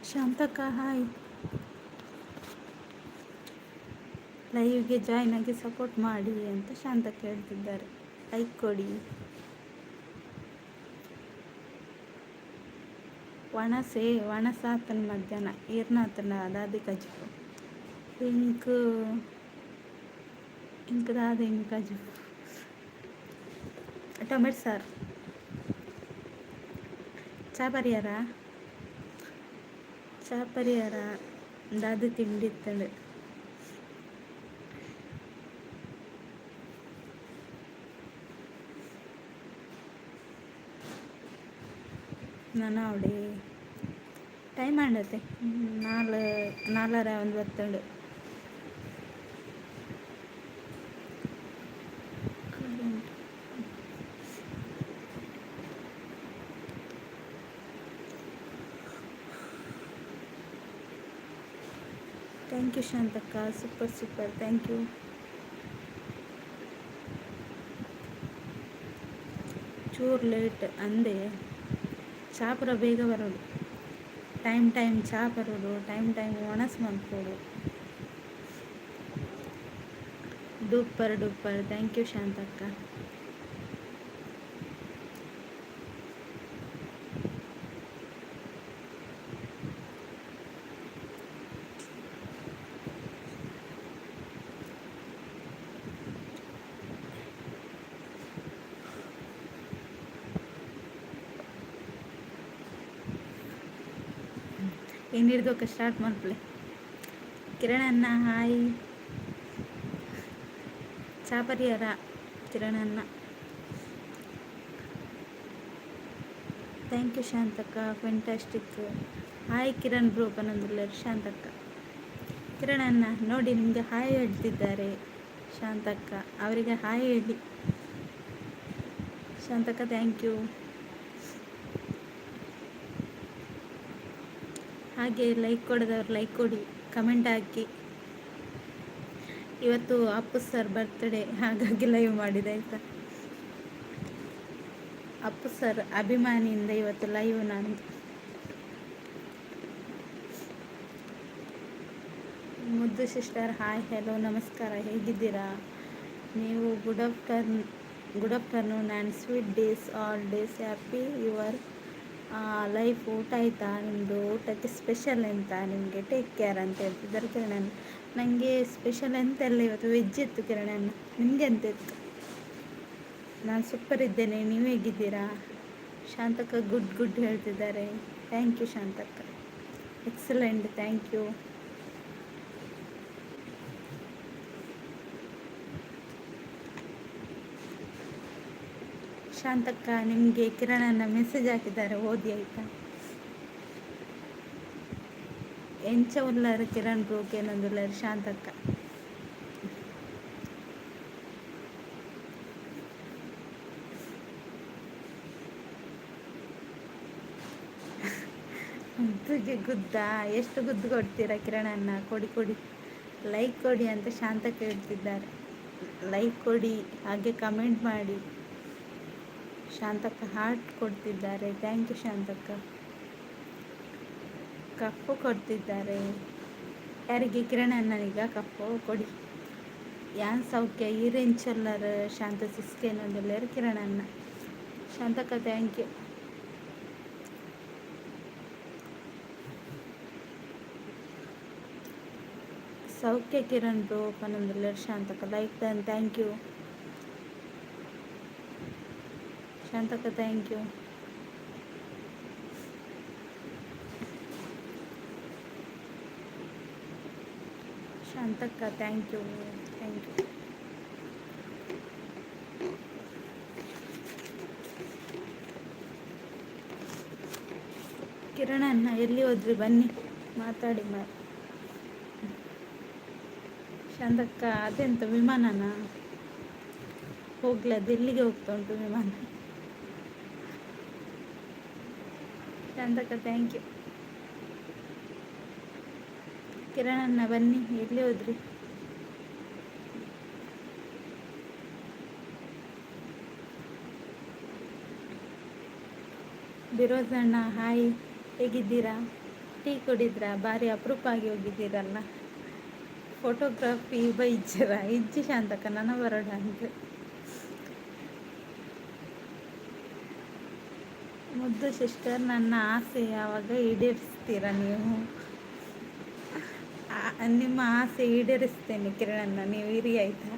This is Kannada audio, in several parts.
ಶಾಂತಕ್ಕ ಹಾಯ್. ಲೈವ್ಗೆ ಜಾಯ್ನ್ ಆಗಿ ಸಪೋರ್ಟ್ ಮಾಡಿ ಅಂತ ಶಾಂತಕ್ಕ ಹೇಳ್ತಿದ್ದಾರೆ. ಲೈಕ್ ಕೊಡಿ. ವಣಸಾತನ ಮಧ್ಯಾಹ್ನ ಈರ್ನಾತನ ದಾದಿ ಕಜು ಇಂಕ್ ದಾದಿ ಕಜು ಟೊಮೆಟೊ ಸಾರು ಚಾ ಪರಿಹಾರ ದಾದಿ ತಿಂಡಿ ಇತ್ತಂಡು. ನಾನು ಅವಡೆ ಟೈಮ್ ಆಂಡತೆ 4:40 ಥ್ಯಾಂಕ್ ಯು ಶಾಂತಕ್ಕ, ಸೂಪರ್ ಥ್ಯಾಂಕ್ ಯು. ಚೂರು ಲೇಟ್ ಅಂದೆ ಚಾಪುರ ಬೇಗ ಬರೋದು, ಟೈಮ್ ಚಾ ಬರೋದು, ಟೈಮ್ ಒಣಸ್ ಮಾಡ್ಕೊಡು. ಡೂಪರ್ ಥ್ಯಾಂಕ್ ಯು ಶಾಂತಕ್ಕ. ಏನು ಹಿಡ್ದೋಕೆ ಸ್ಟಾರ್ಟ್ ಮಾಡ್ಕೊಳ್ಳಿ. ಕಿರಣಣ್ಣ ಹಾಯ್. ಚಾ ಪರಿಹಾರ ಕಿರಣಣ್ಣ ಥ್ಯಾಂಕ್ ಯು ಶಾಂತಕ್ಕ, ಫ್ಯಾಂಟಾಸ್ಟಿಕ್. ಹಾಯ್ ಕಿರಣ್ ಬ್ರೋ ಪನಂದಿಲ್ಲ ಶಾಂತಕ್ಕ. ಕಿರಣಣ್ಣ ನೋಡಿ ನಿಮಗೆ ಹಾಯ್ ಹೇಳ್ತಿದ್ದಾರೆ ಶಾಂತಕ್ಕ, ಅವರಿಗೆ ಹಾಯ್ ಹೇಳಿ ಶಾಂತಕ್ಕ. Thank you. ಹಾಗೆ ಲೈಕ್ ಕೊಡೋದವ್ರು ಲೈಕ್ ಕೊಡಿ, ಕಮೆಂಟ್ ಹಾಕಿ. ಇವತ್ತು ಅಪ್ಪು ಸರ್ ಬರ್ತ್ಡೇ, ಹಾಗಾಗಿ ಲೈವ್ ಮಾಡಿದೆ ಆಯಿತಾ. ಅಪ್ಪು ಸರ್ ಅಭಿಮಾನಿಯಿಂದ ಇವತ್ತು ಲೈವ್ ನಾನು. ಮುದ್ದು ಸಿಸ್ಟರ್ ಹಾಯ್, ಹೆಲೋ, ನಮಸ್ಕಾರ, ಹೇಗಿದ್ದೀರಾ ನೀವು? Good afternoon and sweet days, all days happy your life. ಊಟ ಆಯಿತಾ ನಿಮ್ಮದು? ಊಟಕ್ಕೆ ಸ್ಪೆಷಲ್ ಎಂತ ನಿಮಗೆ? ಟೇಕ್ ಕೇರ್ ಅಂತ ಹೇಳ್ತಿದ್ದಾರೆ ಕಿರಣಣ್ಣ. ನನಗೆ ಸ್ಪೆಷಲ್ ಎಂತೆಲ್ಲ ಇವತ್ತು ವೆಜ್ ಇತ್ತು ಕಿರಣಣ್ಣ. ನಿಮಗೆ ಎಂತ ಇತ್ತು? ನಾನು ಸೂಪರ್ ಇದ್ದೇನೆ, ನೀವು ಹೇಗಿದ್ದೀರಾ? ಶಾಂತಕ್ಕ ಗುಡ್ ಹೇಳ್ತಿದ್ದಾರೆ. ಥ್ಯಾಂಕ್ ಯು ಶಾಂತಕ್ಕ, ಎಕ್ಸಲೆಂಟ್, ಥ್ಯಾಂಕ್ ಯು. ಶಾಂತಕ್ಕ ನಿಮಗೆ ಕಿರಣಣ್ಣ ಮೆಸೇಜ್ ಹಾಕಿದ್ದಾರೆ, ಓದಿ ಆಯಿತಾ? ಎಂಚ ಉಳ್ಳಾರ ಕಿರಣ್ ಬ್ರೋಕ್ ಏನೊಂದುಳ್ಳಾರ ಶಾಂತಕ್ಕ. ಮುದ್ದುಗೆ ಗುದ್ದ? ಎಷ್ಟು ಗುದ್ದು ಕೊಡ್ತೀರಾ ಕಿರಣಣ್ಣ? ಕೊಡಿ ಲೈಕ್ ಕೊಡಿ ಅಂತ ಶಾಂತಕ್ಕ ಹೇಳ್ತಿದ್ದಾರೆ. ಲೈಕ್ ಕೊಡಿ, ಹಾಗೆ ಕಮೆಂಟ್ ಮಾಡಿ. ಶಾಂತಕ್ಕ ಹಾರ್ಟ್ ಕೊಡ್ತಿದ್ದಾರೆ, ಥ್ಯಾಂಕ್ ಯು ಶಾಂತಕ್ಕ. ಕಪ್ಪು ಕೊಡ್ತಿದ್ದಾರೆ, ಯಾರಿಗೆ? ಕಿರಣಣ್ಣನಿಗ ಕಪ್ಪು ಕೊಡಿ. ಯಾನ್ ಸೌಖ್ಯ ಈರೆಂಚಲ್ಲರ ಶಾಂತ ಸಿಸ್ಕೇನೊಂದಿಲ್ಲರು ಕಿರಣಣ್ಣ. Shantakka thank you. ಸೌಖ್ಯ ಕಿರಣ್ ಬ್ರೋ ಪನೊಂದಿಲ್ಲರು ಶಾಂತಕ್ಕ. ಲೈಕ್ ದನ್, ಥ್ಯಾಂಕ್ ಯು ಶಾಂತಕ್ಕ, ಥ್ಯಾಂಕ್ ಯು. ಶಾಂತಕ್ಕ ಥ್ಯಾಂಕ್ ಯು. ಕಿರಣಣ್ಣ ಎಲ್ಲಿ ಹೋದ್ರಿ? ಬನ್ನಿ ಮಾತಾಡಿ ಶಾಂತಕ್ಕ ಅದೆಂತ ವಿಮಾನನ? ಹೋಗ್ಲಿ, ಅದು ಎಲ್ಲಿಗೆ ಹೋಗ್ತಾ ಉಂಟು ವಿಮಾನ? Shantakka thank you. ಕಿರಣಣ್ಣ ಬನ್ನಿ, ಎಲ್ಲಿ ಹೋದ್ರಿ? ಬಿರೋಜ್ ಅಣ್ಣ ಹಾಯ್, ಹೇಗಿದ್ದೀರಾ? ಟೀ ಕುಡಿದ್ರಾ? ಭಾರಿ ಅಪರೂಪ ಆಗಿ ಹೋಗಿದ್ದೀರಲ್ಲ. ಫೋಟೋಗ್ರಾಫಿ ಇಜ್ಜರ ಇಜ್ಜಿ ಶಾಂತಕ್ಕ ನನ್ನ ಬರೋಣ ಅಂತ. ಮುದ್ದು ಸಿಸ್ಟರ್, ನನ್ನ ಆಸೆ ಯಾವಾಗ ಈಡೇರಿಸ್ತೀರಾ ನೀವು? ನಿಮ್ಮ ಆಸೆ ಈಡೇರಿಸ್ತೇನೆ ಕಿರಣನ್ನ, ನೀವು ಇರಿ ಆಯಿತಾ.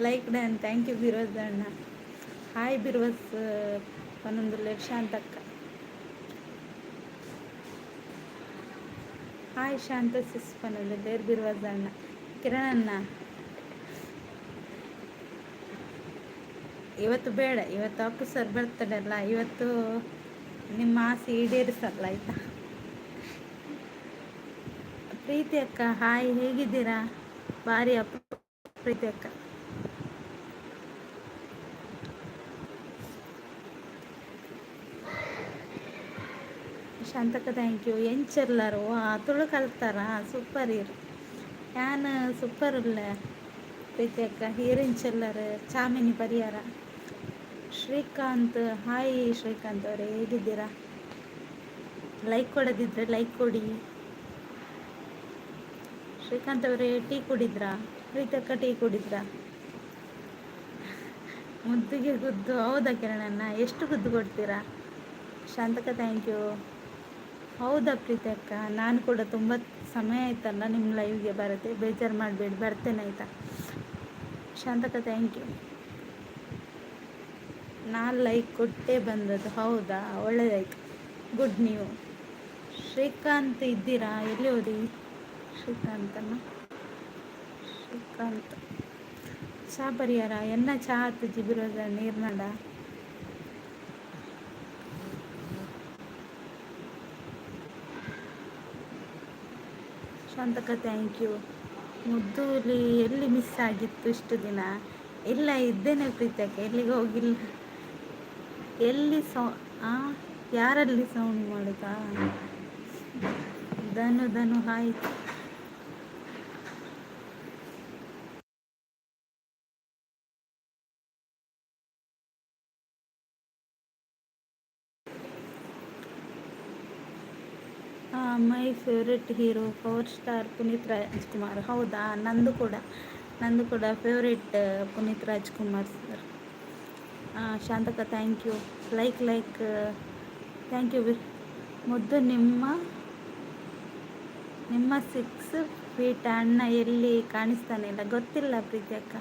Like done. ಥ್ಯಾಂಕ್ ಯು ಬಿರೋಜ್ ಅಣ್ಣ. ಹಾಯ್ ಬಿರ್ವಸ್ ಒಂದೊಂದು ಲಕ್ಷ ಅಂತಕ್ಕ. ಹಾಯ್ ಶಾಂತ ಸಿಸ್ಪನಲ್ಲಿ ಬೇರೆ ಬಿರ್ವಸ್ ಅಣ್ಣ. ಕಿರಣಣ್ಣ ಇವತ್ತು ಬೇಡ, ಇವತ್ತು ಅಪ್ಪು ಸರ್ ಬರ್ತಡೇ ಅಲ್ಲ, ಇವತ್ತು ನಿಮ್ಮ ಆಸೆ ಈಡೇರಿಸಲ್ಲ ಆಯಿತಾ. ಪ್ರೀತಿ ಅಕ್ಕ ಹಾಯ್, ಹೇಗಿದ್ದೀರಾ? ಭಾರಿ ಅಪ್ಪ ಪ್ರೀತಿ ಅಕ್ಕ. Shantakka thank you. ಎಂಚೆಲ್ಲರು Tulu ಕಲ್ತಾರ super ಇರು ಯಾನ್ ಸೂಪರ್ ಇಲ್ಲ ಪ್ರೀತಿ ಅಕ್ಕ. ಹೀರೆಂಚೆಲ್ಲರು ಚಾಮಿನಿ ಪರಿಹಾರ. ಶ್ರೀಕಾಂತ್ ಹಾಯ್ ಶ್ರೀಕಾಂತ್ ಅವರೇ, ಹೇಗಿದ್ದೀರಾ? ಲೈಕ್ ಕೊಡೋದಿದ್ರೆ ಲೈಕ್ ಕೊಡಿ. ಶ್ರೀಕಾಂತ್ ಅವರೇ ಟೀ ಕುಡಿದ್ರಾ? ಪ್ರೀತಕ್ಕ ಟೀ ಕುಡಿದ್ರಾ? ಮುದ್ದಿಗೆ ಗುದ್ದು ಹೌದಾ ಕಿರಣಣ್ಣ? ಎಷ್ಟು ಗುದ್ದು ಕೊಡ್ತೀರಾ? Shantakka thank you. ಹೌದಾ ಪ್ರೀತಿ ಅಕ್ಕ, ನಾನು ಕೂಡ ತುಂಬ ಸಮಯ ಆಯ್ತಲ್ಲ ನಿಮ್ಮ ಲೈವ್ಗೆ ಬರುತ್ತೆ, ಬೇಜಾರು ಮಾಡಬೇಡಿ, ಬರ್ತೇನೆ ಆಯಿತಾ. Shantakka thank you. ನಾನು ಲೈಕ್ ಕೊಟ್ಟೇ ಬಂದದ್ದು. ಹೌದಾ, ಒಳ್ಳೆಯದಾಯ್ತು, ಗುಡ್. ನೀವು ಶ್ರೀಕಾಂತ್ ಇದ್ದೀರಾ? ಎಲ್ಲಿ ಹೋದಿ ಶ್ರೀಕಾಂತನ? ಶ್ರೀಕಾಂತ್ ಚಾ ಪರಿಹಾರ ಎನ್ನ ಚಾ ಹತ್ತು ಜಿಬಿರೋದ ನೀರ್ನಾಡ. ಶಾಂತಕ ಥ್ಯಾಂಕ್ ಯು. ಮುದ್ದೂಲಿ ಎಲ್ಲಿ ಮಿಸ್ ಆಗಿತ್ತು ಇಷ್ಟು ದಿನ? ಇಲ್ಲ ಇದ್ದೇನೆ ಪ್ರೀತಕ್ಕೆ, ಎಲ್ಲಿಗೆ ಹೋಗಿಲ್ಲ. ಎಲ್ಲಿ ಯಾರಲ್ಲಿ ಸೌಂಡ್ ಮಾಡುತ್ತಾ? Dhanu hi. My favourite hero power star Puneeth Rajkumar. ಹೌದಾ, ನಂದು ಕೂಡ ಫೇವ್ರೆಟ್ ಪುನೀತ್ ರಾಜ್ಕುಮಾರ್ ಸರ್. ಶಾಂತಕ thank you. Like thank you. ಮುದ್ದು ನಿಮ್ಮ 6 ಫೀಟ್ ಅಣ್ಣ ಎಲ್ಲಿ ಕಾಣಿಸ್ತಾನೆ ಇಲ್ಲ, ಗೊತ್ತಿಲ್ಲ ಪ್ರೀತಿ ಅಕ್ಕ.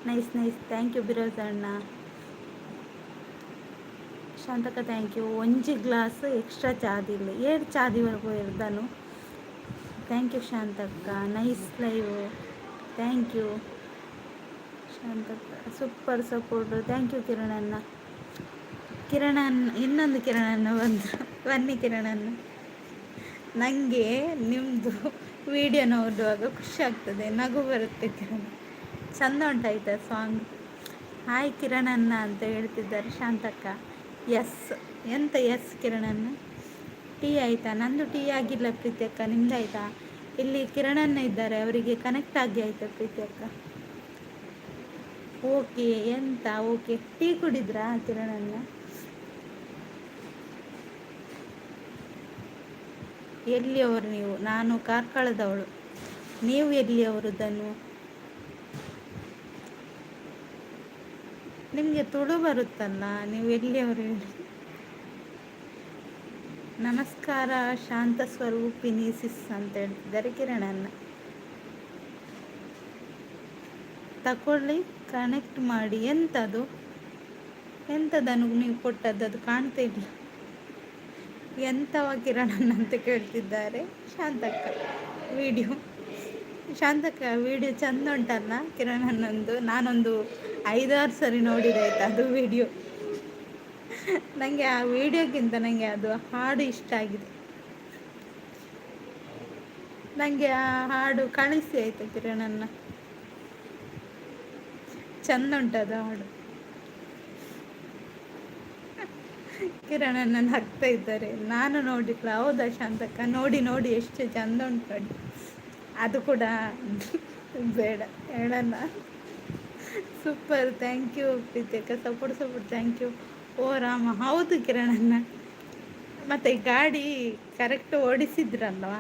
ನೈಸ್ ಥ್ಯಾಂಕ್ ಯು ಬಿರೋಜ್ ಅಣ್ಣ. ಶಾಂತಕ ಥ್ಯಾಂಕ್ ಯು. ಒಂಜಿ ಗ್ಲಾಸ್ ಎಕ್ಸ್ಟ್ರಾ ಚಾದಿಲ್ಲ, 7 ಚಾದಿವರೆಗೂ ಇರ್ದಾನು. ಥ್ಯಾಂಕ್ ಯು ಶಾಂತಕ್ಕ, ನೈಸ್ ಲೈವ್. ಥ್ಯಾಂಕ್ ಯು ಶಾಂತಕ್ಕ, ಸೂಪರ್ ಸಪೋರ್ಟು. ಥ್ಯಾಂಕ್ ಯು ಕಿರಣಣ್ಣ. ಇನ್ನೊಂದು ಕಿರಣಣ್ಣ ಬಂದರು. ಬನ್ನಿ ಕಿರಣಣ್ಣ. ನನಗೆ ನಿಮ್ಮದು ವಿಡಿಯೋ ನೋಡುವಾಗ ಖುಷಿ ಆಗ್ತದೆ, ನಗು ಬರುತ್ತೆ ಕಿರಣ್. ಚಂದ ಉಂಟಾಯ್ತಾ ಸಾಂಗ್? ಹಾಯ್ ಕಿರಣಣ್ಣ ಅಂತ ಹೇಳ್ತಿದ್ದಾರೆ ಶಾಂತಕ್ಕ. ಎಸ್ ಎಂತ ಎಸ್ ಕಿರಣಣ್ಣ? ಟೀ ಆಯಿತಾ? ನಂದು ಟೀ ಆಗಿಲ್ಲ ಪ್ರೀತಿ ಅಕ್ಕ, ನಿಮ್ದು ಆಯಿತಾ? ಇಲ್ಲಿ ಕಿರಣಣ್ಣ ಇದ್ದಾರೆ, ಅವರಿಗೆ ಕನೆಕ್ಟ್ ಆಗಿ ಆಯಿತಾ ಪ್ರೀತಿ ಅಕ್ಕ? ಓಕೆ ಎಂತ ಓಕೆ. ಟೀ ಕುಡಿದ್ರಾ ಕಿರಣಣ್ಣ? ಎಲ್ಲಿಯವರು ನೀವು? ನಾನು ಕಾರ್ಕಳದವಳು. ನೀವು ಎಲ್ಲಿಯವರು ಧನು? ನಿಮಗೆ ತುಳು ಬರುತ್ತಲ್ಲ, ನೀವು ಎಲ್ಲಿಯವರು ಹೇಳಿ? ನಮಸ್ಕಾರ ಶಾಂತ ಸ್ವರೂಪಿನಿ ಸಿಸ್ ಅಂತ ಹೇಳ್ತಿದ್ದಾರೆ ಕಿರಣಣ್ಣ. ತಗೊಳ್ಳಿ, ಕನೆಕ್ಟ್ ಮಾಡಿ. ಎಂಥದನ್ನು ನೀವು ಕೊಟ್ಟದ್ದು? ಅದು ಕಾಣ್ತಾ ಇಲ್ಲ. ಎಂಥವ ಕಿರಣಣ್ಣ ಅಂತ ಕೇಳ್ತಿದ್ದಾರೆ ಶಾಂತಕ್ಕ. ಶಾಂತಕ್ಕ ವಿಡಿಯೋ ಚಂದ ಉಂಟಲ್ಲ ಕಿರಣಣ್ಣಂದು? ನಾನೊಂದು 5-6 ಸರಿ ನೋಡಿದೆ ಆಯಿತಾ ಅದು ವಿಡಿಯೋ. ನನಗೆ ಆ ವಿಡಿಯೋಕ್ಕಿಂತ ನನಗೆ ಅದು ಹಾಡು ಇಷ್ಟ ಆಗಿದೆ. ನನಗೆ ಆ ಹಾಡು ಕಳಿಸಿ ಆಯಿತಾ ಕಿರಣಣ್ಣ? ಚಂದ ಉಂಟದು ಹಾಡು. ಕಿರಣಣ್ಣ ನಗ್ತಾ ಇದ್ದಾರೆ. ನಾನು ನೋಡಿಲ್ಲ. ಹೌದಾ ಶಾಂತಕ್ಕ? ನೋಡಿ ಎಷ್ಟು ಚಂದ ಉಂಟು. ಅದು ಕೂಡ ಬೇಡ ಹೇಳಣ್ಣ. ಸೂಪರ್, ಥ್ಯಾಂಕ್ ಯು ಪ್ರೀತಿಯಕ್ಕ, ಸಪೋರ್ಟ್ ಥ್ಯಾಂಕ್ ಯು. ಓ ರಾಮ, ಹೌದು ಕಿರಣಣ್ಣ, ಮತ್ತು ಗಾಡಿ ಕರೆಕ್ಟ್ ಓಡಿಸಿದ್ರಲ್ವಾ,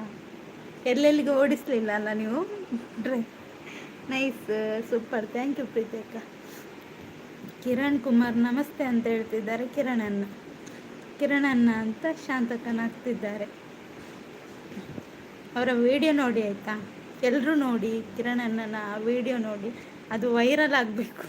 ಎಲ್ಲೆಲ್ಲಿಗೆ ಓಡಿಸ್ಲಿಲ್ಲ ಅಲ್ಲ ನೀವು. ಡ್ರೈ nice, super, thank you Preethi ಅಕ್ಕ. ಕಿರಣ್ ಕುಮಾರ್ ನಮಸ್ತೆ ಅಂತ ಹೇಳ್ತಿದ್ದಾರೆ. ಕಿರಣಣ್ಣ ಅಂತ ಶಾಂತಕನ ಹಾಕ್ತಿದ್ದಾರೆ. ಅವರ ವಿಡಿಯೋ ನೋಡಿ ಆಯಿತಾ, ಎಲ್ಲರೂ ನೋಡಿ ಕಿರಣಣ್ಣನ ವಿಡಿಯೋ ನೋಡಿ, ಅದು ವೈರಲ್ ಆಗಬೇಕು.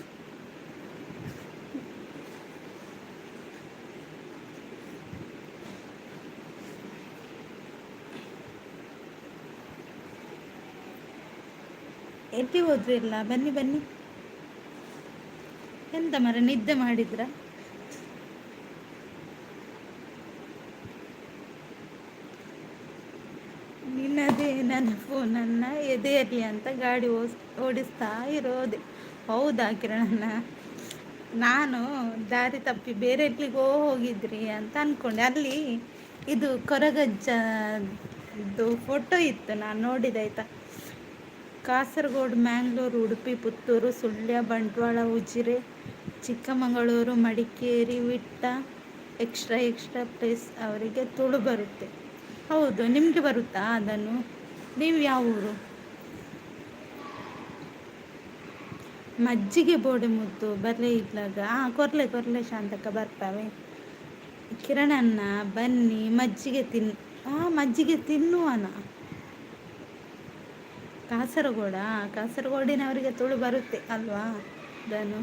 ಎಲ್ಲಿ ಹೋದ್ರೂ ಇಲ್ಲ, ಬನ್ನಿ ಬನ್ನಿ. ಎಂತ ಮರ ನಿದ್ದೆ ಮಾಡಿದ್ರ? ನಿನ್ನದೇ ನನ್ನ ಫೋನನ್ನು ಎದೆಯಲಿ ಅಂತ ಗಾಡಿ ಓಡಿಸ್ತಾ ಇರೋದೆ. ಹೌದಾ ಕಿರಣಣ್ಣ, ನಾನು ದಾರಿ ತಪ್ಪಿ ಬೇರೆ ಎಲ್ಲಿಗೋ ಹೋಗಿದ್ರಿ ಅಂತ ಅಂದ್ಕೊಂಡೆ. ಅಲ್ಲಿ ಇದು ಕೊರಗಜ್ಜದು ಫೋಟೋ ಇತ್ತು, ನಾನು ನೋಡಿದೆ ಆಯಿತಾ. ಕಾಸರಗೋಡು, ಮ್ಯಾಂಗ್ಳೂರು, ಉಡುಪಿ, ಪುತ್ತೂರು, ಸುಳ್ಯ, ಬಂಟ್ವಾಳ, ಉಜಿರೆ, ಚಿಕ್ಕಮಗಳೂರು, ಮಡಿಕೇರಿ, ವಿಟ್ಟ, ಎಕ್ಸ್ಟ್ರಾ ಪ್ಲೇಸ್ ಅವರಿಗೆ ತುಳು ಬರುತ್ತೆ. ಹೌದು, ನಿಮಗೆ ಬರುತ್ತಾ ಅದನ್ನು? ನೀವು ಯಾವ ಊರು? ಮಜ್ಜಿಗೆ ಬೋಡೆ ಮುದ್ದು ಬರಲೇ ಇದ್ಲಾಗ. ಕೊರ್ಲೆ ಶಾಂತಕ್ಕ ಬರ್ತವೆ. ಕಿರಣಣ್ಣ ಬನ್ನಿ ಮಜ್ಜಿಗೆ ಮಜ್ಜಿಗೆ ತಿನ್ನುವನ. ಕಾಸರಗೋಡಿನವರಿಗೆ ತುಳು ಬರುತ್ತೆ ಅಲ್ವಾ ಅದನ್ನು.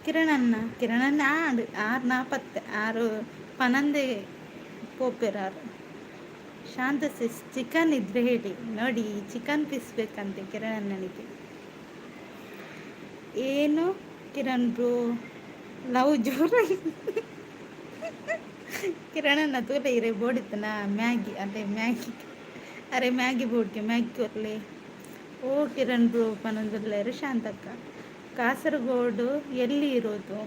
ಕಿರಣಣ್ಣ 6:40 ಪನಂದೆ ಪೋಪೆರಾರು. ಶಾಂತ ಸಿಸ್ ಚಿಕನ್ ಇದ್ರೆ ಹೇಳಿ, ನೋಡಿ ಚಿಕನ್ ಪೀಸ್ ಬೇಕಂತೆ ಕಿರಣಣ್ಣನಿಗೆ. ಏನು ಕಿರಣ್ ಬ್ರೋ ಲವ್ ಜೋರು. ಕಿರಣಣ್ಣ ತೋಲ ಇರೇ ಬೋಡಿತ್ತನ ಮ್ಯಾಗಿ ಅರೆ ಮ್ಯಾಗಿ ಬೋಡ್ಗೆ ಮ್ಯಾಗಿ ಕೊರ್ಲೆ. ಓ ಕಿರಣ್ ಬ್ರೋ ಪನಂದಲ್ಲೇರು ಶಾಂತಕ್ಕ. ಕಾಸರಗೋಡು ಎಲ್ಲಿ ಇರೋದು?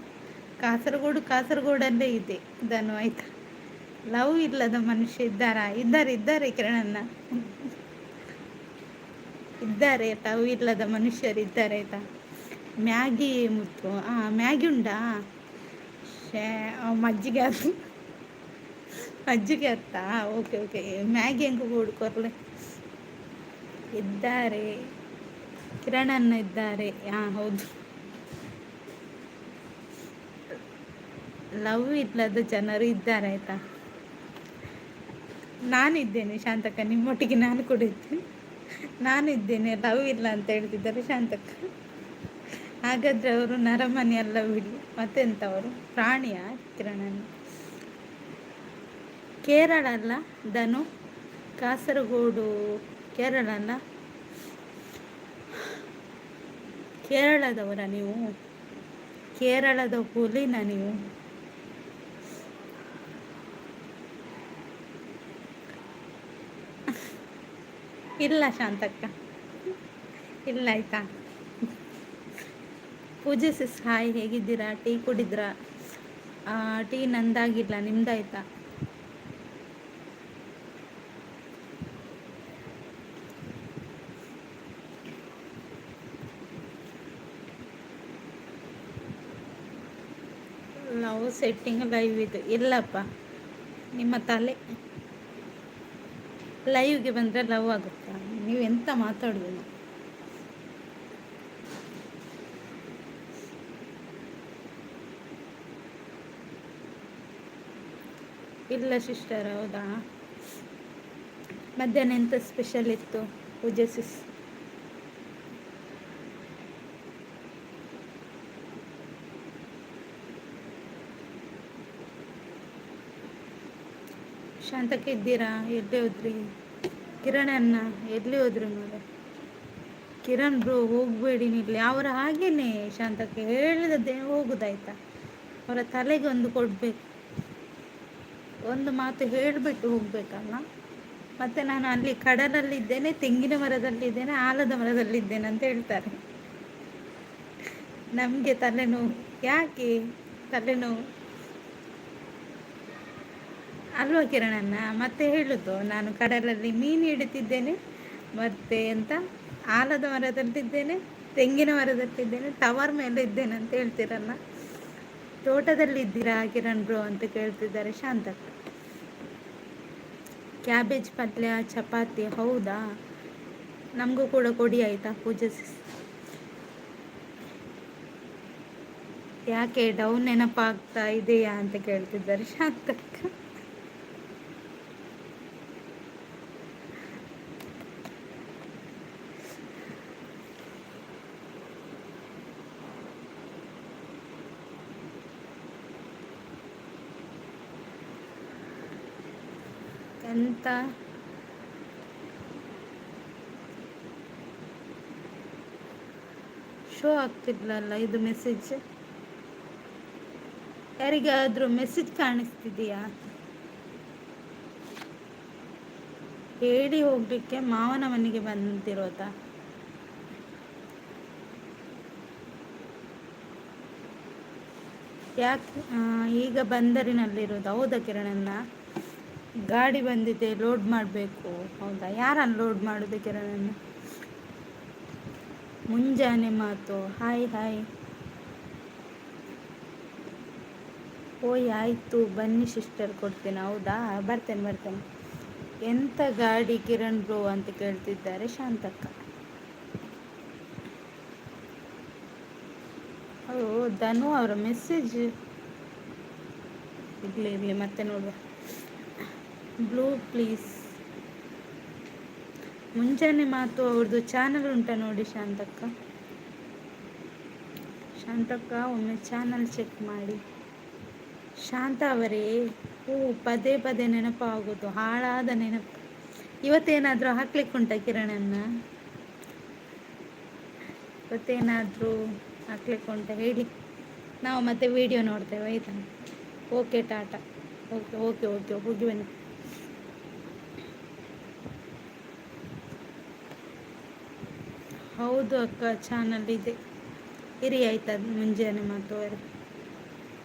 ಕಾಸರಗೋಡಲ್ಲೇ ಇದೆ ಇದನ್ನು ಆಯ್ತಾ. ಲವ್ ಇಲ್ಲದ ಮನುಷ್ಯ ಇದ್ದಾರೆ ಕಿರಣಣ್ಣ, ಇದ್ದಾರೆ. ಲವ್ ಇಲ್ಲದ ಮನುಷ್ಯರಿದ್ದಾರೆ ಆಯ್ತಾ. ಮ್ಯಾಗಿ ಮುತ್ತು, ಮ್ಯಾಗಿ ಉಂಡಾ? ಮಜ್ಜಿಗೆ ಅತ್ತ. ಓಕೆ ಮ್ಯಾಗಿ ಹೆಂಗೆ ಕೊಡ್ಕೊರ್ಲೆ. ಇದ್ದಾರೆ ಕಿರಣಣ್ಣ ಇದ್ದಾರೆ. ಹೌದು, ಲವ್ ಇಲ್ಲದ ಜನರು ಇದ್ದಾರೆ ಆಯ್ತಾ. ನಾನಿದ್ದೇನೆ ಶಾಂತಕ್ಕ, ನಿಮ್ಮೊಟ್ಟಿಗೆ ನಾನು ಕೂಡ ಇದ್ದೇನೆ. ನಾನಿದ್ದೇನೆ, ಲವ್ ಇಲ್ಲ ಅಂತ ಹೇಳ್ತಿದ್ದಾರೆ ಶಾಂತಕ್ಕ. ಹಾಗಾದರೆ ಅವರು ನರಮನಿ ಎಲ್ಲ ಬಿಡಿ, ಮತ್ತೆಂಥವರು ಪ್ರಾಣಿಯ ಕಿರಣಣ್ಣ. ಕೇರಳ ಅಲ್ಲ ಧನು, ಕಾಸರಗೋಡು ಕೇರಳ ಅಲ್ಲ. ಕೇರಳದವರ ನೀವು? ಕೇರಳದ ಹುಲಿನ ನೀವು? ಇಲ್ಲ ಶಾಂತಕ್ಕ, ಇಲ್ಲ ಆಯ್ತಾ. ಪೂಜೆ ಸಿಸ್ ಹಾಯ್, ಹೇಗಿದ್ದೀರಾ? ಟೀ ಕುಡಿದ್ರಾ? ಟೀ ನಂದಾಗಿಲ್ಲ, ನಿಮ್ದಾಯ್ತಾ? ಲವ್ ಸೆಟ್ಟಿಂಗ್ ಲೈವ್ ಇದು ಇಲ್ಲಪ್ಪ, ನಿಮ್ಮ ತಲೆ. ಲೈವ್ಗೆ ಬಂದರೆ ಲವ್ ಆಗುತ್ತಾ? ನೀವು ಎಂತ ಮಾತಾಡೋದು? ಇಲ್ಲ ಸಿಸ್ಟರ್. ಹೌದಾ, ಮಧ್ಯಾಹ್ನ ಎಂತ ಸ್ಪೆಷಲ್ ಇತ್ತು ಪೂಜೆ ಸಿಸ್? ಶಾಂತಕ್ಕೆ ಇದ್ದೀರಾ? ಎಲ್ಲಿ ಹೋದ್ರಿ? ಕಿರಣಣ್ಣ ಎಲ್ಲಿ ಹೋದ್ರು ನೋಡಿ. ಕಿರಣ್ ಬ್ರೋ ಹೋಗಬೇಡಿ ನಿಲ್ಲಿ. ಅವರ ಹಾಗೇನೆ ಶಾಂತಕ್ಕೆ ಹೇಳಿದದ್ದೇ ಹೋಗುದಾಯ್ತಾ. ಅವರ ತಲೆಗೆ ಒಂದು ಕೊಡಬೇಕು, ಒಂದು ಮಾತು ಹೇಳಿಬಿಟ್ಟು ಹೋಗ್ಬೇಕಲ್ಲ. ಮತ್ತು ನಾನು ಅಲ್ಲಿ ಕಡಲಲ್ಲಿದ್ದೇನೆ, ತೆಂಗಿನ ಮರದಲ್ಲಿದ್ದೇನೆ, ಆಲದ ಮರದಲ್ಲಿದ್ದೇನೆ ಅಂತ ಹೇಳ್ತಾರೆ. ನಮಗೆ ತಲೆನೋವು. ಯಾಕೆ ತಲೆನೋವು ಅಲ್ವಾ ಕಿರಣಣ್ಣ? ಮತ್ತೆ ಹೇಳುದು, ನಾನು ಕಡಲಲ್ಲಿ ಮೀನು ಹಿಡಿತಿದ್ದೇನೆ, ಮತ್ತೆ ಎಂತ ಆಲದ ಮರದಲ್ಲಿದ್ದೇನೆ, ತೆಂಗಿನ ಮರದಲ್ಲಿದ್ದೇನೆ, ಟವರ್ ಮೇಲೆ ಇದ್ದೇನೆ ಅಂತ ಹೇಳ್ತೀರಲ್ಲ. ತೋಟದಲ್ಲಿದ್ದೀರಾ ಕಿರಣ್ ಬ್ರೋ ಅಂತ ಕೇಳ್ತಿದ್ದಾರೆ ಶಾಂತಕ್ಕ. ಕ್ಯಾಬೇಜ್ ಪಲ್ಯ ಚಪಾತಿ. ಹೌದಾ, ನಮಗೂ ಕೂಡ ಕೊಡಿ ಆಯಿತಾ ಪೂಜೆ ಯಾಕೆ ಡೌನ್ ನೆನಪಾಗ್ತಾ ಇದೆಯಾ ಅಂತ ಕೇಳ್ತಿದ್ದಾರೆ ಶಾಂತಕ್ಕ. ಎಂತ ಶೋ ಆಗ್ತಿರ್ಲಲ್ಲ ಇದು ಮೆಸೇಜ್? ಯಾರಿಗಾದ್ರೂ ಮೆಸೇಜ್ ಕಾಣಿಸ್ತಿದೆಯಾ? ಹೇಳಿ ಹೋಗ್ಲಿಕ್ಕೆ ಮಾವನ ಮನೆಗೆ ಬಂದಿರೋದಾ? ಯಾಕೆ ಈಗ ಬಂದರಿನಲ್ಲಿರೋದು? ಹೌದಾ ಕಿರಣನ್ನ, ಗಾಡಿ ಬಂದಿದೆ ಲೋಡ್ ಮಾಡಬೇಕು. ಹೌದಾ, ಯಾರನ್ನು ಲೋಡ್ ಮಾಡೋದು ಕಿರಣನ್ನ? ಮುಂಜಾನೆ ಮಾತು. Hi hi. ಓಯ್ ಆಯಿತು ಬನ್ನಿ ಸಿಸ್ಟರ್ ಕೊಡ್ತೇನೆ. ಹೌದಾ, ಬರ್ತೇನೆ ಬರ್ತೇನೆ. ಎಂಥ ಗಾಡಿ ಕಿರಣ್ ಬ್ರೋ ಅಂತ ಕೇಳ್ತಿದ್ದಾರೆ ಶಾಂತಕ್ಕ. ಓ ಧನು ಅವರ ಮೆಸೇಜ್ ಇರಲಿ ಮತ್ತೆ ನೋಡುವ. Blue please. ಮುಂಜಾನೆ ಮಾತು ಅವ್ರದ್ದು ಚಾನಲ್ ಉಂಟಾ ನೋಡಿ ಶಾಂತಕ್ಕ. ಶಾಂತಕ್ಕ ಒಮ್ಮೆ ಚಾನಲ್ ಚೆಕ್ ಮಾಡಿ. ಶಾಂತ ಅವರೇ, ಪದೇ ಪದೇ ನೆನಪಾಗೋದು, ಹಾಳಾದ ನೆನಪು. ಇವತ್ತೇನಾದರೂ ಹಾಕ್ಲಿಕ್ಕೆ ಉಂಟಾ ಕಿರಣನ್ನ? ಇವತ್ತೇನಾದರೂ ಹಾಕ್ಲಿಕ್ಕೆ ಉಂಟಾ ಹೇಳಿ, ನಾವು ಮತ್ತೆ ವಿಡಿಯೋ ನೋಡ್ತೇವೆ ಆಯಿತಾ? Okay Tata. Okay okay okay ಹೋಗಿ ಬನ್ನಿ. ಹೌದು ಅಕ್ಕ, ಚಾನಲ್ ಇದೆ. ಇರಿ ಆಯ್ತಾ, ಮುಂಜಾನೆ ಮಾತು ಅವರೇ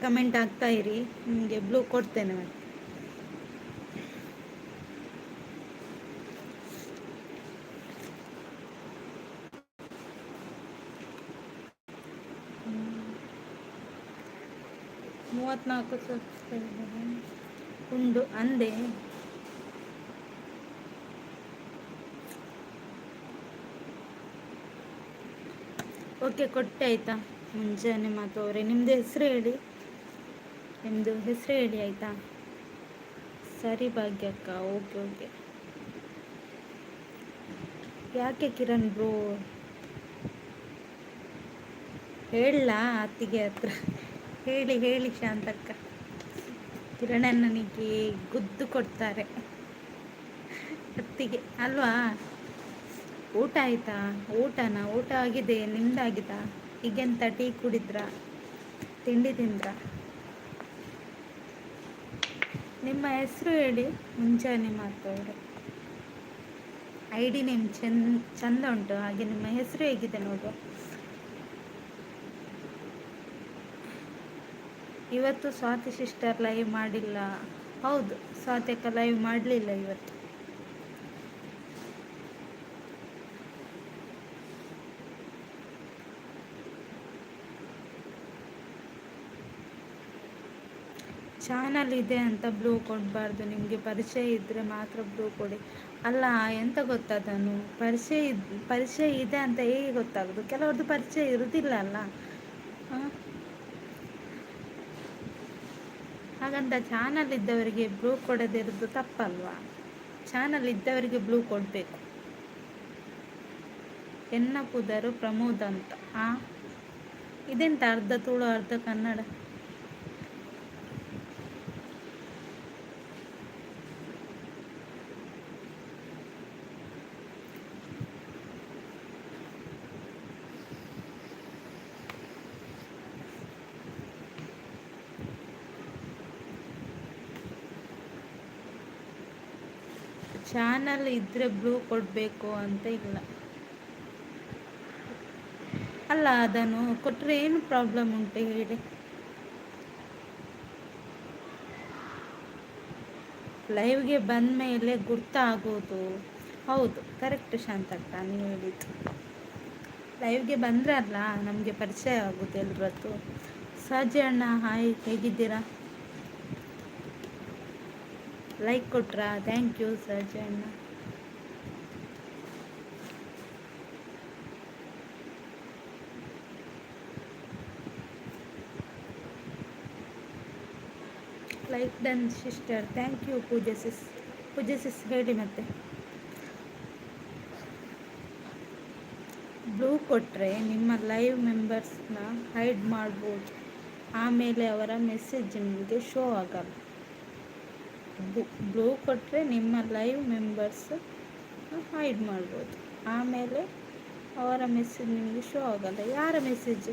ಕಮೆಂಟ್ ಆಗ್ತಾ ಇರಿ, ನಿಮಗೆ ಬ್ಲೂ ಕೊಡ್ತೇನೆ ಮತ್ತೆ. ಮೂವತ್ತ್ನಾಲ್ಕು ಸಬ್ಸ್ಕ್ರೈಬರ್ ಉಂಡು ಅಂದೆ. ಓಕೆ ಕೊಟ್ಟೆ ಆಯಿತಾ? ಮುಂಜಾನೆ ಮಾತು ಅವರೇ ನಿಮ್ಮದು ಹೆಸರು ಹೇಳಿ, ನಿಮ್ಮದು ಹೆಸರು ಹೇಳಿ ಆಯಿತಾ? ಸರಿ ಭಾಗ್ಯಕ್ಕ. Okay okay. ಯಾಕೆ ಕಿರಣ್ ಬ್ರೋ ಹೇಳ ಅತ್ತಿಗೆ ಹತ್ರ ಹೇಳಿ ಹೇಳಿ ಶಾಂತಕ್ಕ. ಕಿರಣಣ್ಣನಿಗೆ ಗುದ್ದು ಕೊಡ್ತಾರೆ ಅತ್ತಿಗೆ ಅಲ್ವಾ? ಊಟ ಆಯಿತಾ? ಊಟ ಆಗಿದೆ, ನಿಮ್ದಾಗಿದಾ? ಈಗೆಂತ ಟೀ ಕುಡಿದ್ರಾ, ತಿಂಡಿ ತಿಂದ್ರಾ? ನಿಮ್ಮ ಹೆಸರು ಹೇಳಿ ಮುಂಜಾನೆ ಮಾತಾಡಿ. ID ನೇಮ್ ಚಂದ ಉಂಟು, ಹಾಗೆ ನಿಮ್ಮ ಹೆಸರು ಹೇಗಿದೆ ನೋಡು. ಇವತ್ತು ಸ್ವಾತಿ ಸಿಸ್ಟರ್ ಲೈವ್ ಮಾಡಿಲ್ಲ. ಹೌದು, ಸ್ವಾತಿ ಅಕ್ಕ ಲೈವ್ ಮಾಡಲಿಲ್ಲ ಇವತ್ತು. ಚಾನಲ್ ಇದೆ ಅಂತ ಬ್ಲೂ ಕೊಡಬಾರ್ದು, ನಿಮಗೆ ಪರಿಚಯ ಇದ್ದರೆ ಮಾತ್ರ ಬ್ಲೂ ಕೊಡಿ. ಅಲ್ಲ ಎಂತ ಗೊತ್ತದನು, ಪರಿಚಯ ಇದೆ ಅಂತ ಹೇಗೆ ಗೊತ್ತಾಗೋದು? ಕೆಲವ್ರದ್ದು ಪರಿಚಯ ಇರೋದಿಲ್ಲ ಅಲ್ಲ. ಹಾಗಂತ ಚಾನಲ್ ಇದ್ದವರಿಗೆ ಬ್ಲೂ ಕೊಡದಿರೋದು ತಪ್ಪಲ್ವಾ? ಚಾನಲ್ ಇದ್ದವರಿಗೆ ಬ್ಲೂ ಕೊಡಬೇಕು. ಎನ್ನ ಪುದರು ಪ್ರಮೋದ್ ಅಂತ. ಇದೆಂತ ಅರ್ಧ ತುಳು ಅರ್ಧ ಕನ್ನಡ? ಚಾನಲ್ ಇದ್ದರೆ ಬ್ಲೂ ಕೊಡಬೇಕು ಅಂತ ಇಲ್ಲ. ಅಲ್ಲ ಅದನ್ನು ಕೊಟ್ಟರೆ ಏನು ಪ್ರಾಬ್ಲಮ್ ಉಂಟು ಹೇಳಿ? ಲೈವ್ಗೆ ಬಂದ ಮೇಲೆ ಗುರ್ತಾಗೋದು. ಹೌದು, ಕರೆಕ್ಟ್ ಶಾಂತಕ್ಕ ನೀವು ಹೇಳಿದ್ದು. ಲೈವ್ಗೆ ಬಂದ್ರಲ್ಲ ನಮಗೆ ಪರಿಚಯ ಆಗೋದು ಎಲ್ರದ್ದು. ಸಾಜಿ ಅಣ್ಣ ಹಾಯ್, ಹೇಗಿದ್ದೀರಾ? ಲೈಕ್ ಕೊಟ್ರಾ? ಥ್ಯಾಂಕ್ ಯು ಸಾಜಿ ಅಣ್ಣ. Like done sister, thank you Pooja sis. ಪೂಜೆ ಸಿಸ್ ಹೇಳಿ ಮತ್ತೆ. ಬ್ಲೂ ಕೊಟ್ಟರೆ ನಿಮ್ಮ ಲೈವ್ ಮೆಂಬರ್ಸ್ನ ಹೈಡ್ ಮಾಡ್ಬೋದು, ಆಮೇಲೆ ಅವರ ಮೆಸೇಜ್ ನಿಮಗೆ ಶೋ ಆಗಲ್ಲ. ಬ್ಲೂ ಕೊಟ್ಟರೆ ನಿಮ್ಮ ಲೈವ್ ಮೆಂಬರ್ಸ್ ಹೈಡ್ ಮಾಡ್ಬೋದು, ಆಮೇಲೆ ಅವರ ಮೆಸೇಜ್ ನಿಮಗೆ ಶೋ ಆಗಲ್ಲ. ಯಾರ ಮೆಸೇಜ್?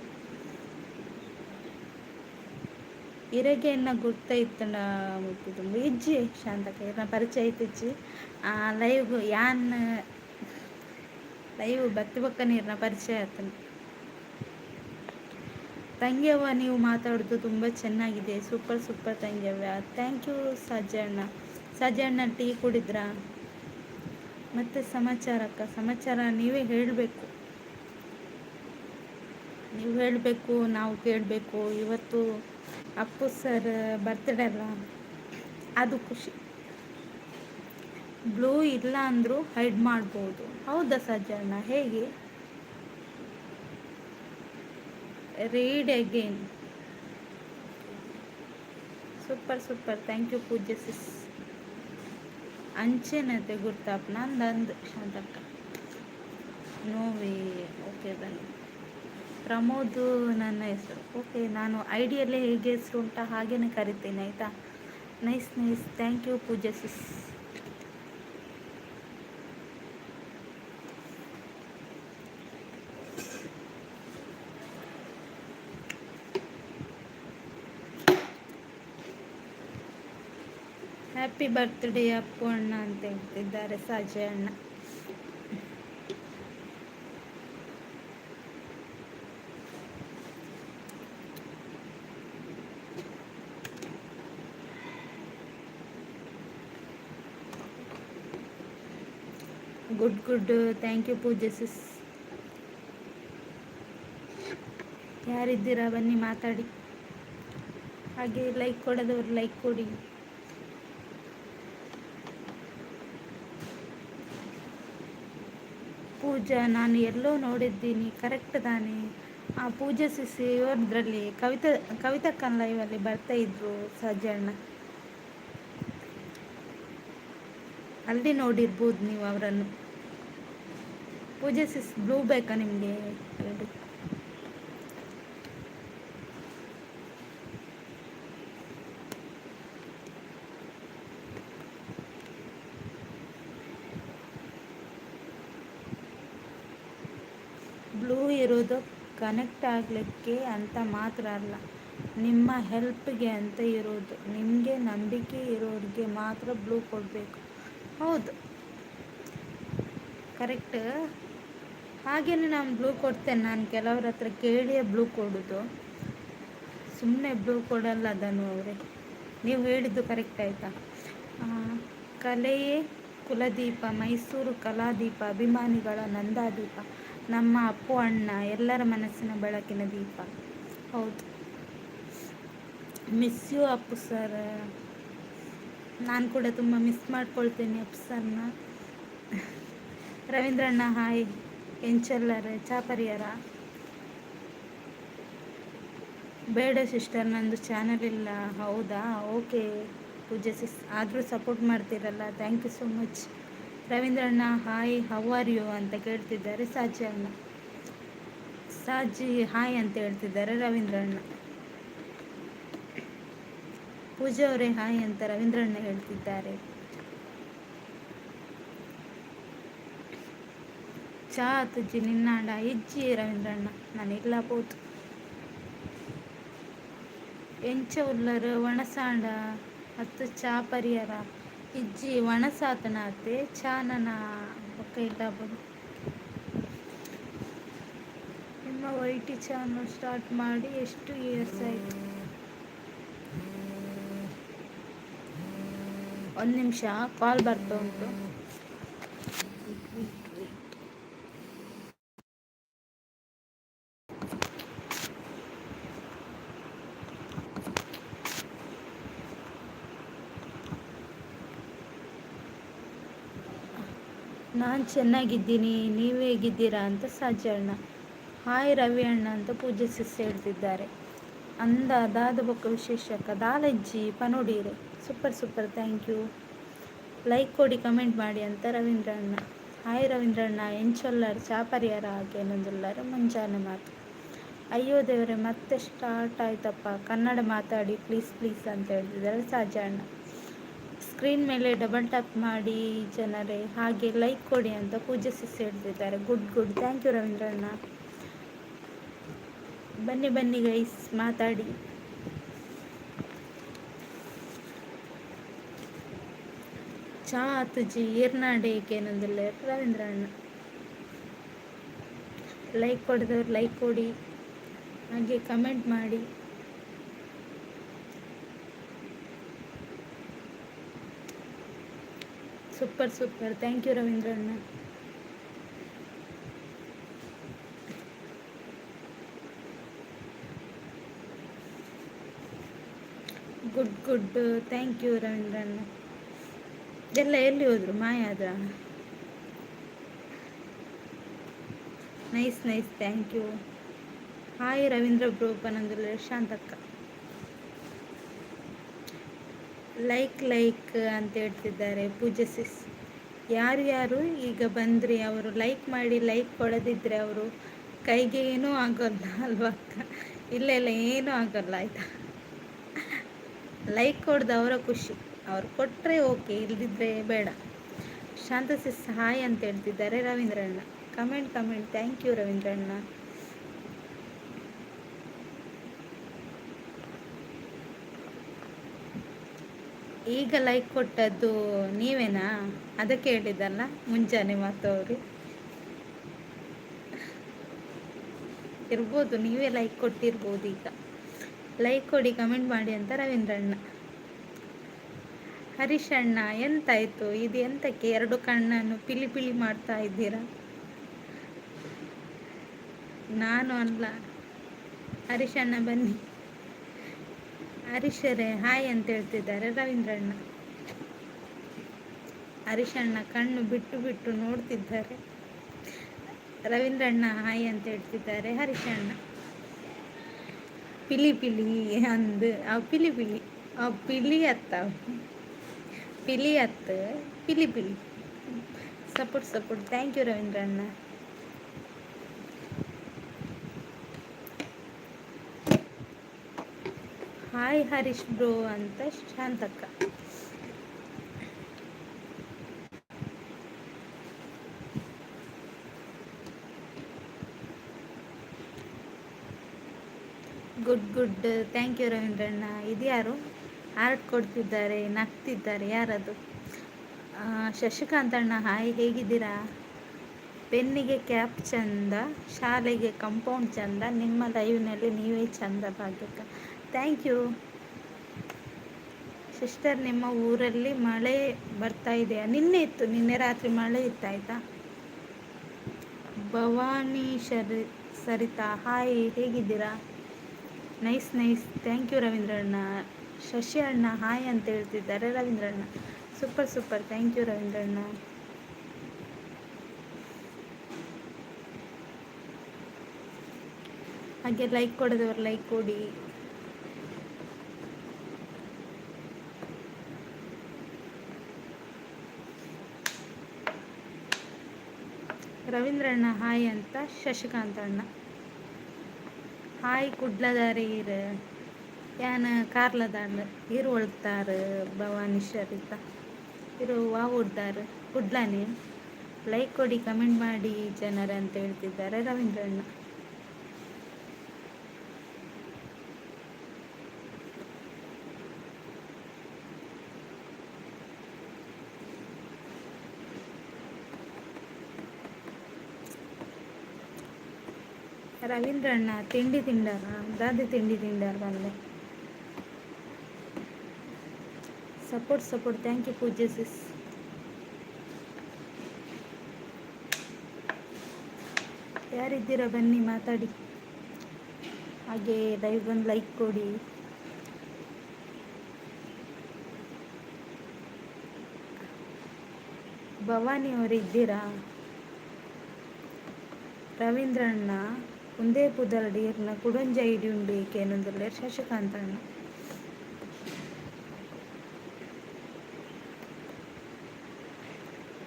ಇರಗೆ ಎನ್ನ ಗುರ್ತೈತಂಡ ಮುಟ್ಟಿದ್ದು ಇಜ್ಜಿ ಶಾಂತಕ ಇರ್ನ ಪರಿಚಯ ಐತಿಜ್ಜಿ ಲೈವ್ ಯಾನ್ ಲೈವ್ ಭಕ್ತಿ ಬಕ್ಕ ನೀರ್ನ ಪರಿಚಯ ಆತನು. ತಂಗ್ಯವ್ವ, ನೀವು ಮಾತಾಡೋದು ತುಂಬ ಚೆನ್ನಾಗಿದೆ, ಸೂಪರ್ ಸೂಪರ್ ತಂಗ್ಯವ್ವ. ಥ್ಯಾಂಕ್ ಯು ಸಜ್ಜಣ್ಣ. ಸಜ್ಜಣ್ಣ ಟೀ ಕುಡಿದ್ರಾ? ಮತ್ತೆ ಸಮಾಚಾರ ಅಕ್ಕ, ಸಮಾಚಾರ ನೀವೇ ಹೇಳಬೇಕು. ನೀವು ಹೇಳಬೇಕು, ನಾವು ಕೇಳಬೇಕು. ಇವತ್ತು ಅಪ್ಪು ಸರ್ ಬರ್ತ್ಡೇ ಅಲ್ಲ, ಅದು ಖುಷಿ. ಬ್ಲೂ ಇಲ್ಲ ಅಂದರೂ ಹೈಡ್ ಮಾಡ್ಬೋದು. ಹೌದಾ ಸಜ್ಜಣ್ಣ? ಹೇಗೆ? Read again. Super super, thank you Poojya sis. ಅಂಚೆನತೆ ಗುರ್ತಾಪ್ ನಂದು ಶಾಂತಕ್ಕ. ನೋವೇ, ಓಕೆ ಬನ್ನಿ. ಪ್ರಮೋದ್ ನನ್ನ ಹೆಸರು. ಓಕೆ, ನಾನು ಐಡಿಯಲ್ಲೇ ಹೇಗೆ ಹೆಸರು ಉಂಟಾ ಹಾಗೇ ಕರಿತೀನಿ, ಆಯಿತಾ? Nice nice, thank you Pooja Sis. Happy birthday Appu ಅಣ್ಣ ಅಂತ ಹೇಳ್ತಿದ್ದಾರೆ ಸಾಜೆ ಅಣ್ಣ. Good good, thank you Pooja ಸಿಸ್. ಯಾರಿದ್ದೀರಾ ಬನ್ನಿ ಮಾತಾಡಿ. ಹಾಗೆ ಲೈಕ್ ಕೊಡೋದವ್ರು ಲೈಕ್ ಕೊಡಿ. ಪೂಜಾ, ನಾನು ಎಲ್ಲೋ ನೋಡಿದ್ದೀನಿ, ಕರೆಕ್ಟ್ ತಾನೇ? ಆ ಪೂಜೆ ಸಿಸ್ ಇವರದ್ರಲ್ಲಿ ಕವಿತಕ್ಕನ ಲೈವಲ್ಲಿ ಬರ್ತಾ ಇದ್ರು ಸಜ್ಜಣ್ಣ, ಅಲ್ಲಿ ನೋಡಿರ್ಬೋದು ನೀವು ಅವರನ್ನು. ಪೂಜೆ ಸಿಸ್ ಬ್ಲೂ ಬೇಕಾ ನಿಮಗೆ? ಹೇಳಿ. ಬ್ಲೂ ಇರೋದು ಕನೆಕ್ಟ್ ಆಗಲಿಕ್ಕೆ ಅಂತ ಮಾತ್ರ ಅಲ್ಲ, ನಿಮ್ಮ ಹೆಲ್ಪ್ಗೆ ಅಂತ ಇರೋದು. ನಿಮಗೆ ನಂಬಿಕೆ ಇರೋರಿಗೆ ಮಾತ್ರ ಬ್ಲೂ ಕೊಡಬೇಕು. ಹೌದು, ಕರೆಕ್ಟ್. ಹಾಗೇನೆ ನಾನು ಬ್ಲೂ ಕೊಡ್ತೇನೆ. ನಾನು ಕೆಲವ್ರ ಹತ್ರ ಕೇಳಿಯೇ ಬ್ಲೂ ಕೊಡೋದು, ಸುಮ್ಮನೆ ಬ್ಲೂ ಕೊಡಲ್ಲ. ಅದನ್ನು ಅವರೇ ನೀವು ಹೇಳಿದ್ದು ಕರೆಕ್ಟ್ ಆಯಿತಾ? ಕಲೆಯೇ ಕುಲದೀಪ, ಮೈಸೂರು ಕಲಾದೀಪ, ಅಭಿಮಾನಿಗಳ ನಂದಾದೀಪ, ನಮ್ಮ ಅಪ್ಪು ಅಣ್ಣ ಎಲ್ಲರ ಮನಸ್ಸಿನ ಬೆಳಕಿನ ದೀಪ. ಹೌದು, ಮಿಸ್ ಯು ಅಪ್ಪು ಸರ್. ನಾನು ಕೂಡ ತುಂಬ ಮಿಸ್ ಮಾಡ್ಕೊಳ್ತೇನೆ ಅಪ್ಪು ಸರ್ನ. ರವೀಂದ್ರಣ್ಣ ಹಾಯ್. ಎಂಚಲ್ಲರ ಚಾ ಪರಿಹಾರ ಬೇಡ ಸಿಸ್ಟರ್, ನಂದು ಚಾನಲ್ ಇಲ್ಲ. ಹೌದಾ? ಓಕೆ ಪೂಜೆ ಸಿಸ್, ಆದರೂ ಸಪೋರ್ಟ್ ಮಾಡ್ತೀರಲ್ಲ, ಥ್ಯಾಂಕ್ ಯು ಸೋ ಮಚ್. ರವೀಂದ್ರಣ್ಣ ಹಾಯ್, ಹೌ ಆರ್ ಯು ಅಂತ ಕೇಳ್ತಿದ್ದಾರೆ ಸಾಜಿ ಅಣ್ಣ. ಸಾಜಿ ಹಾಯ್ ಅಂತ ಹೇಳ್ತಿದ್ದಾರೆ ರವೀಂದ್ರಣ್ಣ. ಪೂಜೆ ಅವರೇ ಹಾಯ್ ಅಂತ ರವೀಂದ್ರಣ್ಣ ಹೇಳ್ತಿದ್ದಾರೆ. ಚಾ ತುಜ್ಜಿ ನಿನ್ನಾಂಡ ಇಜ್ಜಿ ರವೀಂದ್ರಣ್ಣ, ನಾನಿಲ್ಲ ಪೋತು ಎಂಚ ಉಲ್ಲರು ಒಣಸಾಂಡ ಹತ್ತು ಚಾ ಪರಿಹಾರ ಇಜ್ಜಿ ಒಣಸಾತನ ಅತ್ತೆ ಚಾನನ ಪಕ್ಕ ಇದ್ದಾಬೋದು. ನಿಮ್ಮ ವೈಟಿ ಚಾನಲ್ ಸ್ಟಾರ್ಟ್ ಮಾಡಿ ಎಷ್ಟು ಇಯರ್ಸ್ ಆಯಿತು? ಒಂದು ನಿಮಿಷ, ಕಾಲ್ ಬರ್ತಾ ಉಂಟು. ನಾನು ಚೆನ್ನಾಗಿದ್ದೀನಿ, ನೀವು ಹೇಗಿದ್ದೀರಾ ಅಂತ ಸಾಜಿ ಅಣ್ಣ. ಹಾಯ್ ರವಿ ಅಣ್ಣ ಅಂತ ಪೂಜೆ ಸಿಸ್ ಹೇಳ್ತಿದ್ದಾರೆ. ಅಂದ ಅದಾದ ಬೊಕ್ಕ ವಿಶೇಷಕ ದಾಲಜ್ಜಿ ಪನೋಡೀರೆ super super, thank you. Like ಕೊಡಿ, ಕಮೆಂಟ್ ಮಾಡಿ ಅಂತ ರವೀಂದ್ರ ಅಣ್ಣ. ಹಾಯ್ ರವೀಂದ್ರ ಅಣ್ಣ, ಎಂಚೊಲ್ಲರು ಚಾಪರಿಯರ ಹಾಗೇನೊಂದುಲ್ಲರು ಮುಂಜಾನೆ ಮಾತು. ಅಯ್ಯೋ ದೇವರೇ, ಮತ್ತೆ ಸ್ಟಾರ್ಟ್ ಆಯ್ತಪ್ಪ, ಕನ್ನಡ ಮಾತಾಡಿ ಪ್ಲೀಸ್ ಪ್ಲೀಸ್ ಅಂತ ಹೇಳ್ತಿದ್ದಾರೆ ಸಾಜ ಅಣ್ಣ. ಸ್ಕ್ರೀನ್ ಮೇಲೆ ಡಬಲ್ ಟ್ಯಾಪ್ ಮಾಡಿ ಜನರೇ, ಹಾಗೆ ಲೈಕ್ ಕೊಡಿ ಅಂತ ಪೂಜೆ ಸಿಸ್ ಹೇಳ್ತಿದ್ದಾರೆ. Good good, thank you Ravindra ಅಣ್ಣ. ಬನ್ನಿ ಬನ್ನಿ ಗೈಸ್, ಮಾತಾಡಿ. ಚಾ ತುಜಿ ಏರ್ನಾಡೇಕೇನಂದಿಲ್ಲ ರವೀಂದ್ರ ಅಣ್ಣ. ಲೈಕ್ ಕೊಡಿದವ್ರು ಲೈಕ್ ಕೊಡಿ, ಹಾಗೆ ಕಮೆಂಟ್ ಮಾಡಿ. Super super, thank you Ravindra ಅಣ್ಣ. Good good, thank you Ravindra ಅಣ್ಣ. ಎಲ್ಲ ಎಲ್ಲಿ ಹೋದ್ರು, ಮಾಯ ಆದ್ರ? Nice nice, thank you. Hi Ravindra ಬ್ರೋಪನಂದುಲ್ಲ ಶಾಂತಕ್ಕ. ಲೈಕ್ ಲೈಕ್ ಅಂತ ಹೇಳ್ತಿದ್ದಾರೆ ಪೂಜೆ ಸಿಸ್. ಯಾರು ಯಾರು ಈಗ ಬಂದ್ರಿ ಅವರು ಲೈಕ್ ಮಾಡಿ, ಲೈಕ್ ಕೊಡದಿದ್ರೆ ಅವರು ಕೈಗೆ ಏನೂ ಆಗೋಲ್ಲ ಅಲ್ವಾ ಅಕ್ಕ? ಇಲ್ಲ ಇಲ್ಲ, ಏನೂ ಆಗೋಲ್ಲ ಆಯಿತಾ. ಲೈಕ್ ಕೊಡ್ದು ಅವರ ಖುಷಿ, ಅವ್ರು ಕೊಟ್ಟರೆ ಓಕೆ, ಇಲ್ದಿದ್ರೆ ಬೇಡ. ಶಾಂತ ಸಿಸ್ ಹಾಯ್ ಅಂತ ಹೇಳ್ತಿದ್ದಾರೆ ರವೀಂದ್ರಣ್ಣ. ಕಮೆಂಟ್ ಕಮೆಂಟ್, ಥ್ಯಾಂಕ್ ಯು ರವೀಂದ್ರಣ್ಣ. ಈಗ ಲೈಕ್ ಕೊಟ್ಟದ್ದು ನೀವೇನಾ? ಅದಕ್ಕೆ ಹೇಳಿದ್ದಲ್ಲ ಮುಂಜಾನೆ ಮಾತು ಅವರು. ಇರ್ಬೋದು, ನೀವೇ ಲೈಕ್ ಕೊಟ್ಟಿರ್ಬೋದು. ಈಗ ಲೈಕ್ ಕೊಡಿ, ಕಮೆಂಟ್ ಮಾಡಿ ಅಂತ ರವೀಂದ್ರಣ್ಣ. ಹರೀಶ್ ಅಣ್ಣ, ಎಂತಾಯ್ತು ಇದು, ಎಂತಕ್ಕೆ ಎರಡು ಕಣ್ಣನ್ನು ಪಿಲಿ ಪಿಲಿ ಮಾಡ್ತಾ ಇದ್ದೀರಾ? ನಾನು ಅಲ್ಲ, ಹರೀಶ್ ಅಣ್ಣ ಬನ್ನಿ. ಹರೀಶರೇ ಹಾಯ್ ಅಂತ ಹೇಳ್ತಿದ್ದಾರೆ ರವೀಂದ್ರಣ್ಣ. ಹರೀಶ್ ಅಣ್ಣ ಕಣ್ಣು ಬಿಟ್ಟು ಬಿಟ್ಟು ನೋಡ್ತಿದ್ದಾರೆ. ರವೀಂದ್ರಣ್ಣ ಹಾಯ್ ಅಂತ ಹೇಳ್ತಿದ್ದಾರೆ ಹರೀಶ್ ಅಣ್ಣ. ಪಿಲಿ ಪಿಲಿ ಅಂದು ಅವು ಪಿಲಿ ಪಿಲಿ, ಅವು ಪಿಲಿ ಅತ್ತಾವ, ಪಿಲಿ ಅತ್ತ ಪಿಲಿ ಪಿಲಿ. ಸಪೋರ್ಟ್ ಸಪೋರ್ಟ್, ಥ್ಯಾಂಕ್ ಯು ರವೀಂದ್ರಣ್ಣ. ಹಾಯ್ ಹರೀಶ್ ಬ್ರೋ ಅಂತ ಶಾಂತಕ್ಕ. ಗುಡ್ ಗುಡ್, ಥ್ಯಾಂಕ್ ಯು ರವೀಂದ್ರಣ್ಣ. ಇದ್ಯಾರು ಆರ್ಟ್ ಕೊಡ್ತಿದ್ದಾರೆ, ನಗ್ತಿದ್ದಾರೆ, ಯಾರದು? ಶಶಿಕಾಂತ್ ಅಣ್ಣ ಹಾಯ್, ಹೇಗಿದ್ದೀರಾ? ಪೆನ್ನಿಗೆ ಕ್ಯಾಪ್ ಚಂದ, ಶಾಲೆಗೆ ಕಂಪೌಂಡ್ ಚಂದ, ನಿಮ್ಮ ಲೈವ್ನಲ್ಲಿ ನೀವೇ ಚಂದ ಭಾಗ್ಯಕ್ಕ. Thank you sister. ನಿಮ್ಮ ಊರಲ್ಲಿ ಮಳೆ ಬರ್ತಾ ಇದೆಯಾ? ನಿನ್ನೆ ಇತ್ತು, ನಿನ್ನೆ ರಾತ್ರಿ ಮಳೆ ಇತ್ತಾಯ್ತಾ? ಭವಾನಿ ಸರಿತಾ ಹಾಯ್, ಹೇಗಿದ್ದೀರಾ? ನೈಸ್ ನೈಸ್, ಥ್ಯಾಂಕ್ ಯು ರವೀಂದ್ರಣ್ಣ. ಶಶಿ ಅಣ್ಣ ಹಾಯ್ ಅಂತ ಹೇಳ್ತಿದ್ದಾರೆ ರವೀಂದ್ರಣ್ಣ. ಸೂಪರ್ ಸೂಪರ್, ಥ್ಯಾಂಕ್ ಯು ರವೀಂದ್ರಣ್ಣ. ಹಾಗೆ ಲೈಕ್ ಕೊಡೋದವ್ರು ಲೈಕ್ ಕೊಡಿ. ರವೀಂದ್ರಣ್ಣ ಹಾಯ್ ಅಂತ ಶಶಿಕಾಂತ್ ಅಣ್ಣ. ಹಾಯ್ ಕುಡ್ಲದಾರಿ ಇರು ಯಾನ ಕಾರ್ಲದಾಂಡ ಇರು ಒಳ್ತಾರ ಭವಾನಿ ಶರಿತ ಇರು ವಾವುಡ್ದಾರ ಕುಡ್ಲಾನೆ. ಲೈಕ್ ಕೊಡಿ, ಕಮೆಂಟ್ ಮಾಡಿ ಜನರ ಅಂತ ಹೇಳ್ತಿದ್ದಾರೆ ರವೀಂದ್ರಣ್ಣ. ರವೀಂದ್ರಣ್ಣ ತಿಂಡಿ ತಿಂಡಾರ? ದಾದಿ ತಿಂಡಿ ತಿಂಡಾರ ಬಂದೆ. Support support, thank you Pooja ಸಿಸ್. ಯಾರಿದ್ದೀರಾ ಬನ್ನಿ ಮಾತಾಡಿ. ಹಾಗೆ ಲೈವ್ ಬಂದು ಲೈಕ್ ಕೊಡಿ. ಭವಾನಿ ಅವರು ಇದ್ದೀರಾ? ರವೀಂದ್ರಣ್ಣ ಒಂದೇ ಪುದರ್ಡೀರ್ನ ಕುಡಂಜ ಇಡಿ ಉಂಡು ಏಕೆಂದರೆ ಶಶಿಕಾಂತಣ್ಣ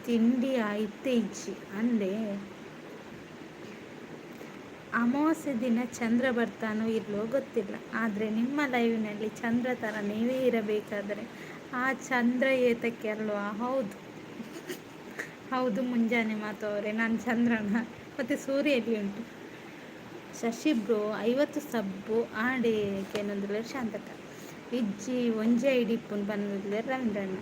ತಿಂಡಿ ಆಯ್ತು ಇಜ್ಜಿ ಅಂದೆ. ಅಮಾವಾಸ್ಯೆ ದಿನ ಚಂದ್ರ ಬರ್ತಾನೋ ಇಲ್ಲೋ ಗೊತ್ತಿಲ್ಲ, ಆದರೆ ನಿಮ್ಮ ಲೈವ್ನಲ್ಲಿ ಚಂದ್ರ ಥರ ನೀವೇ ಇರಬೇಕಾದ್ರೆ ಆ ಚಂದ್ರ ಏತಕ್ಕೆ ಅಲ್ವಾ? ಹೌದು ಹೌದು, ಮುಂಜಾನೆ ಮಾತು ಅವರೇ, ನಾನು ಚಂದ್ರನ ಮತ್ತು ಸೂರ್ಯ ಎಲ್ಲಿ ಉಂಟು. ಶಶಿ ಬ್ರೋ 50 ಸಬ್ಬು ಆಡೇಕೆನೊಂದು ಶಾಂತಕ ಇಜ್ಜಿ ಒಂಜೆ ಐಡಿಪ್ಪುನ್ ಬಂದಿದ್ದೆ ರವೀಂದ್ರಣ್ಣ.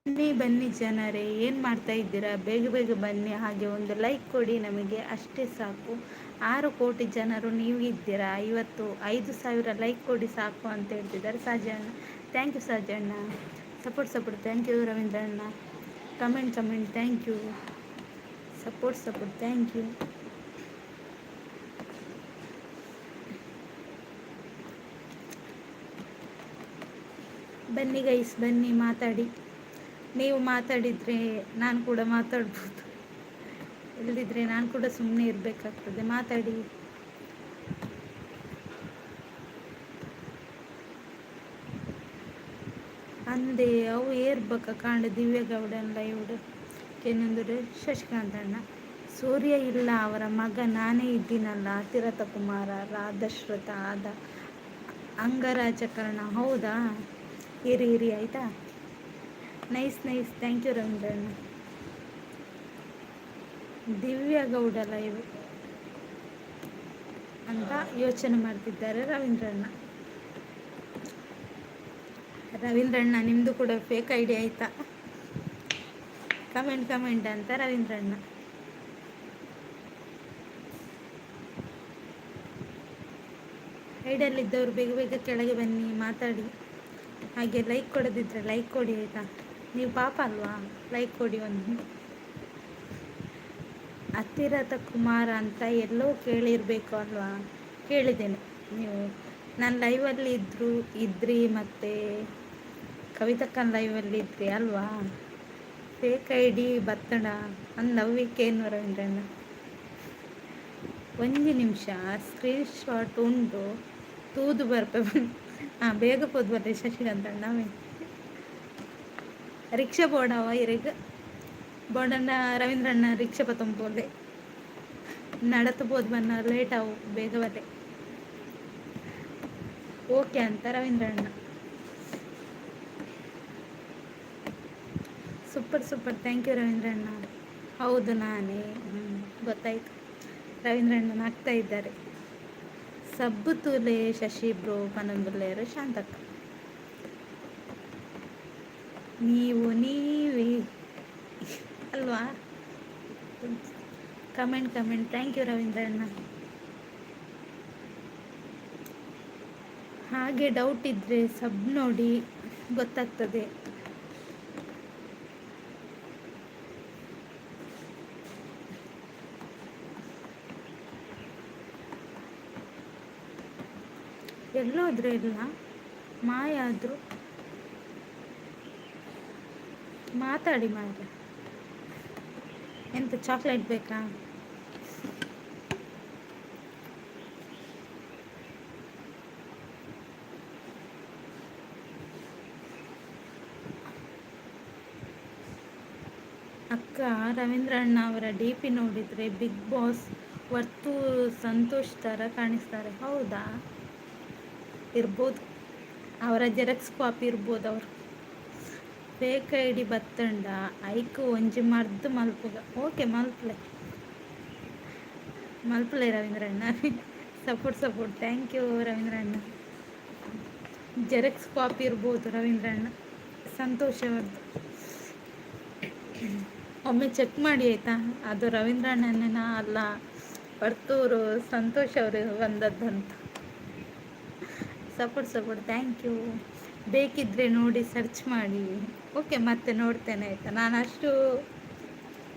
ಬನ್ನಿ ಬನ್ನಿ ಜನರೇ, ಏನು ಮಾಡ್ತಾ ಇದ್ದೀರಾ? ಬೇಗ ಬೇಗ ಬನ್ನಿ, ಹಾಗೆ ಒಂದು ಲೈಕ್ ಕೊಡಿ, ನಮಗೆ ಅಷ್ಟೇ ಸಾಕು. 6 ಕೋಟಿ ಜನರು ನೀವು ಇದ್ದೀರಾ, 5,000 ಲೈಕ್ ಕೊಡಿ ಸಾಕು ಅಂತ ಹೇಳ್ತಿದ್ದಾರೆ ಸಾಜಣ್ಣ. ಥ್ಯಾಂಕ್ ಯು ಸಾಜಣ್ಣ, ಸಪೋರ್ಟ್ ಥ್ಯಾಂಕ್ ಯು ರವೀಂದ್ರಣ್ಣ, comment thank you, support thank you. ಬನ್ನಿ ಗೈಸ್, ಬನ್ನಿ ಮಾತಾಡಿ. ನೀವು ಮಾತಾಡಿದರೆ ನಾನು ಕೂಡ ಮಾತಾಡ್ಬೋದು, ಇಲ್ಲದಿದ್ದರೆ ನಾನು ಕೂಡ ಸುಮ್ಮನೆ ಇರಬೇಕಾಗ್ತದೆ. ಮಾತಾಡಿ. ಅಂದೆ ಅವು ಏರ್ಬೇಕ ಕಾಂಡ ದಿವ್ಯಗೌಡನ ಲೈವ್ಡು ಏನಂದರೆ ಶಶಿಕಾಂತಣ್ಣ. ಸೂರ್ಯ ಇಲ್ಲ, ಅವರ ಮಗ ನಾನೇ ಇದ್ದೀನಲ್ಲ, ತಿರಥ ಕುಮಾರ ದಶರಥ ಆದ ಅಂಗರಾಜಕರಣ. ಹೌದಾ, ಇರಿ ಆಯಿತಾ. ನೈಸ್ ಥ್ಯಾಂಕ್ ಯು ರವೀಂದ್ರಣ್ಣ. ದಿವ್ಯಗೌಡ ಲೈವ್ ಅಂತ ಯೋಚನೆ ಮಾಡ್ತಿದ್ದಾರೆ ರವೀಂದ್ರಣ್ಣ ನಿಮ್ಮದು ಕೂಡ ಫೇಕ್ ಐಡಿ ಆಯಿತಾ? ಕಮೆಂಟ್ ಅಂತ ರವೀಂದ್ರಣ್ಣ. ಐಡಲ್ಲಿದ್ದವರು ಬೇಗ ಬೇಗ ಕೆಳಗೆ ಬನ್ನಿ, ಮಾತಾಡಿ. ಹಾಗೆ ಲೈಕ್ ಕೊಡೋದಿದ್ರೆ ಲೈಕ್ ಕೊಡಿ ಆಯಿತಾ? ನೀವು ಪಾಪ ಅಲ್ವಾ, ಲೈಕ್ ಕೊಡಿ ಒಂದು. ಅತಿರಥ ಕುಮಾರ ಅಂತ ಎಲ್ಲೋ ಕೇಳಿರಬೇಕು ಅಲ್ವಾ? ಕೇಳಿದ್ದೇನೆ, ನೀವು ನಾನು ಲೈವಲ್ಲಿ ಇದ್ರಿ ಮತ್ತು ಕವಿತಕ್ಕನ ಲೈವಲ್ಲಿ ಇದ್ರಿ ಅಲ್ವಾ? Fake ID ಬತ್ತಡ ಅಂದವ್ವಿಕೇನು ರವೀಂದ್ರಣ್ಣ. 1 ನಿಮಿಷ ಸ್ಕ್ರೀನ್ ಶಾಟ್ ಉಂಟು, ತೂದು ಬರ್ಪೆ. ಬೇಗ ಪೋದು ಬರ್ರಿ ಶಶಿಕಾಂತಣ್ಣ. ರಿಕ್ಷಾ ಬೋಡವ ಇರಿಗೆ ಬೋಡಣ್ಣ ರವೀಂದ್ರಣ್ಣ ರಿಕ್ಷಾ ಪತ್ತೊಂಬೋದೆ ನಡತಬೋದು ಬನ್ನ ಲೇಟ್ ಅವು, ಬೇಗ ಬರಲಿ. ಓಕೆ ಅಂತ ರವೀಂದ್ರಣ್ಣ. ಸೂಪರ್ ಥ್ಯಾಂಕ್ ಯು ರವೀಂದ್ರಣ್ಣ. ಹೌದು ನಾನೇ, ಗೊತ್ತಾಯ್ತು. ರವೀಂದ್ರಣ್ಣನ ಆಗ್ತಾ ಇದ್ದಾರೆ. ಸಬ್ಬು ತೂಲೆ ಶಶಿ ಬ್ರೋ ಪನಂದುಲ್ಲೇರು ಶಾಂತಕ್ಕ. ನೀವೇ ಅಲ್ವಾ? ಕಮೆಂಟ್ ಥ್ಯಾಂಕ್ ಯು ರವೀಂದ್ರಣ್ಣ. ಹಾಗೆ ಡೌಟ್ ಇದ್ದರೆ ಸಬ್ ನೋಡಿ ಗೊತ್ತಾಗ್ತದೆ. ಎಲ್ಲೋದ್ರೆ ಇಲ್ಲ, ಮಾಯಾದ್ರು ಮಾತಾಡಿ ಮಾತ್ರ. ಎಂತ ಚಾಕ್ಲೇಟ್ ಬೇಕಾ? ಅಕ್ಕ, ರವೀಂದ್ರಣ್ಣ ಅವರ DP ನೋಡಿದರೆ ಬಿಗ್ ಬಾಸ್ ವರ್ತು ಸಂತೋಷ್ ಥರ ಕಾಣಿಸ್ತಾರೆ. ಹೌದಾ, ಇರ್ಬೋದು, ಅವರ ಜೆರಾಕ್ಸ್ ಕಾಪಿ ಇರ್ಬೋದು. ಅವರು ಫೇಕ್ ಐಡಿ ಬತ್ತಂಡ ಐಕು ಒಂಜಿ ಮರ್ದು ಮಲ್ಪುಗ. ಓಕೆ, ಮಲ್ಪಲೆ ರವೀಂದ್ರಣ್ಣ. ಸಪೋರ್ಟ್ ಥ್ಯಾಂಕ್ ಯು ರವೀಂದ್ರಣ್ಣ. ಜೆರಾಕ್ಸ್ ಕಾಪಿ ಇರ್ಬೋದು ರವೀಂದ್ರಣ್ಣ, ಸಂತೋಷ ಅವ್ರದ್ದು. ಒಮ್ಮೆ ಚೆಕ್ ಮಾಡಿ ಆಯಿತಾ, ಅದು ರವೀಂದ್ರಣ್ಣನ ಅಲ್ಲ, ವರ್ತೂರು ಸಂತೋಷ್ ಅವರು ಬಂದದ್ದಂತ. Support thank you. ಬೇಕಿದ್ದರೆ ನೋಡಿ, ಸರ್ಚ್ ಮಾಡಿ. ಓಕೆ, ಮತ್ತೆ ನೋಡ್ತೇನೆ ಆಯಿತಾ. ನಾನು ಅಷ್ಟು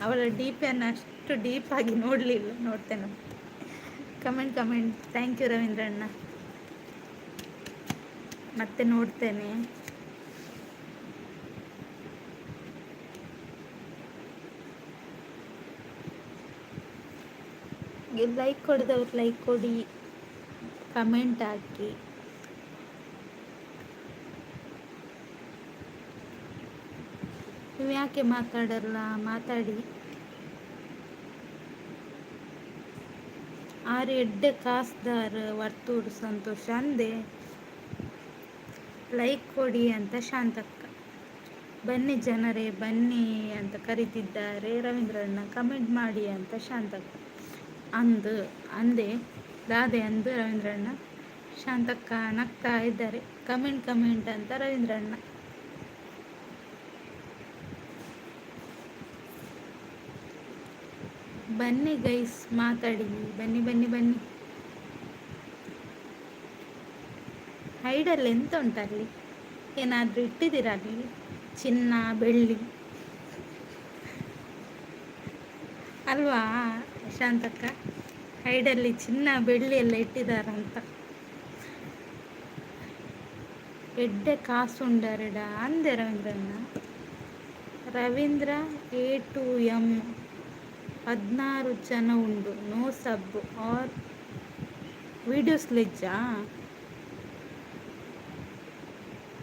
ಅವಳ DPಯನ್ನು ಅಷ್ಟು ಡೀಪಾಗಿ ನೋಡಲಿಲ್ಲ, ನೋಡ್ತೇನೆ. ಕಮೆಂಟ್ ಥ್ಯಾಂಕ್ ಯು ರವೀಂದ್ರಣ್ಣ. ಮತ್ತೆ ನೋಡ್ತೇನೆ. ಲೈಕ್ ಕೊಡಿದವ್ರು ಲೈಕ್ ಕೊಡಿ, ಕಮೆಂಟ್ ಹಾಕಿ. ನೀವು ಯಾಕೆ ಮಾತಾಡಲ್ಲ? ಮಾತಾಡಿ. ಆರು ಎಡ್ಡೆ ಕಾಸ್ದಾರ್ ವರ್ತೂರು ಸಂತೋಷ ಅಂದೆ. ಲೈಕ್ ಕೊಡಿ ಅಂತ ಶಾಂತಕ್ಕ. ಬನ್ನಿ ಜನರೇ ಬನ್ನಿ ಅಂತ ಕರೀತಿದ್ದಾರೆ ರವೀಂದ್ರಣ್ಣ. ಕಮೆಂಟ್ ಮಾಡಿ ಅಂತ ಶಾಂತಕ್ಕ ಅಂದೆ. ದಾದೆ ಅಂದು ರವೀಂದ್ರಣ್ಣ. ಶಾಂತಕ್ಕ ನಗ್ತಾ ಇದ್ದಾರೆ. ಕಮೆಂಟ್ ಅಂತ ರವೀಂದ್ರಣ್ಣ. ಬನ್ನಿ ಗೈಸ್ ಮಾತಾಡಿ, ಬನ್ನಿ ಬನ್ನಿ ಬನ್ನಿ. ಹೈಡಲ್ಲಿ ಎಂತ ಉಂಟಲ್ಲಿ? ಏನಾದರೂ ಇಟ್ಟಿದ್ದೀರಾ ಅಲ್ಲಿ? ಚಿನ್ನ ಬೆಳ್ಳಿ ಅಲ್ವಾ ಶಾಂತಕ್ಕ? ಹೈಡಲ್ಲಿ ಚಿನ್ನ ಬೆಳ್ಳಿ ಎಲ್ಲ ಇಟ್ಟಿದ್ದಾರಂತ. ಎಡ್ಡೆ ಕಾಸುಂಡರಡ ಅಂದೆ ರವೀಂದ್ರಣ್ಣ. ರವೀಂದ್ರ A to M 16 ಜನ ಉಂಡು. ನೋ ಸಬ್ ಆರ್ వీడియోస్ ಲೆಜ್ಜಾ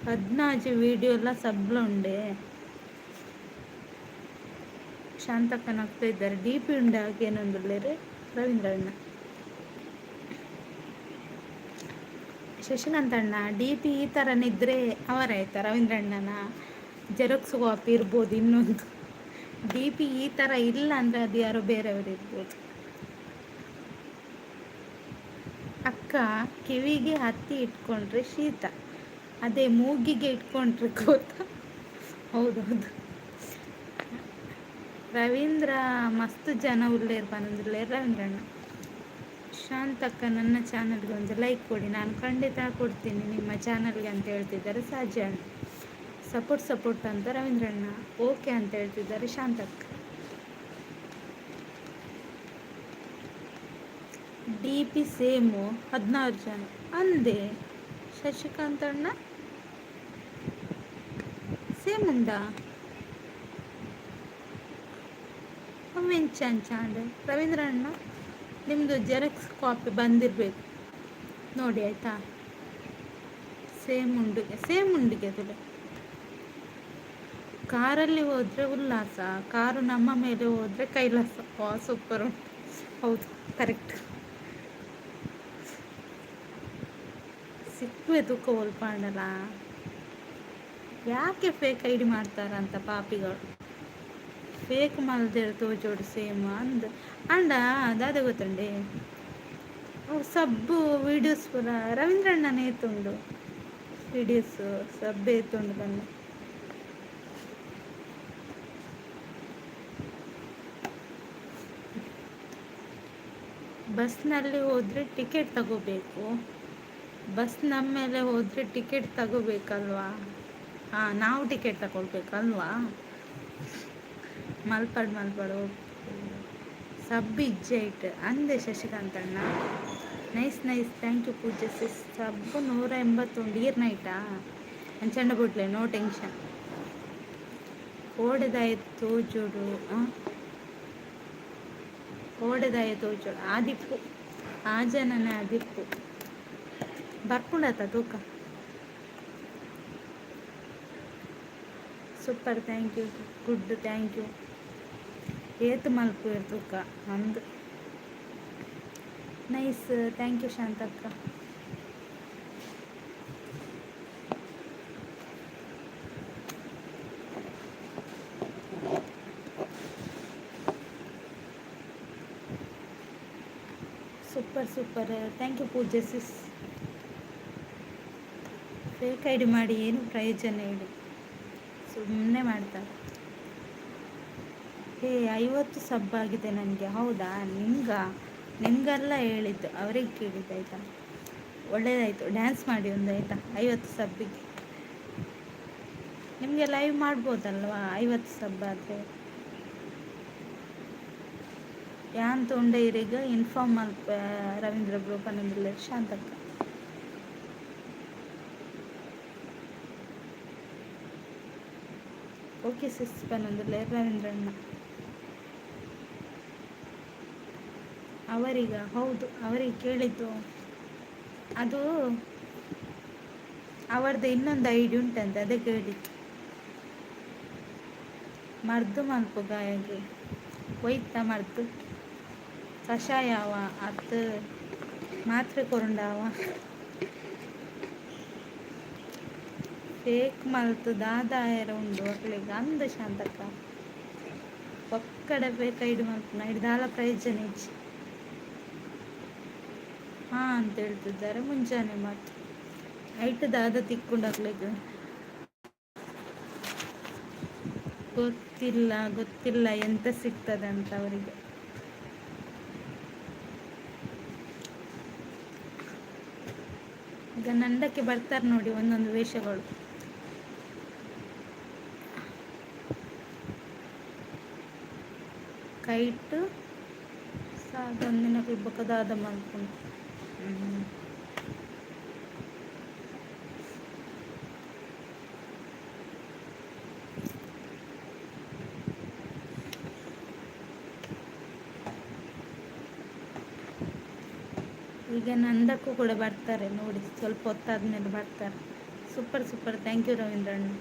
14 వీడియోల సబ్లో ఉండే. ಶಾಂತಕ್ಕ ನಗ್ತಾ ಇದ್ದಾರೆ. DP ಉಂಡಾಗೇನೊಂದುಲ್ಲೇರಿ ರವೀಂದ್ರಣ್ಣ. ಶಶಿಕಾಂತಣ್ಣ DP ಈ ಥರನಿದ್ರೆ ಅವರಾಯ್ತಾ ರವೀಂದ್ರಣ್ಣನ ಜೆರಾಕ್ಸ್ ಕಾಪಿ ಇರ್ಬೋದು. ಇನ್ನೊಂದು DP ಈ ಥರ ಇಲ್ಲ ಅಂದರೆ ಅದು ಯಾರೋ ಬೇರೆಯವರು ಇರ್ಬೋದು. ಅಕ್ಕ ಕಿವಿಗೆ ಹತ್ತಿ ಇಟ್ಕೊಂಡ್ರೆ ಶೀತ, ಅದೇ ಮೂಗಿಗೆ ಇಟ್ಕೊಂಡ್ರೆ ಗೊತ್ತಾ? ಹೌದೌದು. ರವೀಂದ್ರ ಮಸ್ತ್ ಜನ ಉಳ್ಳೇರ್ ಬಂದಿಲ್ಲ ರವೀಂದ್ರಣ್ಣ. ಶಾಂತಕ್ಕ ನನ್ನ ಚಾನಲ್ಗೆ ಒಂದು ಲೈಕ್ ಕೊಡಿ. ನಾನು ಖಂಡಿತ ಕೊಡ್ತೀನಿ ನಿಮ್ಮ ಚಾನಲ್ಗೆ ಅಂತ ಹೇಳ್ತಿದ್ದಾರೆ ಸಾಜಣ್ಣ. ಸಪೋರ್ಟ್ ಅಂತ ರವೀಂದ್ರಣ್ಣ. ಓಕೆ ಅಂತ ಹೇಳ್ತಿದ್ದಾರೆ ಶಾಂತಕ್ಕ. DP ಸೇಮು 16 ಜನ ಅಂದೆ ಶಶಿಕಾಂತಣ್ಣ. ಸೇಮ್ ಉಂಡಾ? ಚಾಂಡ್ ರವೀಂದ್ರಣ್ಣ ನಿಮ್ಮದು ಜೆರಾಕ್ಸ್ ಕಾಪಿ ಬಂದಿರಬೇಕು ನೋಡಿ ಆಯಿತಾ. ಸೇಮ್ ಉಂಡಿಗೆ ಅದು. ಕಾರಲ್ಲಿ ಹೋದರೆ ಉಲ್ಲಾಸ, ಕಾರು ನಮ್ಮ ಮೇಲೆ ಹೋದರೆ ಕೈಲಾಸ. ಸೂಪರ್ ಉಂಟು. ಹೌದು ಕರೆಕ್ಟ್. ಸಿಕ್ಕುವೆ ತೂಕ ಹೋಲ್ಪಾಡಲ್ಲ. ಯಾಕೆ ಫೇಕ್ ID ಮಾಡ್ತಾರಂತ ಪಾಪಿಗಳು. ಫೇಕ್ ಮಲ್ದೇರು ತೋಜೋಡು ಸೇಮ್ ಅಂಡ ಅದಾದ ಗೊತ್ತಂಡೆ. ಅವ್ರು ಸಬ್ಬು ವೀಡಿಯೋಸ್ ಪೂರ ರವೀಂದ್ರಣ್ಣನ ಏತುಂಡು. ವೀಡಿಯೋಸ್ ಸಬ್ಬು ಏತುಂಡು ಬನ್ನಿ. ಬಸ್ನಲ್ಲಿ ಹೋದರೆ ಟಿಕೆಟ್ ತಗೋಬೇಕು. ಬಸ್ ನಮ್ಮ ಮೇಲೆ ಹೋದರೆ ಟಿಕೆಟ್ ತಗೋಬೇಕಲ್ವಾ? ನಾವು ಟಿಕೆಟ್ ತಗೊಳ್ಬೇಕಲ್ವಾ? ಮಲ್ಪಾಡು ಸಬ್ ಇಜ್ಜೈಟ್ ಅಂದೆ ಶಶಿಕಾಂತಣ್ಣ. Nice thank you Pooja sis. ಸಬ್ಬು 181 ಇಯರ್ ನೈಟಾ ಅಂಚಂಡ ಬಿಡ್ಲೆ. No tension. ಓಡೆದಾಯಿತು ಜೋಡು ಆದಿಪ್ಪು ಆ ಜನನೇ ಆದಿಪ್ಪು ಬರ್ಪುಂಡತ ತೂಕ. Super thank you good thank you. ಏತು ಮಲ್ಪು ತೂಕ ಅಂದು. ನೈಸ್ ಥ್ಯಾಂಕ್ ಯು ಶಾಂತಕ್ಕ. Super thank you Pooja sis. Fake ID ಮಾಡಿ ಏನು ಪ್ರಯೋಜನ ಹೇಳಿ, ಸುಮ್ಮನೆ ಮಾಡ್ತಾರೆ. 50 ಸಬ್ ಆಗಿದೆ ನನಗೆ. ಹೌದಾ? ನಿಮ್ಗೆಲ್ಲ ಹೇಳಿದ್ದು, ಅವರಿಗೆ ಕೇಳಿದ್ದು ಆಯಿತಾ. ಒಳ್ಳೇದಾಯಿತು. ಡ್ಯಾನ್ಸ್ ಮಾಡಿ ಒಂದು ಆಯಿತಾ 50 ಸಬ್ಬಿಗೆ. ನಿಮಗೆ ಲೈವ್ ಮಾಡ್ಬೋದಲ್ವಾ 50 ಸಬ್ ಆದರೆ. ಯಾನ್ ತೊಂಡೆ ಇರೀಗ inform ಮಲ್ಪ Ravindra bro ಪನ್ನೊಂದಿಲ್ಲ Shantakka. Okay ಸಿಸ್ ಪನ್ನೊಂದಿಲ್ಲ ರವೀಂದ್ರಣ್ಣ. ಅವರಿಗ ಹೌದು ಅವರಿಗೆ ಕೇಳಿದ್ದು. ಅದು ಅವರದ್ದು ಇನ್ನೊಂದು ಐಡಿ ಉಂಟಂತೆ ಅದಕ್ಕೆ ಹೇಳಿದ್ದು. ಮರ್ದು ಮಲ್ಪು ಗಾಯಗೆ ಒಯ್ತ ಮರ್ದು ಕಷಾಯವ ಅದು ಮಾತ್ರೆ ಕೊರಂಡಾವ ಫೇಕ್ ಮಲ್ತು ದಾದಾಯರ ಉಂಡು ಒಕ್ಲಿಗೆ ಅಂದ ಶಾಂತಕ್ಕ ಒಕ್ಕಡ ಬೇಕಾಯ್ಡು ಮಲ್ಪುನ ಹಿಡ್ದಾಲ ಪ್ರಯೋಜನ ಇಜ್ಜಿ ಹಾ ಅಂತ ಹೇಳ್ತಿದ್ದಾರೆ ಮುಂಜಾನೆ ಮಾತು ಐಟ್ ದಾದ ತಿಕ್ಕೊಂಡಾಗ್ಲಿಕ್ಕೆ ಗೊತ್ತಿಲ್ಲ ಗೊತ್ತಿಲ್ಲ ಎಂತ ಸಿಗ್ತದಂತ ಅವರಿಗೆ. ಈಗ ನಂಡಕ್ಕೆ ಬರ್ತಾರೆ ನೋಡಿ ಒಂದೊಂದು ವೇಷಗಳು. ಕೈಟ್ ಸಾದೊಂದಿನ ಬೊಕ್ಕದಾದ ಮಲ್ಪುಂಡು. ಈಗ ನಂದಕ್ಕೂ ಕೂಡ ಬರ್ತಾರೆ ನೋಡಿ, ಸ್ವಲ್ಪ ಹೊತ್ತಾದ್ಮೇಲೆ ಬರ್ತಾರೆ. ಸೂಪರ್ ಸೂಪರ್, ಥ್ಯಾಂಕ್ ಯು ರವೀಂದ್ರಣ್ಣ.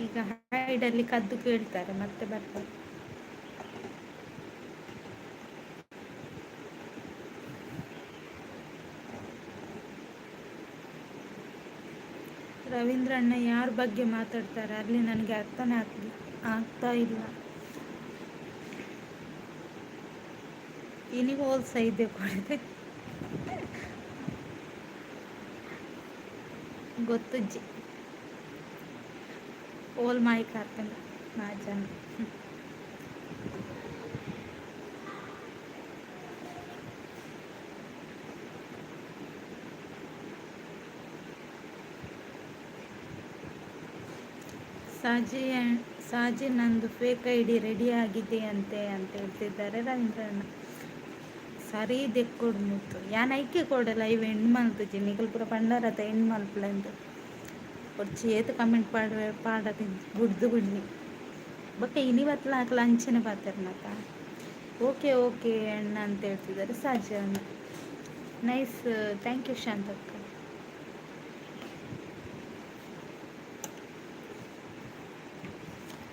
ಈಗ ಹೈಡಲ್ಲಿ ಕದ್ದು ಕೇಳ್ತಾರೆ ಮತ್ತೆ ಬರ್ತಾರೆ. ರವೀಂದ್ರಣ್ಣ ಯಾರ ಬಗ್ಗೆ ಮಾತಾಡ್ತಾರೆ ಅಲ್ಲಿ ನನಗೆ ಅರ್ಥನೇ ಆಗ್ತಾ ಇಲ್ಲ. ಇನಿಗೂ ಹೋಲ್ಸ ಇದೆ ಕೊಡಿದೆ ಗೊತ್ತಜ್ಜಿ ಓಲ್ ಮಾಯಿ ಕಾರ್ಕಂಡ ನಾ ಜನ ಸಾಜಿ ನಂದು ಫೇಕ್ ಐಡಿ ರೆಡಿ ಆಗಿದೆ ಅಂತೆ ಅಂತ ಹೇಳ್ತಿದ್ದಾರೆ ರವೀಂದ್ರಣ್ಣ. ಸರಿ ದೆಕ್ಕೊಡು ಮುತ್ತು ಯಾನ್ ಐಕೆ ಕೊಡಲ್ಲ ಇವ ಹೆಣ್ಣು ಮಲ್ತುಜಿ ನಿಗಲ್ ಪೂರ ಪಂಡರತ ಹೆಣ್ಣು ಮಲ್ಪಲೆಂದು ಕೊಡ್ಚಿ ಏತು ಕಮೆಂಟ್ ಪಾಡತಿ ಗುಡ್ದು ಬಿಡ್ನಿ ಬೊಕ್ಕ ಇನಿವತ್ಲ ಹಾಕ್ಲ ಅಂಚನೆ ಪಾತಿರ್ನಕ. ಓಕೆ ಓಕೆ ಅಣ್ಣ ಅಂತ ಹೇಳ್ತಿದ್ದಾರೆ ಸಾಜಿ ಅಣ್ಣ. ನೈಸ್, ಥ್ಯಾಂಕ್ ಯು ಶಾಂತಕ್ಕ.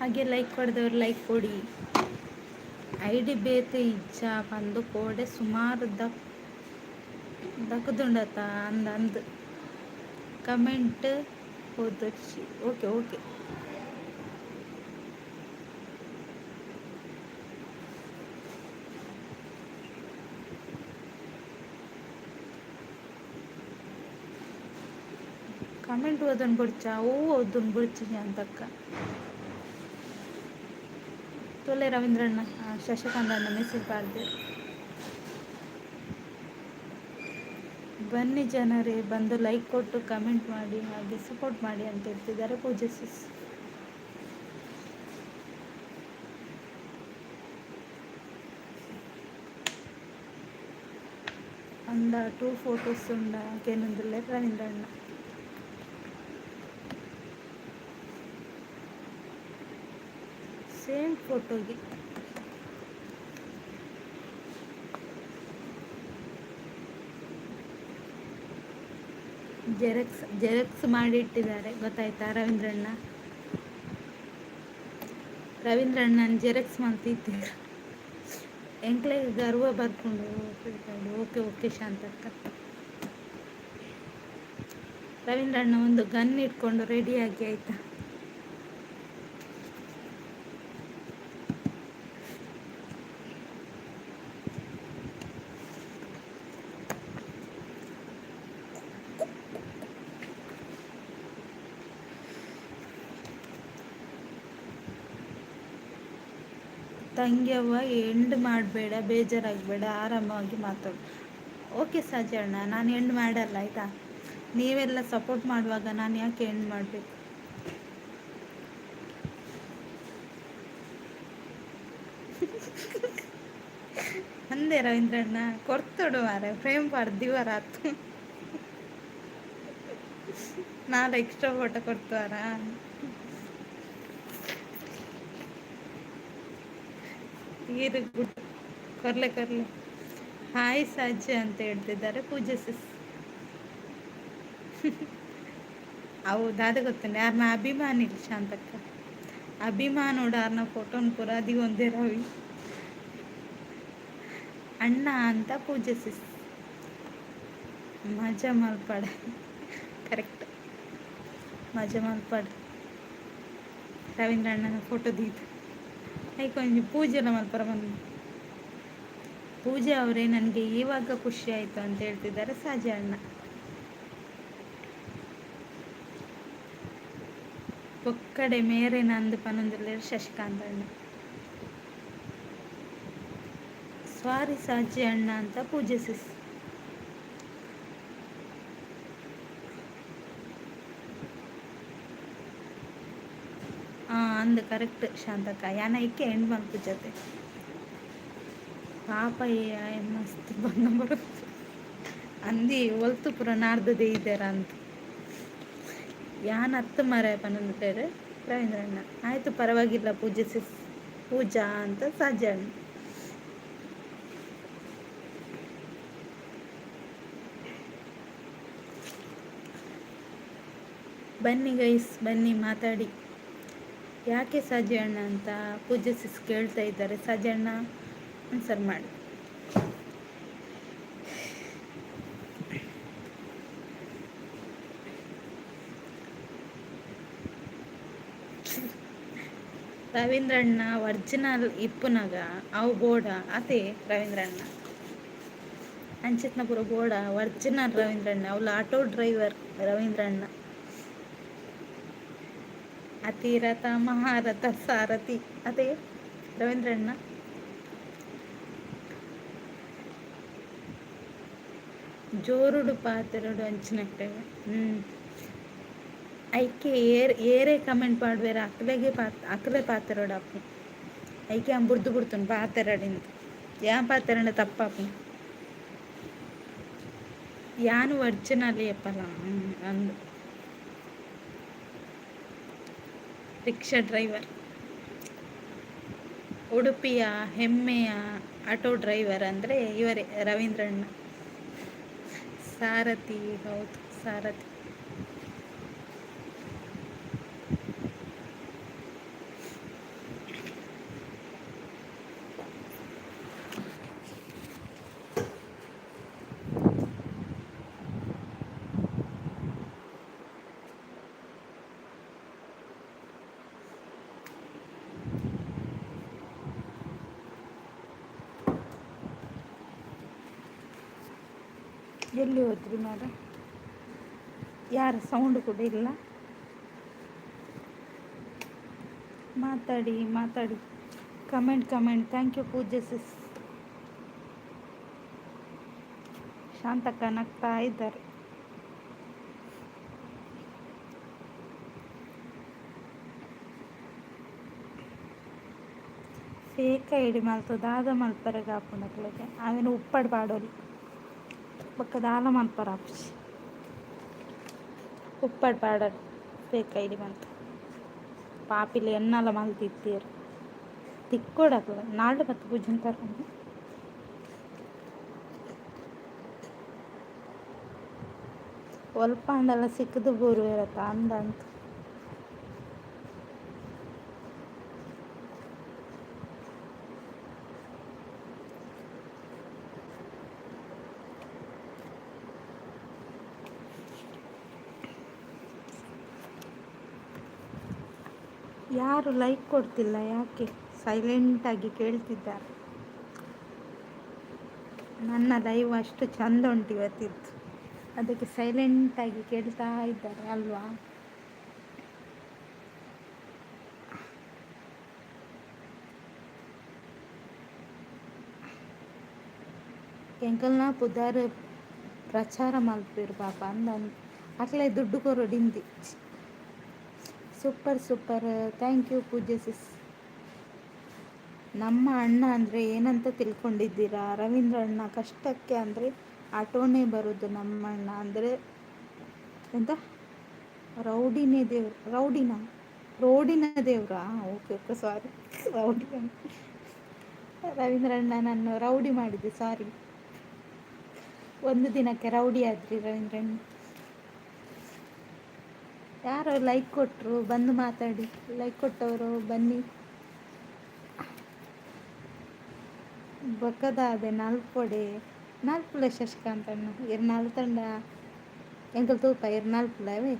ಹಾಗೆ ಲೈಕ್ ಕೊಡಿದವ್ರು ಲೈಕ್ ಕೊಡಿ. ಐಡಿ ಬೇತೆ ಇಜ್ಜ ಬಂದು ಕೋಡೆ ಸುಮಾರು ದಕ್ಕದುಂಡತ ಅಂದು ಕಮೆಂಟ್ ಓದೋಚ್ಚಿ. ಓಕೆ ಓಕೆ, ಕಮೆಂಟ್ ಓದನ್ ಬಿಡ್ಚ ಓದನ್ ಬಿಡ್ಚಿ ಅಂತಕ್ಕ. ತೊಲೆ ರವೀಂದ್ರಣ್ಣ ಶಶಿಕಾಂತ್ ಅಣ್ಣ ಮೆಸೇಜ್ ಮಾಡಿದೆ. ಬನ್ನಿ ಜನರೇ, ಬಂದು ಲೈಕ್ ಕೊಟ್ಟು ಕಮೆಂಟ್ ಮಾಡಿ ಹಾಗೆ ಸಪೋರ್ಟ್ ಮಾಡಿ ಅಂತ ಹೇಳ್ತಿದ್ದಾರೆ ಪೂಜೆ ಸಿಸ್. ಅಂದ 2 ಫೋಟೋಸ್ ಉಂಡ ಕೇನೊಂದಿಲ್ಲ ರವೀಂದ್ರಣ್ಣ. ಸೇಮ್ ಫೋಟೋಗೆ ಜೆರಾಕ್ಸ್ ಮಾಡಿ ಇಟ್ಟಿದ್ದಾರೆ ಗೊತ್ತಾಯ್ತಾ ರವೀಂದ್ರಣ್ಣ. ರವೀಂದ್ರಣ್ಣನ ಜೆರಾಕ್ಸ್ ಮಾಡ್ತಿದ್ದೀರ ಎಂಕ್ಲೆ ಗರ್ವ ಬರ್ಕೊಂಡು. Okay okay Shantakka. ರವೀಂದ್ರಣ್ಣ ಒಂದು ಗನ್ ಇಟ್ಕೊಂಡು ರೆಡಿಯಾಗಿ ಆಯ್ತಾ. ತಂಗ್ಯವ್ವ ಎಂಡ್ ಮಾಡಬೇಡ, ಬೇಜಾರಾಗಬೇಡ, ಆರಾಮಾಗಿ ಮಾತಾಡು. ಓಕೆ ಅಣ್ಣ, ನಾನು ಎಂಡ್ ಮಾಡಲ್ಲ ಆಯಿತಾ. ನೀವೆಲ್ಲ ಸಪೋರ್ಟ್ ಮಾಡುವಾಗ ನಾನು ಯಾಕೆ ಎಂಡ್ ಮಾಡಬೇಕು. ಅಂದೆ ರವೀಂದ್ರಣ್ಣ ಕೊರ್ತೋಡು ಮಾರೆ ಫ್ರೇಮ್ ಪರ್ದಿವರಾತು ನಾಳೆ ಎಕ್ಸ್ಟ್ರಾ ಫೋಟೋ ಕೊಡ್ತಾರಾ. ಈರು ಗುಡ್ ಕೊರ್ಲೆ ಕೊರ್ಲೆ ಹಾಯ್ ಸಾಜಿ ಅಂತ ಹೇಳ್ತಿದ್ದಾರೆ ಪೂಜೆ ಸಿಸ್. ಹೌದು ಅದು ಗೊತ್ತುಂಟು ಯಾರನ್ನ ಅಭಿಮಾನಿ ಶಾಂತಕ್ಕ ಅಭಿಮಾನೋಡು ಯಾರನ್ನ ಫೋಟೋನ್ ಪೂರ ಅದಿ ಒಂದೇ ರವಿ ಅಣ್ಣ ಅಂತ ಪೂಜೆ ಸಿಸ್. ಮಜಾ ಮಲ್ಪಾಡ ಕರೆಕ್ಟ್ ಮಜಾ ಮಲ್ಪಾಡ ರವೀಂದ್ರ ಅಣ್ಣನ ಫೋಟೋ ದೀತು ಕೊಂಚ ಪೂಜೆ ಎಲ್ಲ ಮಲ್ಪರ ಬಂದು ಪೂಜೆ ಅವರೇ ನನಗೆ ಇವಾಗ ಖುಷಿ ಆಯಿತು ಅಂತ ಹೇಳ್ತಿದ್ದಾರೆ ಸಾಜಿ ಅಣ್ಣ. ಒಕ್ಕಡೆ ಮೇರೆ ನಂದು ಪನೊಂದಿಲ್ಲ ಶಶಿಕಾಂತ್ ಅಣ್ಣ. ಸಾರಿ ಸಾಜಿ ಅಣ್ಣ ಅಂತ ಪೂಜೆ ಸಿಸ್. ಅಂದು ಕರೆಕ್ಟ್ ಶಾಂತಕ್ಕ ಯಾನ ಇಕ್ಕೆ ಹೆಣ್ಣು ಮಲ್ಪು ಜೊತೆ ಪಾಪ ಮಸ್ತ್ ಬಂಗ ಬರುತ್ತೆ ಅಂದಿ ಒಲ್ತು ಪುರ ನಾಡ್ದದೇ ಇದ್ದಾರ ಅಂತ ಯಾನ್ ಹತ್ತು ಮರ ಪನ್ನೊಂದು ರವೀಂದ್ರಣ್ಣ ಆಯಿತು ಪರವಾಗಿಲ್ಲ ಪೂಜೆ ಸಿಸ್ ಪೂಜಾ ಅಂತ ಸಾಜಿ ಅಣ್ಣ. ಬನ್ನಿ ಗೈಸ್ ಬನ್ನಿ ಮಾತಾಡಿ. ಯಾಕೆ ಸಾಜಿ ಅಣ್ಣ ಅಂತ ಪೂಜೆ ಸಿಸ್ ಕೇಳ್ತಾ ಇದ್ದಾರೆ. ಸಾಜಿ ಅಣ್ಣ ಆನ್ಸರ್ ಮಾಡಿ. ರವೀಂದ್ರಣ್ಣ ಒರಿಜಿನಲ್ ಇಪ್ಪುನಾಗ ಅವು ಬೋಡ ಅದೇ ರವೀಂದ್ರಣ್ಣ ಅಂಚಿತ್ನ ಪೂರ ಬೋಡ ಒರಿಜಿನಲ್ ರವೀಂದ್ರಣ್ಣ ಅವಳು ಆಟೋ ಡ್ರೈವರ್ ರವೀಂದ್ರಣ್ಣ. ಅತಿರಥ ಮಹಾರಥ ಸಾರಥಿ ಅದೇ ರವೀಂದ್ರಣ್ಣ. ಜೋರುಡು ಪಾತೆರಡು ಅಂಚಿನಟ್ಟೆ ಐಕೆ ಏರೇ ಕಮೆಂಟ್ ಪಾಡ್ಬೇರ ಅಕ್ಲೆ ಪಾತೆರಡು ಅಪ್ಪು ಐಕೆ ಬುರ್ದು ಬಿಡ್ತಾನೆ ಪಾತೆರಡಿಂದ ಯಾ ಪಾತೆರಡ ತಪ್ಪಪ್ಪು ಯಾನು ಒರಿಜಿನಲ್ ಎಪ್ಪಲ್ಲ ಅಂದು ರಿಕ್ಷಾ ಡ್ರೈವರ್ ಉಡುಪಿಯ ಹೆಮ್ಮೆಯ ಆಟೋ ಡ್ರೈವರ್ ಅಂದರೆ ಇವರೇ ರವೀಂದ್ರಣ್ಣ. ಸಾರಥಿ ಹೌದು ಸಾರಥಿ. ಎಲ್ಲಿ ಹೋದ್ರಿ ಮಾರ ಯಾರ ಸೌಂಡ್ ಕೂಡ ಇಲ್ಲ. ಮಾತಾಡಿ ಮಾತಾಡಿ ಕಮೆಂಟ್ ಥ್ಯಾಂಕ್ ಯು ಪೂಜೆ ಸಿಸ್. ಶಾಂತಕ್ಕ ನಗ್ತಾ ಇದ್ದಾರೆ. ಫೇಕ್ ಐಡಿ ಮಲ್ತು ದಾದ ಮಲ್ಪರೆಗೆ ಹಾಕೊಂಡಕ್ಲಿಗೆ ಅವೇನು ಉಪ್ಪಡು ಪಾಡೋಲಿ ಬಕ್ಕದಾಲ ಮಲ್ಪರ ಆಪ್ಷಿ ಉಪ್ಪಡು ಪಾಡೋದು ಫೇಕ್ ಐಡಿ ಮಲ್ತು ಪಾಪಿಲಿ ಎನ್ನಲ್ಲ ಮಲ್ತಿತ್ತೀರು ತಿಕ್ಕೊಡಕ್ಲ ನಾಳೆ ಮತ್ತು ಪೂಜನ್ ಕರ್ಕೊಂಡು ಒಲ್ಪ ಅಂದೆಲ್ಲ ಸಿಕ್ಕದು ಬೂರು ಇರತ್ತ ಅಂದಂತ ಯಾರು ಲೈಕ್ ಕೊಡ್ತಿಲ್ಲ ಯಾಕೆ ಸೈಲೆಂಟಾಗಿ ಕೇಳ್ತಿದ್ದಾರೆ. ನನ್ನ ಲೈವ್ ಅಷ್ಟು ಚಂದ ಉಂಟು ಇವತ್ತಿತ್ತು ಅದಕ್ಕೆ ಸೈಲೆಂಟಾಗಿ ಕೇಳ್ತಾ ಇದ್ದಾರೆ ಅಲ್ವಾ. ಎಂಕಲ್ನ ಪುದಾರ್ ಪ್ರಚಾರ ಮಲ್ಪಿರು ಪಾಪ ಅಂದ ಅಕ್ಲೆ ದುಡ್ಡು ಕೊರಡಿಂದಿ. ಸೂಪರ್ ಥ್ಯಾಂಕ್ ಯು ಪೂಜೆ ಸಿಸ್. ನಮ್ಮ ಅಣ್ಣ ಅಂದರೆ ಏನಂತ ತಿಳ್ಕೊಂಡಿದ್ದೀರಾ? ರವೀಂದ್ರ ಅಣ್ಣ ಕಷ್ಟಕ್ಕೆ ಅಂದರೆ ಆಟೋನೇ ಬರೋದು. ನಮ್ಮ ಅಣ್ಣ ಅಂದರೆ ಎಂತ ರೌಡಿನೇ ದೇವ್ರು. ರೋಡಿನ ದೇವ್ರಾ? ಓಕೆ ಸಾರಿ ರೌಡಿ ರವೀಂದ್ರಣ್ಣ ನಾನು ರೌಡಿ ಮಾಡಿದ್ದೆ, ಸಾರಿ. ಒಂದು ದಿನಕ್ಕೆ ರೌಡಿ ಆದ್ರಿ ರವೀಂದ್ರಣ್ಣ. ಯಾರೋ ಲೈಕ್ ಕೊಟ್ಟರು, ಬಂದು ಮಾತಾಡಿ. ಲೈಕ್ ಕೊಟ್ಟವರು ಬನ್ನಿ. ಬೊಕ್ಕದಾದೆ ನಾಲ್ಪೊಡೆ ನಾಲ್ಪುಲ ಶಶಿಕಾಂತ್ ಅಣ್ಣ ಇರ್ನಾಲ್ ತಂಡ ಎಂಕಲ್ ತೂಪ ಇರ್ನಾಲ್ಪುಲವೇ.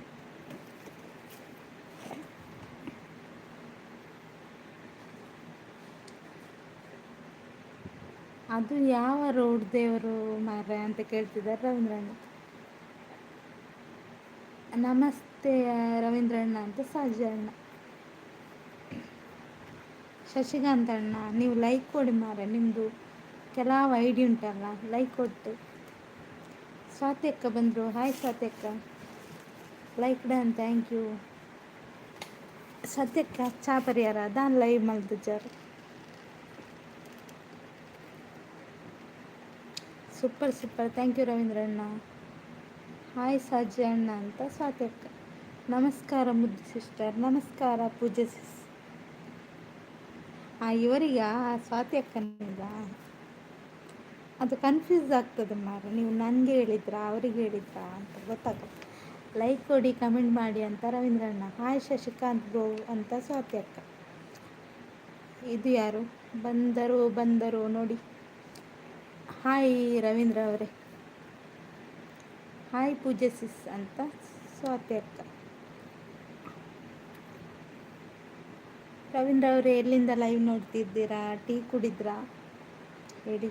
ಅದು ಯಾವ ರೋಡ್ ದೇವರು ಮಾರ್ರೆ ಅಂತ ಕೇಳ್ತಿದ್ದಾರೆ ರವೀಂದ್ರಣ್ಣ. ನಮಸ್ತೆ ರವೀಂದ್ರಣ್ಣ ಅಂತ ಸಾಜಿ ಅಣ್ಣ. ಶಶಿಕಾಂತ್ ಅಣ್ಣ ನೀವು ಲೈಕ್ ಕೊಡಿ ಮಾರೆ, ನಿಮ್ಮದು ಕೆಲವು ಐಡಿ ಉಂಟಲ್ಲ, ಲೈಕ್ ಕೊಟ್ಟು. ಸ್ವಾತಿ ಅಕ್ಕ ಬಂದರು, ಹಾಯ್ ಸ್ವಾತಿ ಅಕ್ಕ. Like done, thank you. Swathi ಅಕ್ಕ ಚಾ ಪರಿಹಾರ ದಾನ್ ಲೈವ್ ಮಲ್ದಿದ್ದಾರೆ. ಸೂಪರ್ ಸೂಪರ್, ಥ್ಯಾಂಕ್ ಯು ರವೀಂದ್ರಣ್ಣ. ಹಾಯ್ ಸಾಜಿ ಅಣ್ಣ ಅಂತ ಸ್ವಾತಿ ಅಕ್ಕ. ನಮಸ್ಕಾರ ಮುದ್ದು ಸಿಸ್ಟರ್. ನಮಸ್ಕಾರ ಪೂಜೆ ಸಿಸ್. ಇವರಿಗ ಸ್ವಾತಿ ಅಕ್ಕನಿಗ ಅದು ಕನ್ಫ್ಯೂಸ್ ಆಗ್ತದೆ ಮಾರೆ, ನೀವು ನನಗೆ ಹೇಳಿದ್ರಾ ಅವರಿಗೆ ಹೇಳಿದ್ರಾ ಅಂತ ಗೊತ್ತಾಗುತ್ತೆ. ಲೈಕ್ ಕೊಡಿ, ಕಮೆಂಟ್ ಮಾಡಿ ಅಂತ ರವೀಂದ್ರಣ್ಣ. ಹಾಯ್ ಶಶಿಕಾಂತ್ ಬ್ರೋ ಅಂತ ಸ್ವಾತಿ ಅಕ್ಕ. ಇದು ಯಾರು ಬಂದರು ನೋಡಿ. ಹಾಯ್ ರವೀಂದ್ರ ಅವರೇ. ಹಾಯ್ ಪೂಜೆ ಸಿಸ್ ಅಂತ ಸ್ವಾತಿ ಅಕ್ಕ. ರವೀಂದ್ರ ಅವರೇ ಎಲ್ಲಿಂದ ಲೈವ್ ನೋಡ್ತಿದ್ದೀರಾ? ಟೀ ಕುಡಿದ್ರಾ? ಹೇಳಿ.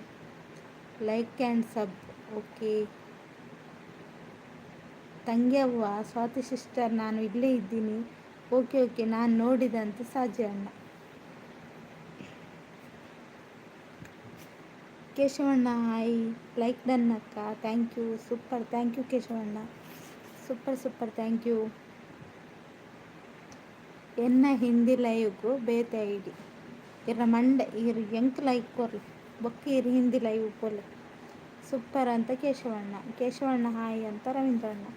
Like and sub. ಓಕೆ ತಂಗ್ಯವ್ವ ಸ್ವಾತಿ ಸಿಸ್ಟರ್, ನಾನು ಇಲ್ಲೇ ಇದ್ದೀನಿ. ಓಕೆ ಓಕೆ, ನಾನು ನೋಡಿದಂತ ಸಾಜಿ ಅಣ್ಣ. ಕೇಶವಣ್ಣ ಹಾಯ್, ಲೈಕ್ ಡನ್ ಅಕ್ಕ, thank you. Super, thank you ಕೇಶವಣ್ಣ. Super super, thank you. ಎನ್ನ ಹಿಂದಿ ಲೈವ್ಗೂ ಬೇತೆ ಐಡಿ ಇರ ಮಂಡೆ ಇರು ಎಂಕ್ ಲೈಕ್ ಕೊರ್ಲಿ ಬೊಕ್ಕ ಇರು ಹಿಂದಿ ಲೈವ್ ಕೊರ್ಲಿ. ಸೂಪರ್ ಅಂತ ಕೇಶವಣ್ಣ ಹಾಯ್ ಅಂತ ರವೀಂದ್ರಣ್ಣ.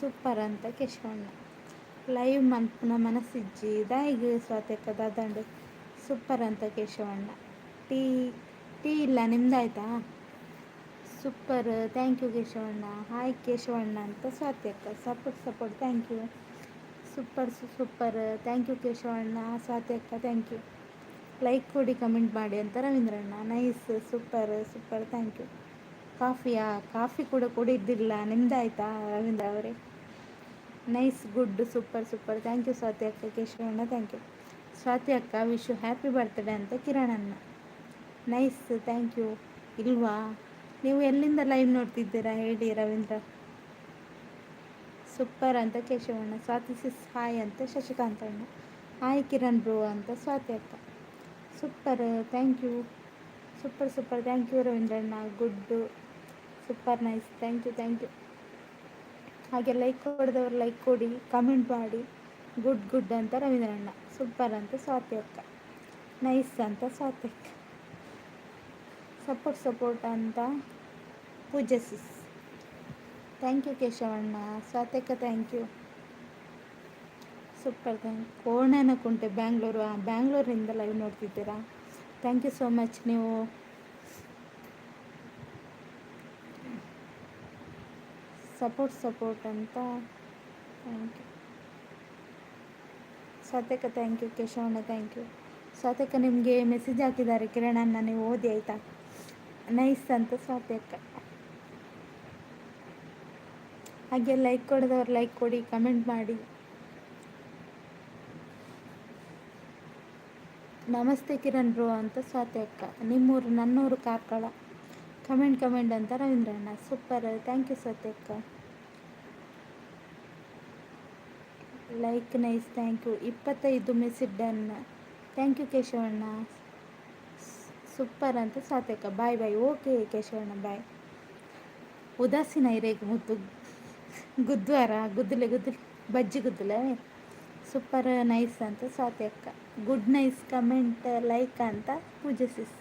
ಸೂಪರ್ ಅಂತ ಕೇಶವಣ್ಣ. ಲೈವ್ ಮಲ್ಪನ ಮನಸ್ಸಿಜ್ಜಿ ದಾಯಿಗೆ ಸ್ವಾತಕ್ಕ ದಾದಂಡು. ಸೂಪರ್ ಅಂತ ಕೇಶವಣ್ಣ. ಟೀ ಇಲ್ಲ, ನಿಮ್ದಾಯ್ತಾ? ಸೂಪರ್, ಥ್ಯಾಂಕ್ ಯು ಕೇಶವಣ್ಣ. ಹಾಯ್ ಕೇಶವಣ್ಣ ಅಂತ ಸ್ವಾತ್ಯಕ್ಕ. Support, thank you. Super, thank you ಕೇಶವಣ್ಣ. ಸ್ವಾತ್ಯಕ್ಕ ಥ್ಯಾಂಕ್ ಯು. ಲೈಕ್ ಕೊಡಿ, ಕಮೆಂಟ್ ಮಾಡಿ ಅಂತ ರವೀಂದ್ರಣ್ಣ. Nice, super, thank you. Coffee ಕೂಡ ಕುಡಿದ್ದಿಲ್ಲ, ನಿಮ್ದಾಯ್ತಾ ರವೀಂದ್ರ ಅವರೇ? Nice, good, super, thank you Swathi ಅಕ್ಕ. ಕೇಶವಣ್ಣ ಥ್ಯಾಂಕ್ ಯು. ಸ್ವಾತಿ ಅಕ್ಕ ವಿಶ್ ಯು ಹ್ಯಾಪಿ ಬರ್ತ್ಡೇ ಅಂತ ಕಿರಣಣ್ಣ. Nice, thank you. ಇಲ್ವಾ, ನೀವು ಎಲ್ಲಿಂದ ಲೈವ್ ನೋಡ್ತಿದ್ದೀರಾ ಹೇಳಿ ರವೀಂದ್ರ. ಸೂಪರ್ ಅಂತ ಕೇಶವಣ್ಣ. ಸ್ವಾತಿ ಸಿಸ್ ಹಾಯ್ ಅಂತ ಶಶಿಕಾಂತ್ ಅಣ್ಣ. ಹಾಯ್ ಕಿರಣ್ ಬ್ರೋ ಅಂತ ಸ್ವಾತಿ ಅಕ್ಕ. Super, thank you. Super, thank you ರವೀಂದ್ರಣ್ಣ. Good, super, nice, thank you. ಹಾಗೆ ಲೈಕ್ ಕೊಡಿದವರು ಲೈಕ್ ಕೊಡಿ, ಕಮೆಂಟ್ ಮಾಡಿ. ಗುಡ್ ಅಂತ ರವೀಂದ್ರಣ್ಣ. ಸೂಪರ್ ಅಂತ ಸ್ವಾತಿ ಅಕ್ಕ. ನೈಸ್ ಅಂತ ಸ್ವಾತಿ ಅಕ್ಕ. ಸಪೋರ್ಟ್ ಅಂತ ಪೂಜೆ ಸಿಸ್. ಥ್ಯಾಂಕ್ ಯು ಕೇಶವಣ್ಣ. ಸ್ವಾತಿ ಅಕ್ಕ ಥ್ಯಾಂಕ್ ಯು. ಸೂಪರ್, ಕೋಣನಕುಂಟೆ ಬ್ಯಾಂಗ್ಳೂರಿಂದ ಲೈವ್ ನೋಡ್ತಿದ್ದೀರಾ? Thank you so much. ನೀವು ಸಪೋರ್ಟ್ ಅಂತ ಥ್ಯಾಂಕ್ ಯು. ಸ್ವಾತಕ್ಕ ಥ್ಯಾಂಕ್ ಯು. ಕೇಶವಣ್ಣ ಥ್ಯಾಂಕ್ ಯು. ಸ್ವಾತಕ್ಕ ನಿಮಗೆ ಮೆಸೇಜ್ ಹಾಕಿದ್ದಾರೆ ಕಿರಣಣ್ಣ, ನೀವು ಓದಿ ಆಯಿತಾ? ನೈಸ್ ಅಂತ ಸ್ವಾತಿ ಅಕ್ಕ. ಹಾಗೆ ಲೈಕ್ ಕೊಡಿದವ್ರು ಲೈಕ್ ಕೊಡಿ, ಕಮೆಂಟ್ ಮಾಡಿ. ನಮಸ್ತೆ ಕಿರಣ್ ಬ್ರೋ ಅಂತ ಸ್ವಾತಿ ಅಕ್ಕ. ನಿಮ್ಮೂರು? ನನ್ನೂರು ಕಾರ್ಕಳ. ಕಮೆಂಟ್ ಅಂತ ರವೀಂದ್ರಣ್ಣ. ಸೂಪರ್, ಥ್ಯಾಂಕ್ ಯು ಸ್ವಾತಿ ಅಕ್ಕ. Like nice, thank you. 25 message done. Thank you ಕೇಶವಣ್ಣ. ಸೂಪರ್ ಅಂತ ಸ್ವಾತಿ ಅಕ್ಕ. ಬಾಯ್. ಓಕೆ ಕೇಶವಣ್ಣ, ಬಾಯ್. ಉದಾಸೀನ ಇರೇಗ ಮುದ್ದು ಗುದ್ದುಲೆ ಬಜ್ಜಿ ಗುದ್ದಲೆ. ಸೂಪರ್, ನೈಸ್ ಅಂತ ಸ್ವಾತಿ ಅಕ್ಕ. ಗುಡ್ ನೈಸ್, ಕಮೆಂಟ್ ಲೈಕ್ ಅಂತ ಪೂಜೆ ಸಿಸ್.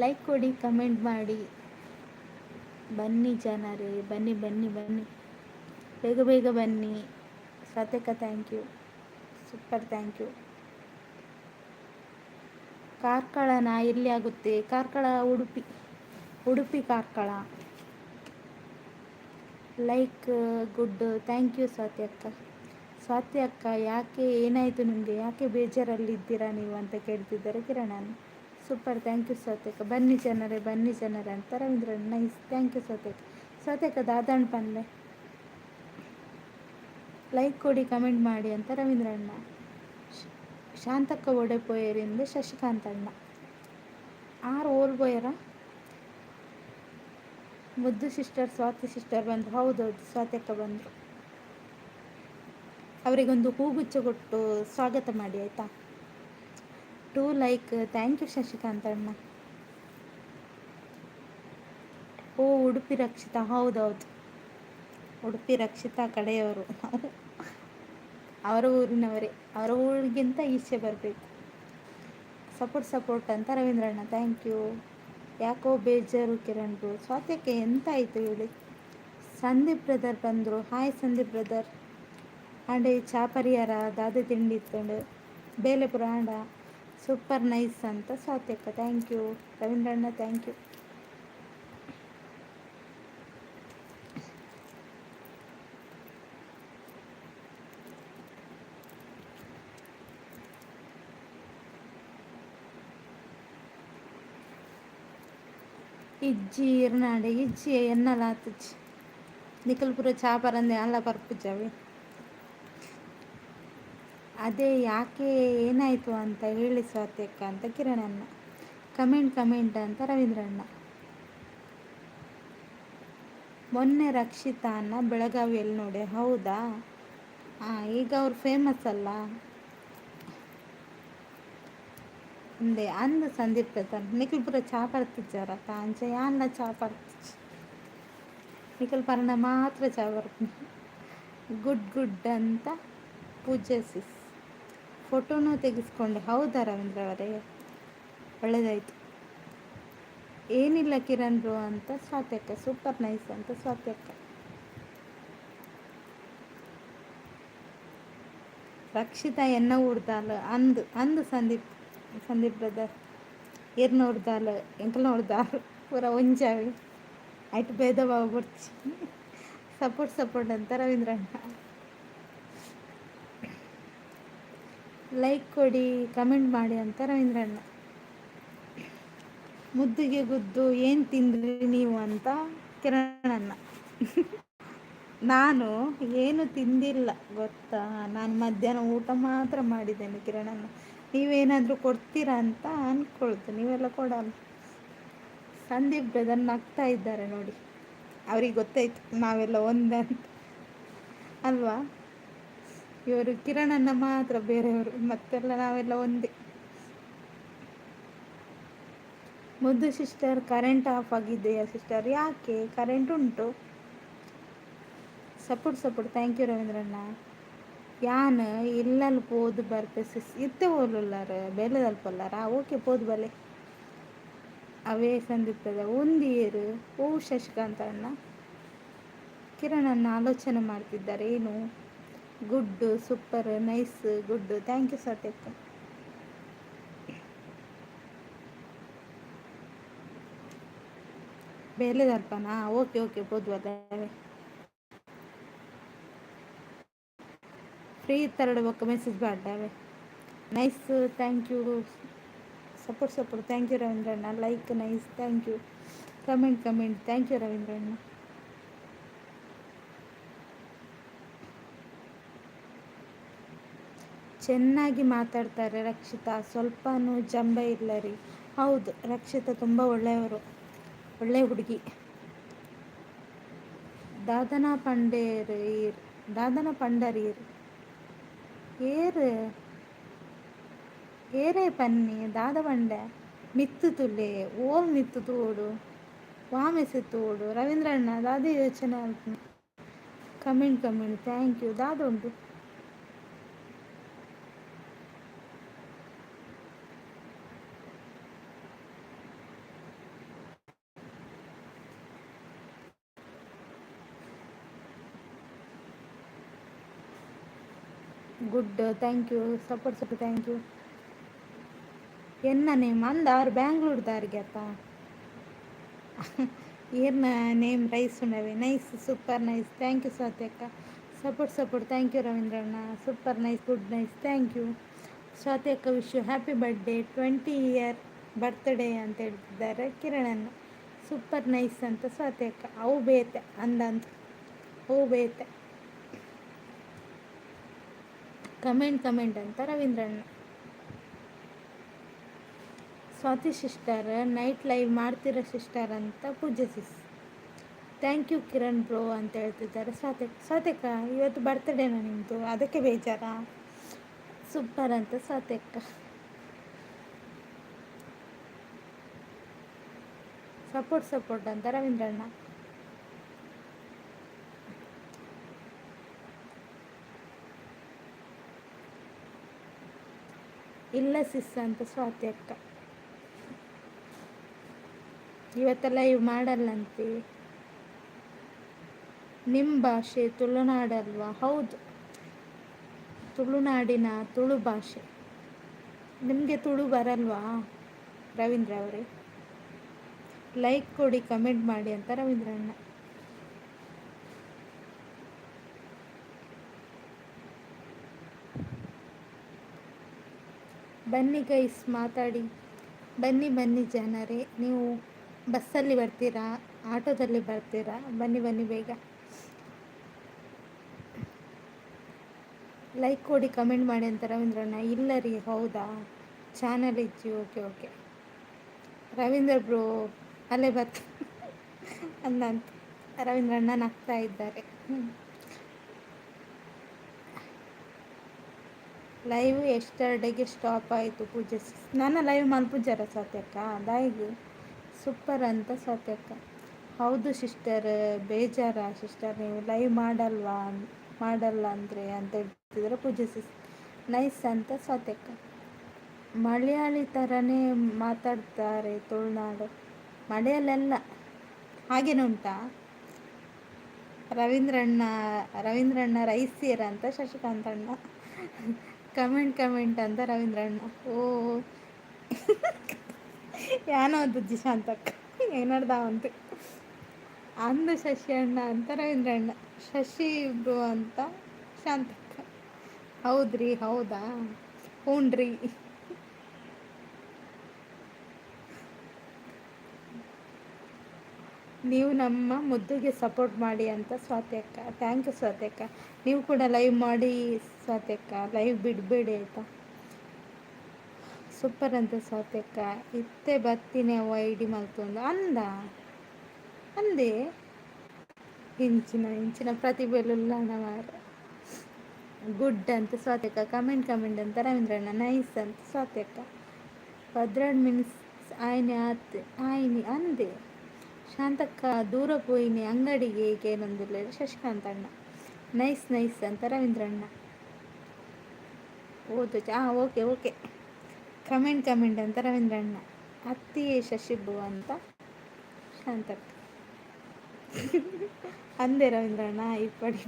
ಲೈಕ್ ಕೊಡಿ, ಕಮೆಂಟ್ ಮಾಡಿ. ಬನ್ನಿ ಜನರೇ, ಬನ್ನಿ ಬೇಗ ಬನ್ನಿ. ಸ್ವಾತಿ ಅಕ್ಕ thank you. Super, thank you. ಕಾರ್ಕಳನ ಎಲ್ಲಿ ಆಗುತ್ತೆ? Karkala Udupi, Udupi Karkala. Like good, thank you Swathi ಅಕ್ಕ. ಸ್ವಾತಿ ಅಕ್ಕ, ಯಾಕೆ ಏನಾಯಿತು ನಿಮಗೆ, ಯಾಕೆ ಬೇಜಾರಲ್ಲಿದ್ದೀರಾ ನೀವು ಅಂತ ಕೇಳ್ತಿದ್ದಾರೆ ಕಿರಣನ್. ಸೂಪರ್, ಥ್ಯಾಂಕ್ ಯು ಸ್ವಾತಿ ಅಕ್ಕ. ಬನ್ನಿ ಜನರೇ, ಬನ್ನಿ ಜನರೇ ಅಂತ Ravindran. Nice, thank you Swathi ಅಕ್ಕ. ಸ್ವಾತಿ ಅಕ್ಕ ದಾದಾಣ್ ಪನ್ಲೆ ಲೈಕ್ ಕೊಡಿ, ಕಮೆಂಟ್ ಮಾಡಿ ಅಂತ ರವೀಂದ್ರಣ್ಣ. ಶಾಂತಕ್ಕ ಒಡೆಪೋಯರಿಂದ ಶಶಿಕಾಂತ್ ಅಣ್ಣ. ಆರು ಓಲ್ಬೋಯರ ಮುದ್ದು ಸಿಸ್ಟರ್ ಸ್ವಾತಿ ಸಿಸ್ಟರ್ ಬಂದರು. ಹೌದೌದು, ಸ್ವಾತಿ ಅಕ್ಕ ಬಂದರು. ಅವರಿಗೊಂದು ಹೂಗುಚ್ಚ ಕೊಟ್ಟು ಸ್ವಾಗತ ಮಾಡಿ ಆಯಿತಾ. 2 ಲೈಕ್, ಥ್ಯಾಂಕ್ ಯು ಶಶಿಕಾಂತ್ ಅಣ್ಣ. ಓ ಉಡುಪಿ ರಕ್ಷಿತಾ, ಹೌದೌದು, ಉಡುಪಿ ರಕ್ಷಿತಾ ಕಡೆಯವರು. ಅವರ ಊರಿನವರೇ, ಅವರ ಊರಿಗಿಂತ ಈಚೆ ಬರಬೇಕು. ಸಪೋರ್ಟ್ ಅಂತ ರವೀಂದ್ರಣ್ಣ, ಥ್ಯಾಂಕ್ ಯು. ಯಾಕೋ ಬೇಜಾರು ಕಿರಣ್ ಬ್ರೋ. ಸ್ವಾತ್ಯಕ್ಕೆ ಎಂತ ಆಯಿತು ಹೇಳಿ. ಸಂದೀಪ್ ಬ್ರದರ್ ಬಂದರು. Hi Sandeep brother. ಆಂಡೆ ಚಾ ಪರಿಹಾರ ದಾದೆ ತಿಂಡಿ ಇತ್ತಂಡು ಬೇಲೆಪುರ ಆಂಡ ಸೂಪರ್ ನೈಸ್ ಅಂತ ಸ್ವಾತ್ಯಕ್ಕ, ಥ್ಯಾಂಕ್ ಯು. ರವೀಂದ್ರಣ್ಣ ಥ್ಯಾಂಕ್ ಯು. ఇజ్జి ఇరనాడు ఇజ్జి ఎన్నలాతచ్చి నిఖಲ್ಪುರ ಚಾಪರಂದೆ ಅಲ್ಲ ಬರ್ಪುಜವೆ. ಅದೇ ಯಾಕೆ ಏನಾಯಿತು ಅಂತ ಹೇಳಿ ಸ್ವಾತ್ಯಕ್ಕ ಅಂತ ಕಿರಣಣ್ಣ. ಕಮೆಂಟ್ ಅಂತ ರವೀಂದ್ರಣ್ಣ. ಮೊನ್ನೆ ರಕ್ಷಿತಾನ ಬೆಳಗಾವಿಯಲ್ಲಿ ನೋಡಿ. ಹೌದಾ, ಈಗ ಅವ್ರು ಫೇಮಸ್ ಅಲ್ಲ. ಅಂದೆ ಅಂದ ಸಂದೀಪ್ ಪ್ರಧಾನ್ ನಿಖಲ್ಪುರ ಚಾ ಬರ್ತಿದ್ದಾರ ಕಾಂಚ ಯಾನ್ನ ಚಾ ಬರ್ತಿಚ್ಚು ನಿಖಲ್ ಪರ್ಣ ಮಾತ್ರ ಚಾ ಬರ್ತೀನಿ. ಗುಡ್ ಅಂತ ಪೂಜಸಿಸ್ ಫೋಟೋನೂ ತೆಗೆಸ್ಕೊಂಡೆ. ಹೌದಾ ರವೀಂದ್ರ ಅವರೇ, ಒಳ್ಳೆಯದಾಯಿತು. ಏನಿಲ್ಲ ಕಿರಣ್ ಬ್ರೋ ಅಂತ ಸ್ವಾತ್ಯಕ್ಕ. ಸೂಪರ್ ನೈಸ್ ಅಂತ ಸ್ವಾತ್ಯಕ್ಕ. ರಕ್ಷಿತಾ ಎನ್ನ ಉಡ್ದಾಲ ಅಂದು ಸಂದೀಪ್ ಬ್ರದರ್ ಏರ್ನ ಉಡ್ದಾಲ ಎಂಕಲ್ನ ಉಡ್ದಾಲು ಪೂರ ಒಂಜಾವಿ ಆಯ್ತು ಭೇದ ಭಾವ ಬರ್ಚಿ. ಸಪೋರ್ಟ್ ಅಂತ ರವೀಂದ್ರಣ್ಣ. ಲೈಕ್ ಕೊಡಿ, ಕಮೆಂಟ್ ಮಾಡಿ ಅಂತ ರವೀಂದ್ರಣ್ಣ. ಮುದ್ದಿಗೆ ಗುದ್ದು ಏನು ತಿಂದ್ರಿ ನೀವು ಅಂತ ಕಿರಣಣ್ಣ. ನಾನು ಏನು ತಿಂದಿಲ್ಲ ಗೊತ್ತಾ, ನಾನು ಮಧ್ಯಾಹ್ನ ಊಟ ಮಾತ್ರ ಮಾಡಿದ್ದೇನೆ ಕಿರಣಣ್ಣ. ನೀವೇನಾದರೂ ಕೊಡ್ತೀರಾ ಅಂತ ಅಂದ್ಕೊಳ್ತು, ನೀವೆಲ್ಲ ಕೊಡಲ್ಲ. ಸಂದೀಪ್ ಬ್ರದರ್ ನಗ್ತಾ ಇದ್ದಾರೆ ನೋಡಿ, ಅವ್ರಿಗೆ ಗೊತ್ತಾಯ್ತು ನಾವೆಲ್ಲ ಒಂದಂತ ಅಲ್ವಾ. ಇವರು ಕಿರಣಣ್ಣ ಮಾತ್ರ ಬೇರೆಯವರು, ಮತ್ತೆಲ್ಲ ನಾವೆಲ್ಲ ಒಂದೇ. ಮುದ್ದು ಸಿಸ್ಟರ್ ಕರೆಂಟ್ ಆಫ್ ಆಗಿದೆಯಾ ಸಿಸ್ಟರ್? ಯಾಕೆ, ಕರೆಂಟ್ ಉಂಟು. ಸಪೋರ್ಟ್ ಥ್ಯಾಂಕ್ ಯು ರವೀಂದ್ರಣ್ಣ. ಯಾನ್ ಇಲ್ಲಲ್ಲಿ ಪೋದು ಬರ್ಪೆ ಸಿಸ್ ಇತ್ತೆ ಹೋಲುಲ್ಲಾರ ಬೇಲೆದಲ್ಪಲ್ಲಾರ. ಓಕೆ ಪೋದು ಬಲೆ ಅವೇ ಸಂದಿರ್ತದ ಒಂದಿಯರು. ಓ ಶಶಿಕಾಂತ್ ಅಣ್ಣ ಕಿರಣಣ್ಣ ಆಲೋಚನೆ ಮಾಡ್ತಿದ್ದಾರೆ ಏನು. Good, super nice, good, thank you ಸತ್ಯಕ್ಕ. ಬೇಲೆದಲ್ಪನಾ? ಓಕೆ ಪೋದು ಬಲೆ ಫ್ರೀ ತರಡು ಬೊಕ್ಕ ಮೆಸೇಜ್ ಬಾಡ್ಡಾವೆ. Nice, thank you. Support thank you ರವೀಂದ್ರಣ್ಣ. Like nice, thank you. Comment thank you ರವೀಂದ್ರಣ್ಣ. ಚೆನ್ನಾಗಿ ಮಾತಾಡ್ತಾರೆ ರಕ್ಷಿತಾ, ಸ್ವಲ್ಪನೂ ಜಂಬ ಇಲ್ಲ ರೀ. ಹೌದು, ರಕ್ಷಿತಾ ತುಂಬ ಒಳ್ಳೆಯವರು, ಒಳ್ಳೆಯ ಹುಡುಗಿ. ದಾದನ ಪಂಡರೀರ್ ಏರೇ ಪನ್ನಿ ದಾದ ಬಂಡೆ ಮಿತ್ತು ತುಲೆ ಓಲ್ ಮಿತ್ತು ತೋಡು ವಾಮೆಸಿ ತೋಡು ರವೀಂದ್ರಣ್ಣ ದಾದಿ ಯೋಚನೆ ಆಯ್ತು. Comment thank you. ದಾದ ಉಂಟು. Good, thank you. Support thank you. என்ன நேம் அந்த அவர் பெங்களூர்ದಾರಿಗೆ ಅತ್ತ ಏರ್ನ ನೇಮ್ ರೈಸ್ ಉಂಡವೆ nice super nice thank you Swathi ಅಕ್ಕ ಸಪೋರ್ಟ್ ಥ್ಯಾಂಕ್ ಯು ರವೀಂದ್ರಣ್ಣ super nice good nice thank you Swathi ಅಕ್ಕ wish you happy birthday 20 year birthday ಅಂತ ಹೇಳ್ತಿದ್ದಾರೆ ಕಿರಣಣ್ಣ ಸೂಪರ್ ನೈಸ್ ಅಂತ ಸ್ವಾತಿ ಅಕ್ಕ ಅವು ಬೇತೆ ಅಂದಂತ ಅವು ಬೇತೆ ಕಮೆಂಟ್ ಅಂತ ರವೀಂದ್ರಣ್ಣ ಸ್ವಾತಿ ಸಿಸ್ಟರ್ ನೈಟ್ ಲೈವ್ ಮಾಡ್ತೀರಾ ಸಿಸ್ಟರ್ ಅಂತ Pooja sis thank you Kiran bro ಅಂತ ಹೇಳ್ತಿದ್ದಾರೆ ಸ್ವಾತಿಕ ಇವತ್ತು ಬರ್ತ್ಡೇನಾ ನಿಮ್ಮದು ಅದಕ್ಕೆ ಬೇಜಾರಾ ಸೂಪರ್ ಅಂತ ಸ್ವಾತಿಕ ಸಪೋರ್ಟ್ ಅಂತ ರವೀಂದ್ರಣ್ಣ ಇಲ್ಲ ಸಿಸ್ ಅಂತ ಸ್ವಾತಿ ಅಕ್ಕ ಇವತ್ತೆಲ್ಲ ಇವು ಮಾಡಲ್ಲಂತೆ ನಿಮ್ಮ ಭಾಷೆ ತುಳುನಾಡಲ್ವಾ ಹೌದು ತುಳುನಾಡಿನ ತುಳು ಭಾಷೆ ನಿಮಗೆ ತುಳು ಬರಲ್ವಾ ರವೀಂದ್ರ ಅವರೇ ಲೈಕ್ ಕೊಡಿ ಕಮೆಂಟ್ ಮಾಡಿ ಅಂತ ರವೀಂದ್ರಣ್ಣ ಬನ್ನಿ ಗೈಸ್ ಮಾತಾಡಿ ಬನ್ನಿ ಜನರೇ ನೀವು ಬಸ್ಸಲ್ಲಿ ಬರ್ತೀರಾ ಆಟೋದಲ್ಲಿ ಬರ್ತೀರಾ ಬನ್ನಿ ಬೇಗ ಲೈಕ್ ಕೊಡಿ ಕಮೆಂಟ್ ಮಾಡಿ ಅಂತ ರವೀಂದ್ರಣ್ಣ ಇಲ್ಲ ರೀ ಹೌದಾ ಚಾನಲ್ ಇಚ್ಚಿ ಓಕೆ ರವೀಂದ್ರ ಬ್ರೋ ಅಲ್ಲೇ ಬರ್ತ ಅಂದಂತ ರವೀಂದ್ರಣ್ಣ ನಗ್ತಾ ಇದ್ದಾರೆ ಲೈವ್ ಎಷ್ಟರ್ಡೆಗೆ ಸ್ಟಾಪ್ ಆಯಿತು ಪೂಜೆ ನನ್ನ ಲೈವ್ ಮಲ್ಪುಜಾರ ಸತ್ಯಕ್ಕ ದಾಯಿಗೆ ಸೂಪರ್ ಅಂತ ಸತ್ಯಕ್ಕ ಹೌದು ಸಿಸ್ಟರ್ ಬೇಜಾರ ಸಿಸ್ಟರ್ ನೀವು ಲೈವ್ ಮಾಡಲ್ಲ ಅಂದರೆ ಅಂತ ಹೇಳ್ತಿದ್ರೆ ಪೂಜೆ ಸಿಸ್ ನೈಸ್ ಅಂತ ಸತ್ಯಕ್ಕ ಮಲಯಾಳಿ ಥರನೇ ಮಾತಾಡ್ತಾರೆ ತುಳುನಾಡು ಮಳೆಯಲ್ಲೆಲ್ಲ ಹಾಗೇನು ಉಂಟಾ ರವೀಂದ್ರಣ್ಣ ರೈಸಿಯರ್ ಅಂತ ಶಶಿಕಾಂತ್ ಅಣ್ಣ ಕಮೆಂಟ್ ಅಂತ ರವೀಂದ್ರಣ್ಣ ಓ ಯಾನೋದು ಶಾಂತಕ್ಕ ಏನಡ್ದಾವಂತೆ ಅಂದು ಶಶಿ ಅಣ್ಣ ಅಂತ ರವೀಂದ್ರಣ್ಣ ಶಶಿ ಬ್ರೋ ಅಂತ ಶಾಂತಕ್ಕ ಹೌದ್ರಿ ಹೌದಾ ಹ್ಞೂನ್ರಿ ನೀವು ನಮ್ಮ ಮುದ್ದುಗೆ ಸಪೋರ್ಟ್ ಮಾಡಿ ಅಂತ ಸ್ವಾತಿ ಅಕ್ಕ ಥ್ಯಾಂಕ್ ಯು ಸ್ವಾತಿ ಅಕ್ಕ ನೀವು ಕೂಡ ಲೈವ್ ಮಾಡಿ ಸ್ವಾತಿ ಅಕ್ಕ ಲೈವ್ ಬಿಡಬೇಡಿ ಆಯಿತಾ ಸೂಪರ್ ಅಂತ ಸ್ವಾತಿ ಅಕ್ಕ ಇತ್ತೆ ಬರ್ತೀನಿ ಅವ ಐಡಿ ಮಲ್ತೊಂದು ಅಂದೆ ಇಂಚಿನ ಪ್ರತಿಭೆಲ್ಲ ಮಾರ ಗುಡ್ ಅಂತ ಸ್ವಾತಿ ಅಕ್ಕ ಕಮೆಂಟ್ ಅಂತ ರವೀಂದ್ರಣ್ಣ ನೈಸ್ ಅಂತ ಸ್ವಾತಿ ಅಕ್ಕ 18 ಮಿನಿಟ್ಸ್ ಆಯ್ನಿ ಅಂದೆ ಶಾಂತಕ್ಕ ದೂರ ಪೋಯಿನಿ ಅಂಗಡಿಗೆ ಏನೊಂದಿಲ್ಲ ಶಶಿಕಾಂತ್ ಅಣ್ಣ ನೈಸ್ ಅಂತ ರವೀಂದ್ರಣ್ಣ ಓದು ಓಕೆ ಕಮೆಂಟ್ ಅಂತ ರವೀಂದ್ರಣ್ಣ ಅತ್ತಿಯೇ ಶಶಿಬು ಅಂತ ಶಾಂತಕ್ಕ ಅಂದೆ ರವೀಂದ್ರಣ್ಣ ಇಪ್ಪಡಿ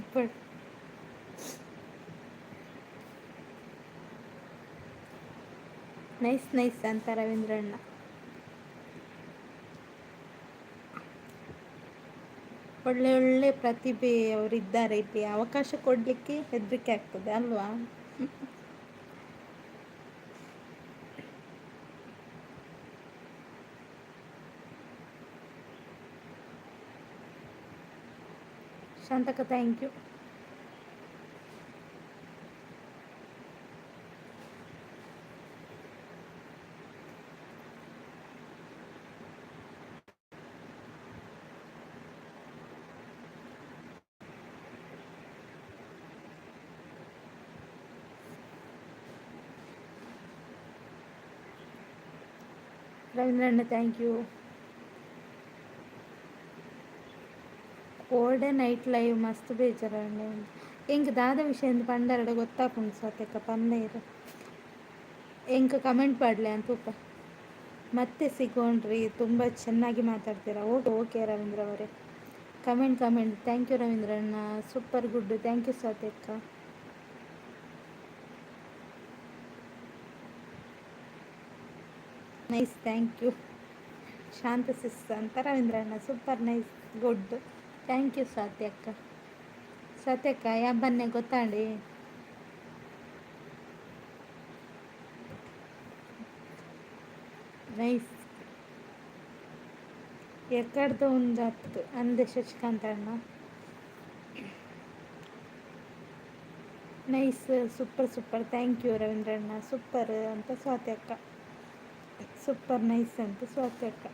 ನೈಸ್ ಅಂತ ರವೀಂದ್ರಣ್ಣ ಒಳ್ಳೆ ಪ್ರತಿಭೆ ಅವರಿದ್ದಾರೆ ಇಲ್ಲಿ ಅವಕಾಶ ಕೊಡಲಿಕ್ಕೆ ಹೆದರಿಕೆ ಆಗ್ತದೆ ಅಲ್ವಾ ಶಾಂತಕ ಥ್ಯಾಂಕ್ ಯು ರವೀಂದ್ರಣ್ಣ ಥ್ಯಾಂಕ್ ಯು ಓಡೆ ನೈಟ್ ಲೈವ್ ಮಸ್ತ್ ಬೇಜಾರಂడి ಎಂಕ್ ದಾದ ವಿಷಯ ಪಂಡರಡ ಗೊತ್ತಾಪುಂಡು ಸತ್ಯಕ್ಕ ಪನ್ನೇರು ಎಂಕ್ ಕಮೆಂಟ್ ಪಾಡ್ಲೆ ಅಂತ ಉಪ್ಪ ಮತ್ತೆ ಸಿಗೋಣ್ರಿ ತುಂಬ ಚೆನ್ನಾಗಿ ಮಾತಾಡ್ತೀರಾ ಓಕೆ ರವೀಂದ್ರ ಅವರೇ ಕಮೆಂಟ್ ಥ್ಯಾಂಕ್ ಯು ರವೀಂದ್ರಣ್ಣ ಸೂಪರ್ ಗುಡ್ ಥ್ಯಾಂಕ್ ಯು ಸತ್ಯಕ್ಕ nice, thank you. Shantha sis ಅಂತ ರವೀಂದ್ರಣ್ಣ, super nice, good. Thank you Swathi ಅಕ್ಕ. ಸ್ವಾತಿ ಅಕ್ಕ ಯಾ ಬನ್ನೆ ಗೊತ್ತಾಡಿ. ನೈಸ್. ఎక్కడితో ఉందత్తు అందే శశికాంత్ అన్న. Nice, super super, thank you ರವೀಂದ್ರಣ್ಣ. ಸೂಪರ್ ಅಂತ ಸ್ವಾತಿ ಅಕ್ಕ. ಸೂಪರ್ ನೈಸ್ ಅಂತ ಸ್ವಾತಿ ಅಕ್ಕ.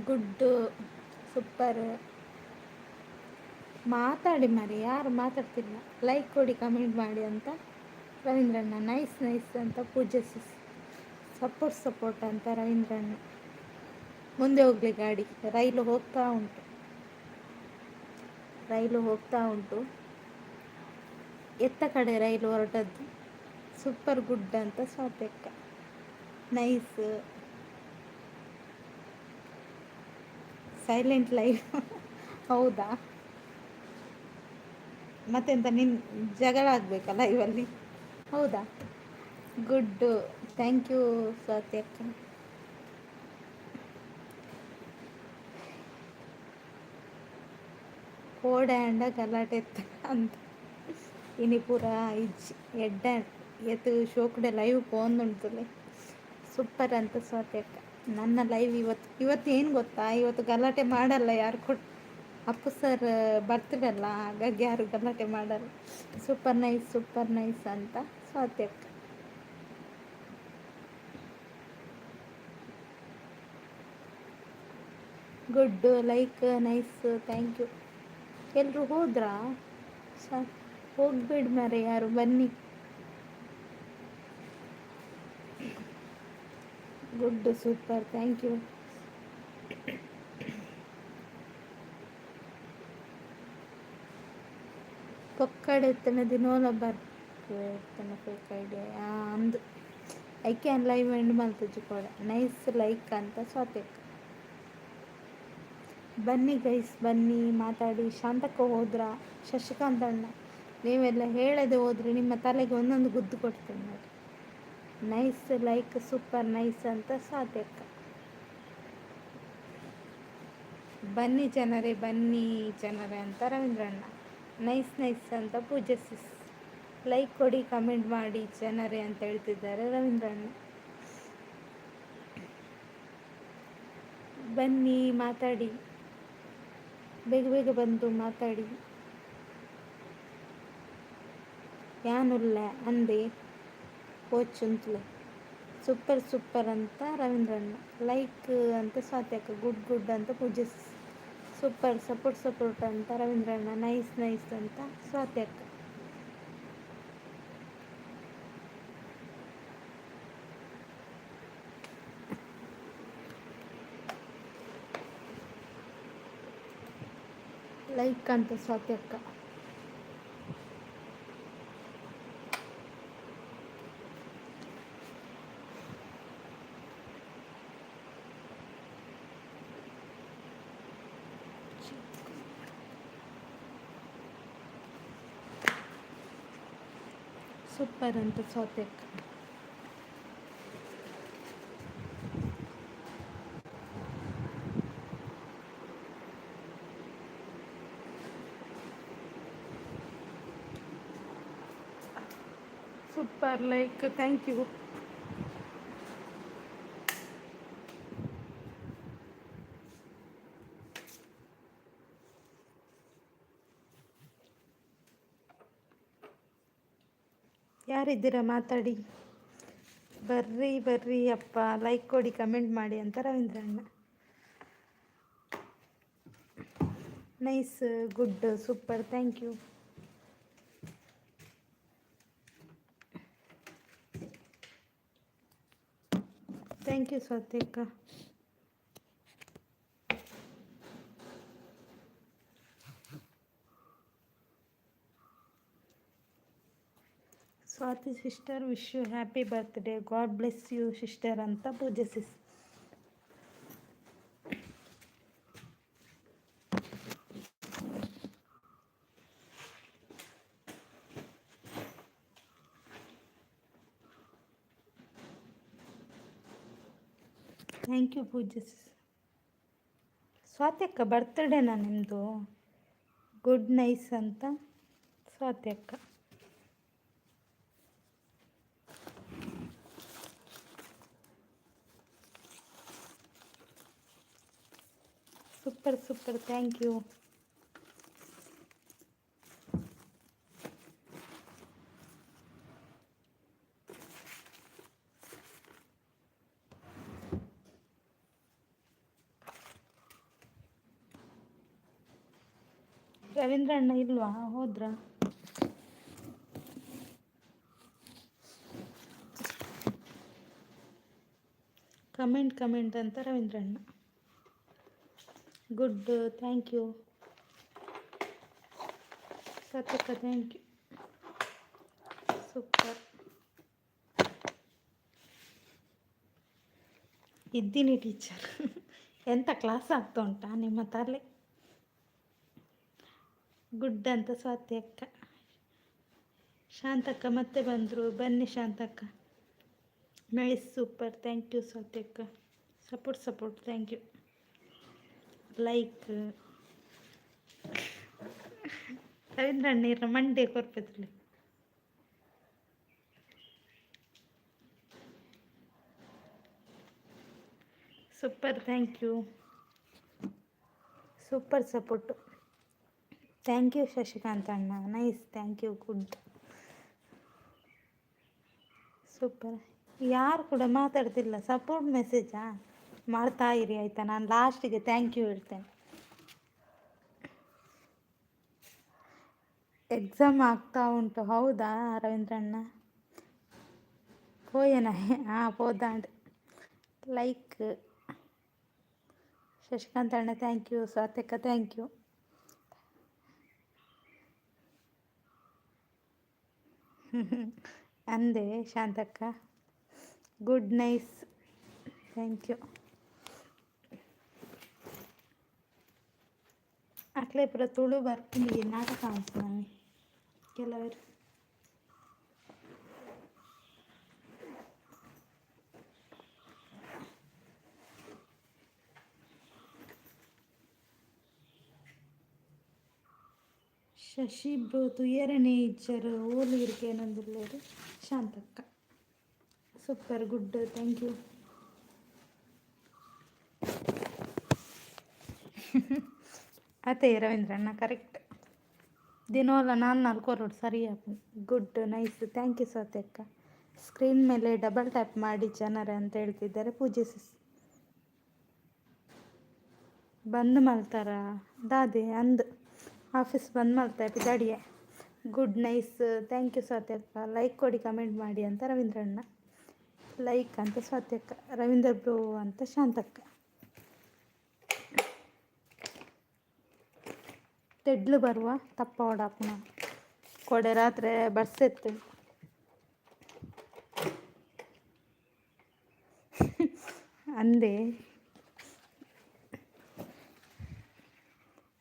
Good, super. ಮಾತಾಡಿ ಮರಿ, ಯಾರು ಮಾತಾಡ್ತಿಲ್ಲ. ಲೈಕ್ ಕೊಡಿ, ಕಮೆಂಟ್ ಮಾಡಿ ಅಂತ ರವೀಂದ್ರಣ್ಣ. ನೈಸ್ ನೈಸ್ ಅಂತ ಪೂಜೆ ಸಿಸ್. ಸಪೋರ್ಟ್ ಅಂತ ರವೀಂದ್ರಣ್ಣ. ಮುಂದೆ ಹೋಗಲಿ ಗಾಡಿ, ರೈಲು ಹೋಗ್ತಾ ಉಂಟು. ಎತ್ತ ಕಡೆ ರೈಲು ಹೊರಟದ್ದು. ಸೂಪರ್ ಗುಡ್ ಅಂತ ಸ್ವಾತಕ್ಕ. ನೈಸ್. Silent live. ಹೌದಾ, ಮತ್ತೆಂತ ನಿನ್ನ ಜಗಳ ಆಗಬೇಕಲ್ಲ ಇವಲ್ಲಿ. ಹೌದಾ, ಗುಡ್, ಥ್ಯಾಂಕ್ ಯು ಸ್ವಾತಿ ಅಕ್ಕ. కోడాండ గలాటెత్త అంత ఇని ಪೂರ ಇಜ್ಜಿ ಎಡ್ಡ ಎತ್ತು ಶೋಕಡೆ ಲೈವ್ ಪೋಂದುಂಟುಲೆ. ಸೂಪರ್ ಅಂತ ಸ್ವಾತಿ ಅಕ್ಕ. ನನ್ನ ಲೈವ್ ಇವತ್ತು ಏನು ಗೊತ್ತಾ, ಇವತ್ತು ಗಲಾಟೆ ಮಾಡಲ್ಲ ಯಾರು ಅಪ್ಪು ಸರ್ ಬರ್ತ್ಡೇ ಅಲ್ಲ, ಹಾಗಾಗಿ ಯಾರು ಗಲಾಟೆ ಮಾಡಲ್ಲ. ಸೂಪರ್ ನೈಸ್ ಅಂತ ಸ್ವಾತಿ ಅಕ್ಕ. Good, like, nice, thank you. ಎಲ್ಲರೂ ಹೋದ್ರಾ? ಹೋಗ್ಬೇಡಿ ಮಾರೆ ಯಾರು, ಬನ್ನಿ. Good, super, thank you. పొక్కడెత్తిన దినోల బర్తన ఫేక్ ఐడియా ಅಂದು ಐ ಕ್ಯಾನ್ ಲೈವ್ ಎಂಡ್ ಮಲ್ತಜ್ಜಿ ಕೂಡ. ನೈಸ್, ಲೈಕ್ ಅಂತ ಸ್ವಾತೇಕ್. ಬನ್ನಿ ಗೈಸ್, ಬನ್ನಿ ಮಾತಾಡಿ. ಶಾಂತಕ್ಕ ಹೋದ್ರ? ಶಶಿಕಾಂತ್ ಅಣ್ಣ, ನೀವೆಲ್ಲ ಹೇಳದೆ ಹೋದ್ರೆ ನಿಮ್ಮ ತಲೆಗೆ ಒಂದೊಂದು ಗುದ್ದು ಕೊಡ್ತೇನೆ ನೋಡಿ. ನೈಸ್, ಲೈಕ್, ಸೂಪರ್ ನೈಸ್ ಅಂತ ಸ್ವಾತೇಕ್. ಬನ್ನಿ ಜನರೇ ಅಂತ ರವೀಂದ್ರಣ್ಣ. ನೈಸ್ ಅಂತ ಪೂಜೆ ಸಿಸ್. ಲೈಕ್ ಕೊಡಿ, ಕಮೆಂಟ್ ಮಾಡಿ ಜನರೇ ಅಂತ ಹೇಳ್ತಿದ್ದಾರೆ ರವೀಂದ್ರಣ್ಣ. ಬನ್ನಿ ಮಾತಾಡಿ, ಬೇಗ ಬಂದು ಮಾತಾಡಿ. ಯಾನುಲ್ಲ ಅಂದೆ ಓಚುಂತ್ಲೆ. ಸೂಪರ್ ಅಂತ ರವೀಂದ್ರಣ್ಣ. ಲೈಕ್ ಅಂತ ಸ್ವಾತ್ಯಕ್ಕ. ಗುಡ್ ಅಂತ ಪೂಜೆ ಸಿಸ್. ಸೂಪರ್, ಸಪೋರ್ಟ್ ಅಂತ ರವೀಂದ್ರಣ್ಣ. ನೈಸ್ ಅಂತ ಸ್ವಾತ್ಯಕ್ಕ. ಲೈಕ್ ಅಂತ ಸ್ವಾತ್ಯಕ್ಕ. ಸೂಪರ್ ಅಂತ ಸ್ವಾತ್ಯಕ್ಕ. Super, like, thank you. ಯಾರಿದ್ದೀರಾ ಮಾತಾಡಿ. ಬರ್ರಿ ಅಪ್ಪ, ಲೈಕ್ ಕೊಡಿ, ಕಮೆಂಟ್ ಮಾಡಿ ಅಂತ ರವೀಂದ್ರಣ್ಣ. Nice, good, super, thank you. Thank you ಸ್ವಾತೇಕ. Swathi sister, wish you happy birthday. God bless you sister ಅಂತ ಪೂಜೆ ಸಿಸ್. ಥ್ಯಾಂಕ್ ಯು ಪೂಜೆ. ಸ್ವಾತಿ ಅಕ್ಕ ಬರ್ತ್ಡೇನಾ ನಿಮ್ಮದು? ಗುಡ್ ನೈಸ್ ಅಂತ ಸ್ವಾತಿ ಅಕ್ಕ. Super super, thank you. Ravindra ಅಣ್ಣ ಇಲ್ವಾ, ಹೋದ್ರಾ? ಕಮೆಂಟ್ ಅಂತ ರವೀಂದ್ರ ಅಣ್ಣ. Good, thank you. ಸತ್ಯಕ್ಕ ಥ್ಯಾಂಕ್ ಯು. ಸೂಪರ್. ಇದ್ದೀನಿ ಟೀಚರ್. ಎಂಥ ಕ್ಲಾಸ್ ಆಗ್ತಾ ಉಂಟಾ ನಿಮ್ಮ ತಲೆ? ಗುಡ್ ಅಂತ ಸ್ವಾತಿ ಅಕ್ಕ. ಶಾಂತಕ್ಕ ಮತ್ತೆ ಬಂದರು, ಬನ್ನಿ ಶಾಂತಕ್ಕ. Nice, super, thank you Swathi ಅಕ್ಕ. Support, thank you. Like Ravindra ನೀರ ಮಂಡೆ ಕೊರ್ಪದಲ್ಲಿ. Super, thank you. Super support. Thank you Shashikanth ಅಣ್ಣ. Nice, thank you. Good, super. ಯಾರು ಕೂಡ ಮಾತಾಡ್ತಿಲ್ಲ. ಸಪೋರ್ಟ್ ಮೆಸೇಜಾ ಮಾಡ್ತಾ ಇರಿ ಆಯಿತಾ? ನಾನು ಲಾಸ್ಟಿಗೆ ಥ್ಯಾಂಕ್ ಯು ಹೇಳ್ತೇನೆ. ಎಕ್ಸಾಮ್ ಆಗ್ತಾ ಉಂಟು. ಹೌದಾ ರವೀಂದ್ರಣ್ಣ? ಪೋಯನ? ಹಾಂ, ಪೋದಾಂಡ್. ಲೈಕ್ ಶಶಿಕಾಂತ್ ಅಣ್ಣ ಥ್ಯಾಂಕ್ ಯು. ಸ್ವಾತಿಕ ಥ್ಯಾಂಕ್ ಯು. ಅಂದೆ ಶಾಂತಕ್ಕ. Good nice, thank you. ಅಟ್ಲೇ ಪುರ ತುಳು ಬರ್ತೀನಿ ನಾಟಕ ಅನ್ಸ್ತಾನೆ ಕೆಲವರು. ಶಶಿ ಬ್ರೋ ತುಯರನೇ ಇಜ್ಜರು ಓಲು ಇರ್ಕೇನಂದಿರ್ಲೇರು ಶಾಂತಕ್ಕ. Super, good, thank you. ಅದೇ ರವೀಂದ್ರಣ್ಣ ಕರೆಕ್ಟ್. ದಿನವಲ್ಲ 4 ರೋಡ್ ಸರಿ ಆಪು. ಗುಡ್, ನೈಸ್, ಥ್ಯಾಂಕ್ ಯು ಸ್ವಾತ್ಯಕ್ಕ. ಸ್ಕ್ರೀನ್ ಮೇಲೆ ಡಬಲ್ ಟ್ಯಾಪ್ ಮಾಡಿ ಜನರೇ ಅಂತ ಹೇಳ್ತಿದ್ದಾರೆ ಪೂಜೆ ಸಿಸ್. ಬಂದ್ ಮಾಡ್ತಾರ ದಾದೆ ಅಂದು ಆಫೀಸ್ ಬಂದ್ ಮಾಡ್ತಾ ಪಿದಾಡಿಯೇ. ಗುಡ್, ನೈಸ್, ಥ್ಯಾಂಕ್ ಯು ಸ್ವಾತ್ಯಕ್ಕ. ಲೈಕ್ ಕೊಡಿ, ಕಮೆಂಟ್ ಮಾಡಿ ಅಂತ ರವೀಂದ್ರಣ್ಣ. ಲೈಕ್ ಅಂತ ಸ್ವಾತ್ಯಕ್ಕ. ರವೀಂದ್ರ ಬ್ರೋ ಅಂತ ಶಾಂತಕ್ಕ. ತೆಡ್ಲು ಬರುವ ತಪ್ಪ ಓಡಾಪುನ ಕೊಡೆ ರಾತ್ರಿ ಬಡ್ಸೆತ್ತು. ಅಂದೆ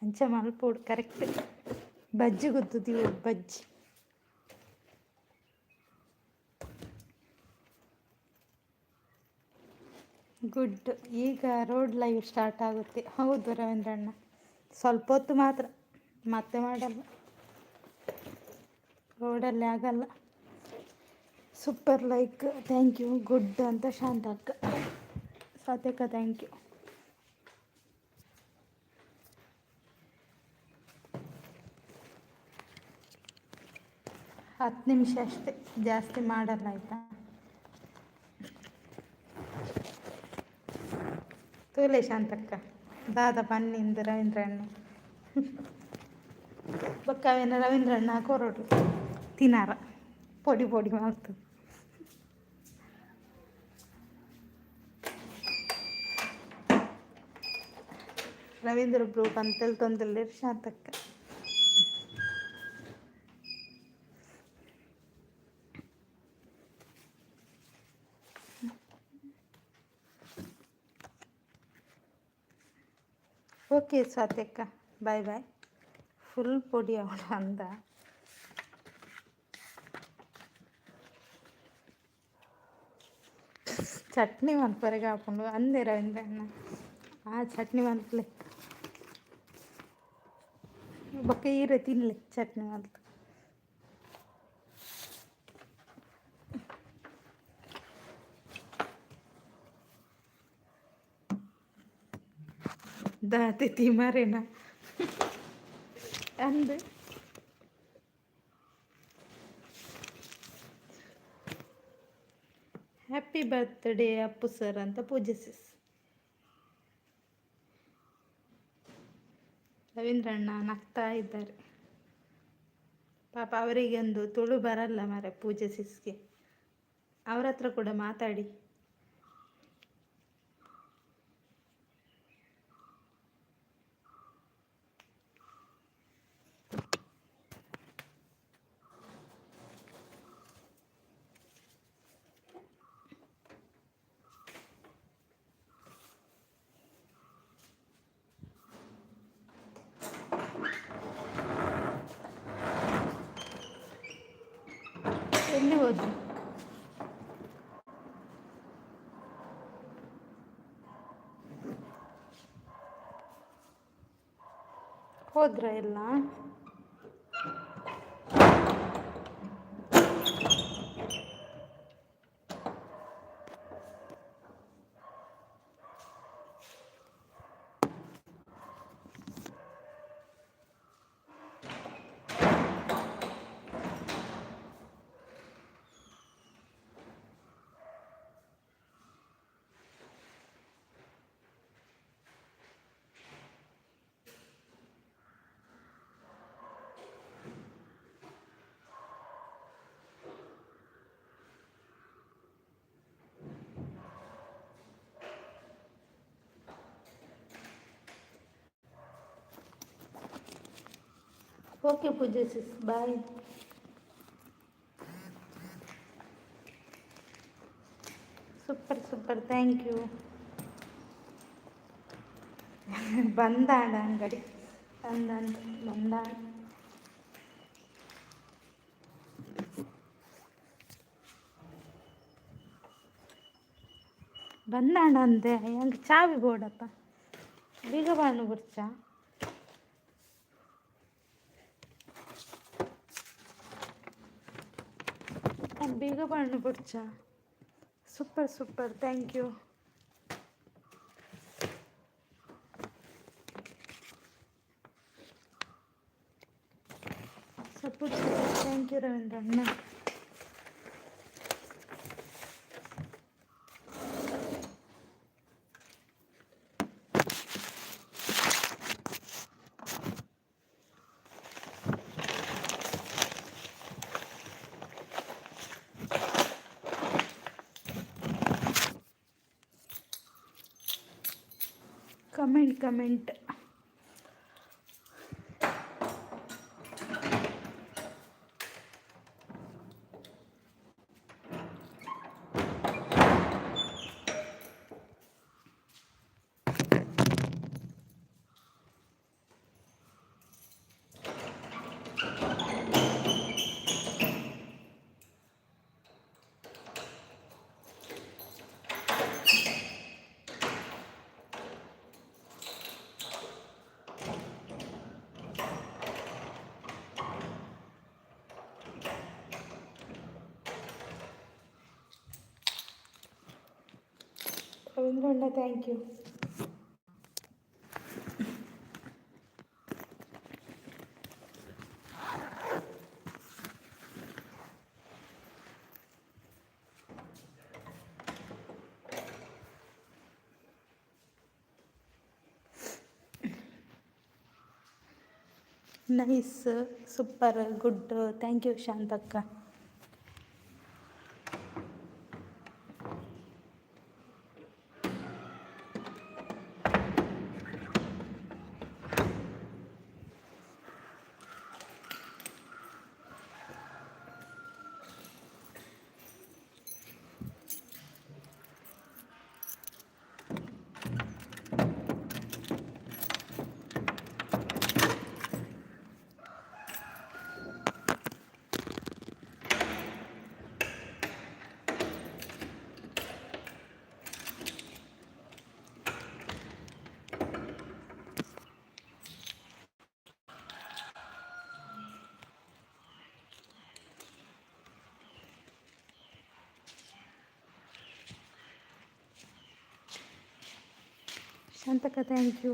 ಅಂಚ ಮಲ್ಪೋಡು ಕರೆಕ್ಟ್. ಬಜ್ಜಿ ಗೊತ್ತಿದ್ದೀವಿ, ಬಜ್ಜಿ. ಗುಡ್, ಈಗ ರೋಡ್ ಲೈವ್ ಸ್ಟಾರ್ಟ್ ಆಗುತ್ತೆ. ಹೌದು ರವೀಂದ್ರಣ್ಣ, ಸ್ವಲ್ಪ ಹೊತ್ತು ಮಾತ್ರ, ಮತ್ತೆ ಮಾಡಲ್ಲ, ರೋಡಲ್ಲಿ ಆಗಲ್ಲ. Super, like, thank you. Good ಅಂತ ಶಾಂತಕ್ಕ. Satyakka thank you. ಹತ್ತು ನಿಮಿಷ ಅಷ್ಟೇ, ಜಾಸ್ತಿ ಮಾಡಲ್ಲ ಆಯಿತಾ? ತೋಲೆ ಶಾಂತಕ್ಕ. ದಾದ ಬನ್ನಿಂದ ರವೀಂದ್ರಣ್ಣ ಬಕ್ಕವೇನ ರವೀಂದ್ರಣ್ಣ ಕೊರೋಡು ತಿನ್ನಾರ ಪೊಡಿ ಮಾಡ್ತದೆ. ರವೀಂದ್ರ ಬ್ರೂ ಅಂತೇಳಿ ತೊಂದಲ್ಲಿ ಶಾಂತಕ್ಕ. ಓಕೆ ಸ್ವಾತ್ಯಕ್ಕ, ಬಾಯ್ ಬಾಯ್. ಫುಲ್ ಪೊಡಿ ಅವಳ ಅಂದ. ಚಟ್ನಿ ಮಲ್ಪರೆಗೆ ಹಾಕೊಂಡು ಅಂದೆ ರವೀಂದ್ರ ಅಣ್ಣ ಆ ಚಟ್ನಿ ಮಲ್ಪಲೆ ಬೊಕ್ಕ ಈರೆ ತಿನ್ಲೆ ಚಟ್ನಿ ಮಲ್ತು ದಾತೆ ತಿಮಾರೇನ ಅಂದು ಹ್ಯಾಪಿ ಬರ್ತ್ಡೇ ಅಪ್ಪು ಸರ್ ಅಂತ ಪೂಜಿಸಿಸ್ ರವೀಂದ್ರಣ್ಣ ನಗ್ತಾ ಇದ್ದಾರೆ. ಪಾಪ ಅವರಿಗೆ ಒಂದು ತುಳು ಬರಲ್ಲ ಮರೆ ಪೂಜಿಸಿಸ್ಗೆ. ಅವ್ರ ಹತ್ರ ಕೂಡ ಮಾತಾಡಿ. ಎಲ್ಲಿ ಹೋದ್ರು? ಹೋದ್ರ ಎಲ್ಲ? Okay Pooja sis, bye. Super super, thank you. ಬಂದಾಡ ಅಂಗಡಿ ಬಂದಾಡ ಬಂದಾಣ ಅಂದೆ ಹೆಂಗೆ ಚಾವಿ ಬೋಡಪ್ಪ ಬೀಗ ಬಾಣು ಗುರ್ಚ ಬೀಗ ಬಾಣು ಬಿಡ್ಚ. Super super, thank you. Support thank you Ravindra ಅಣ್ಣ. ಕಮೆಂಟ್ ರವೀಂದ್ರ ಅಣ್ಣ, thank you. Nice, super, good, thank you ಶಾಂತಕ್ಕ. ಶಾಂತಕ ಥ್ಯಾಂಕ್ ಯು.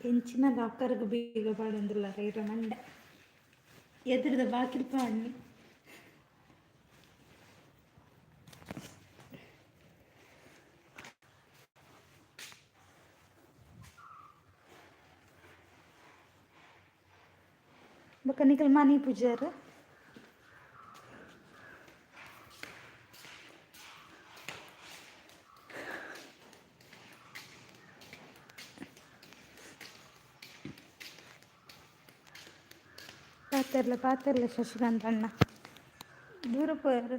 ಹೆಂಚಿನ ಲಾಕರ್ಗೆ ಬೀಗ ಪಾಡಂದಿಲ್ಲ ರೈರ ಮಂಡೆ ಎದುರದ ಬಾಕಿಲ್ ಪಾಡ್ನಿ ಬೊಕ್ಕ ನಿಕಲ್ ಮನಿ ಪೂಜಾರ ಪಾತಿರ್ಲೆ ಶಶಿಕಾಂತ್ ಅಣ್ಣ ದೂರ ಪೋಯಾರು.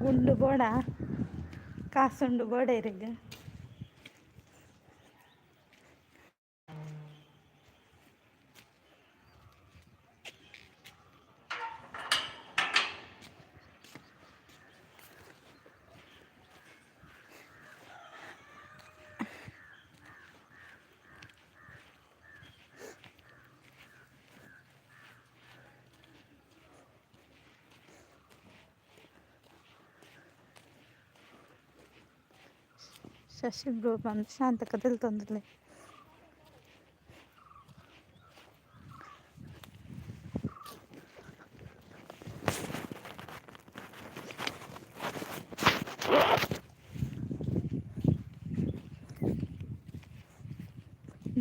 ಉಂಡು ಬೋಡ ಕಾಸುಂಡು ಬೋಡ ಇರಗ ಶಶಿ ಬ್ರೋ ಬಂದು ಶಾಂತಕ ತಿಳ್ತೊಂದಿಲ್ಲ.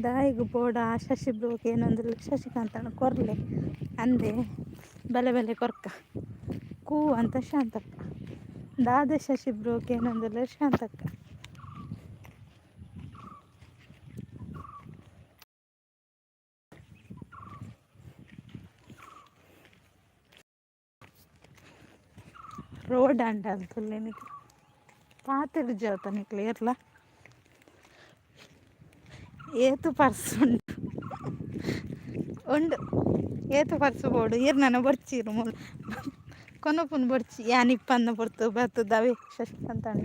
ದಾಯಿಗೂ ಬೋಡ ಶಶಿ ಬ್ರೋಗೆ ಏನೊಂದಿಲ್ಲ ಶಶಿಕಾಂತನ ಕೊರ್ಲೆ ಅಂದೆ ಬಲೆ ಬಲೆ ಕೊರ್ಕ ಕೂ ಅಂತ ಶಾಂತಕ್ಕ ದಾದ ಶಶಿ ಬ್ರೋಗೆ ಏನೊಂದಿಲ್ಲ ಶಾಂತಕ್ಕ ರೋಡ್ ಅಂಡ ಅಂತುಲ್ಲೆ ನಿಕ್ಲೆ ಪಾತಿರ್ ಜೋತ ನಿಕ್ಲೆ ಇರ್ಲ ಏತು ಪರ್ಸ್ ಉಂಡು ಏತು ಪರ್ಸು ಬೋಡು ಇರ್ನನ ಬೊಡ್ಚೀರು ಕೊನಪುನ್ ಬೊಡ್ಚಿ ಯಾನಿಪ್ಪನ್ನ ಬೊಡ್ತು ಬರ್ತದವೆ ಶಶಿಕಾಂತ ಅಣ್ಣ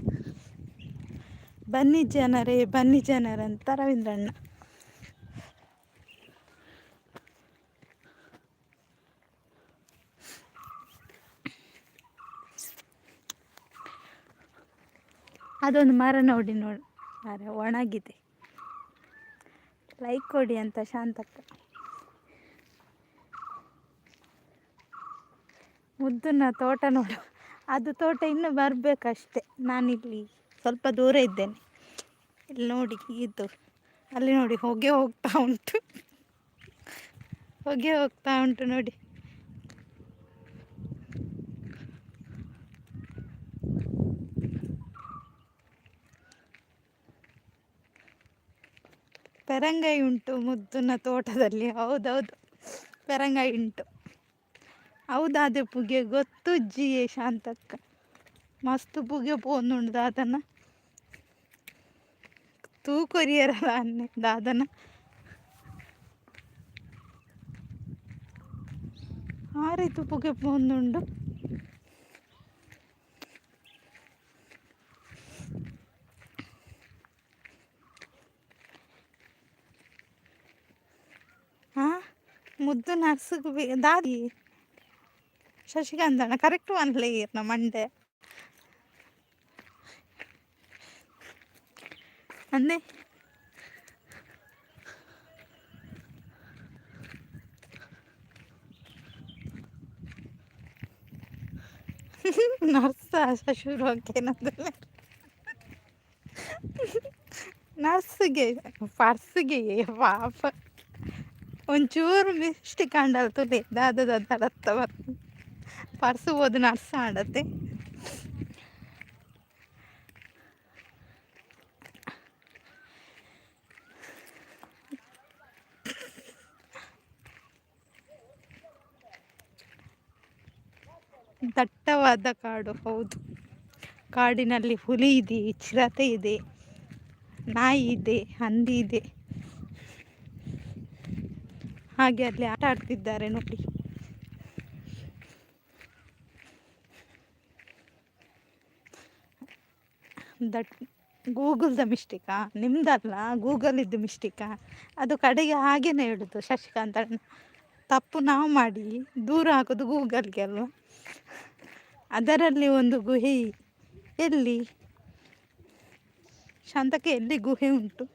ಬನ್ನಿ ಜನರಂತ ರವೀಂದ್ರಣ್ಣ ಅದೊಂದು ಮರ ನೋಡಿ ಮರ ಒಣಗಿದೆ ಲೈಕ್ ಕೊಡಿ ಅಂತ ಶಾಂತಕ್ಕ. ಮುದ್ದುನ ತೋಟ ನೋಡು ಅದು ತೋಟ ಇನ್ನು ಬರಬೇಕಷ್ಟೆ. ನಾನಿಲ್ಲಿ ಸ್ವಲ್ಪ ದೂರ ಇದ್ದೇನೆ. ಇಲ್ಲಿ ನೋಡಿ ಇದು ಅಲ್ಲಿ ನೋಡಿ ಹೊಗೆ ಹೋಗ್ತಾ ಉಂಟು ನೋಡಿ. ಪೆರಂಗಾಯಿ ಉಂಟು ಮುದ್ದುನ ತೋಟದಲ್ಲಿ. ಹೌದೌದು ಪೆರಂಗಾಯಿ ಉಂಟು. ಹೌದಾದೆ ಪುಗೆ ಗೊತ್ತು ಜಿಯೇ ಶಾಂತಕ್ಕ ಮಸ್ತ್ ಪುಗೆ ಪೋಂದುಂಡು ದಾದನ ತೂ ಕೊರಿಯರಲ್ಲ ಅನ್ನೆ ದಾದನ ಆ ರೀತಿ ಪುಗೆ ಪೋಂದುಂಡು. ಮುದ್ದು ನರ್ಸಗೆ ದಾದಿ ಶಶಿಕಾಂತಣ್ಣ ಕರೆಕ್ಟ್ ಒನ್ಲೇ ಇರ್ನ ಮಂಡೆ ಅಂದೆ ನರ್ಸ ಶಶುರು ಏನಂದ್ರೆ ನರ್ಸ್ಗೆ ಪರ್ಸ್ಗೆ ಪಾಪ ಒಂಚೂರು ಮಿಸ್ಟೇಕ್ ಕಂಡಲ್ ತುಲೆ ದಾದ ರತ್ತ ಬರ್ತು ಪರ್ಸು ಹೋದು ನರ್ಸ ಆಡತ್ತೆ. ದಟ್ಟವಾದ ಕಾಡು, ಹೌದು. ಕಾಡಿನಲ್ಲಿ ಹುಲಿ ಇದೆ, ಚಿರತೆ ಇದೆ, ನಾಯಿ ಇದೆ, ಹಂದಿ ಇದೆ. ಹಾಗೆ ಅಲ್ಲಿ ಆಟ ಆಡ್ತಿದ್ದಾರೆ ನೋಡಿ. ದಟ್ ಗೂಗಲ್ದ ಮಿಸ್ಟೇಕಾ, ನಿಮ್ದಲ್ಲ, ಗೂಗಲಿದ್ದು ಮಿಸ್ಟೇಕಾ? ಅದು ಕಡೆಗೆ ಹಾಗೇನೆ ಹೇಳುದು ಶಶಿಕಾಂತ್ ಅಣ್ಣ. ತಪ್ಪು ನಾವು ಮಾಡಿ ದೂರ ಹಾಕೋದು ಗೂಗಲ್ಗೆ ಅಲ್ವಾ. ಅದರಲ್ಲಿ ಒಂದು ಗುಹೆ ಎಲ್ಲಿ ಶಾಂತಕ್ಕೆ, ಎಲ್ಲಿ ಗುಹೆ ಉಂಟು?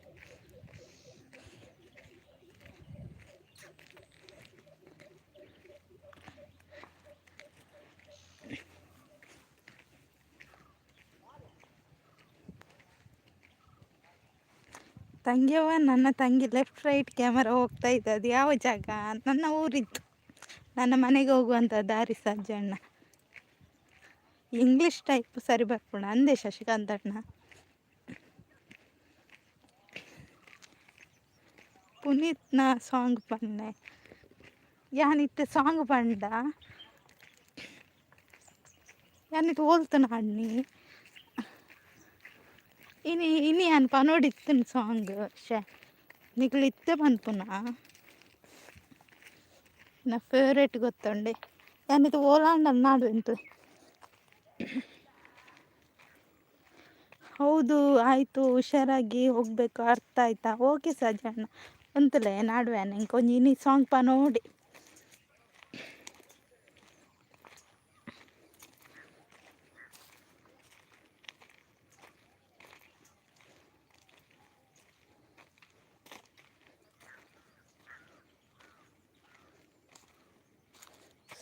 ತಂಗಿಯವ, ನನ್ನ ತಂಗಿ ಲೆಫ್ಟ್ ರೈಟ್ ಕ್ಯಾಮರಾ ಹೋಗ್ತಾ ಇತ್ತು. ಅದು ಯಾವ ಜಾಗ? ನನ್ನ ಊರಿತ್ತು, ನನ್ನ ಮನೆಗೆ ಹೋಗುವಂಥ ದಾರಿ ಸಜ್ಜಣ್ಣ. ಇಂಗ್ಲೀಷ್ ಟೈಪ್ ಸರಿ ಬರ್ಪುಣ ಅಂದೆ ಶಶಿಕಾಂತ್ ಅಣ್ಣ. ಪುನೀತ್ನ ಸಾಂಗ್ ಪನ್ನೆ ಯಾನಿತ್ತೆ ಸಾಂಗ್ ಪಂಡ ಯಾನಿತ್ತು ಓಲ್ತನ ಹಣ್ಣಿ ಇನಿ ಯಾನ್ ಪನೋಡಿತ್ತಿನ ಸಾಂಗ್ ಶೇ ನಿಕ್ಲಿತ್ತೆ ಪನ್ಪುನ ನಾ ಫೇವ್ರೇಟ್ ಗೊತ್ತುಂಡೆ ಯಾನಿತ್ತು ಓಲಾಂಡಲ್ಲಿ ನಾಡು ಎಂತು. ಹೌದು, ಆಯಿತು, ಹುಷಾರಾಗಿ ಹೋಗಬೇಕು, ಅರ್ಥ ಆಯ್ತಾ? ಓಕೆ ಸಜ್ಜಣ್ಣ, ಒಂತಲೇ ನಾಡುವೆ ನಂಗೆ ಕೊಂಚ ಇನಿ ಸಾಂಗ್ ಪಾ ನೋಡಿ.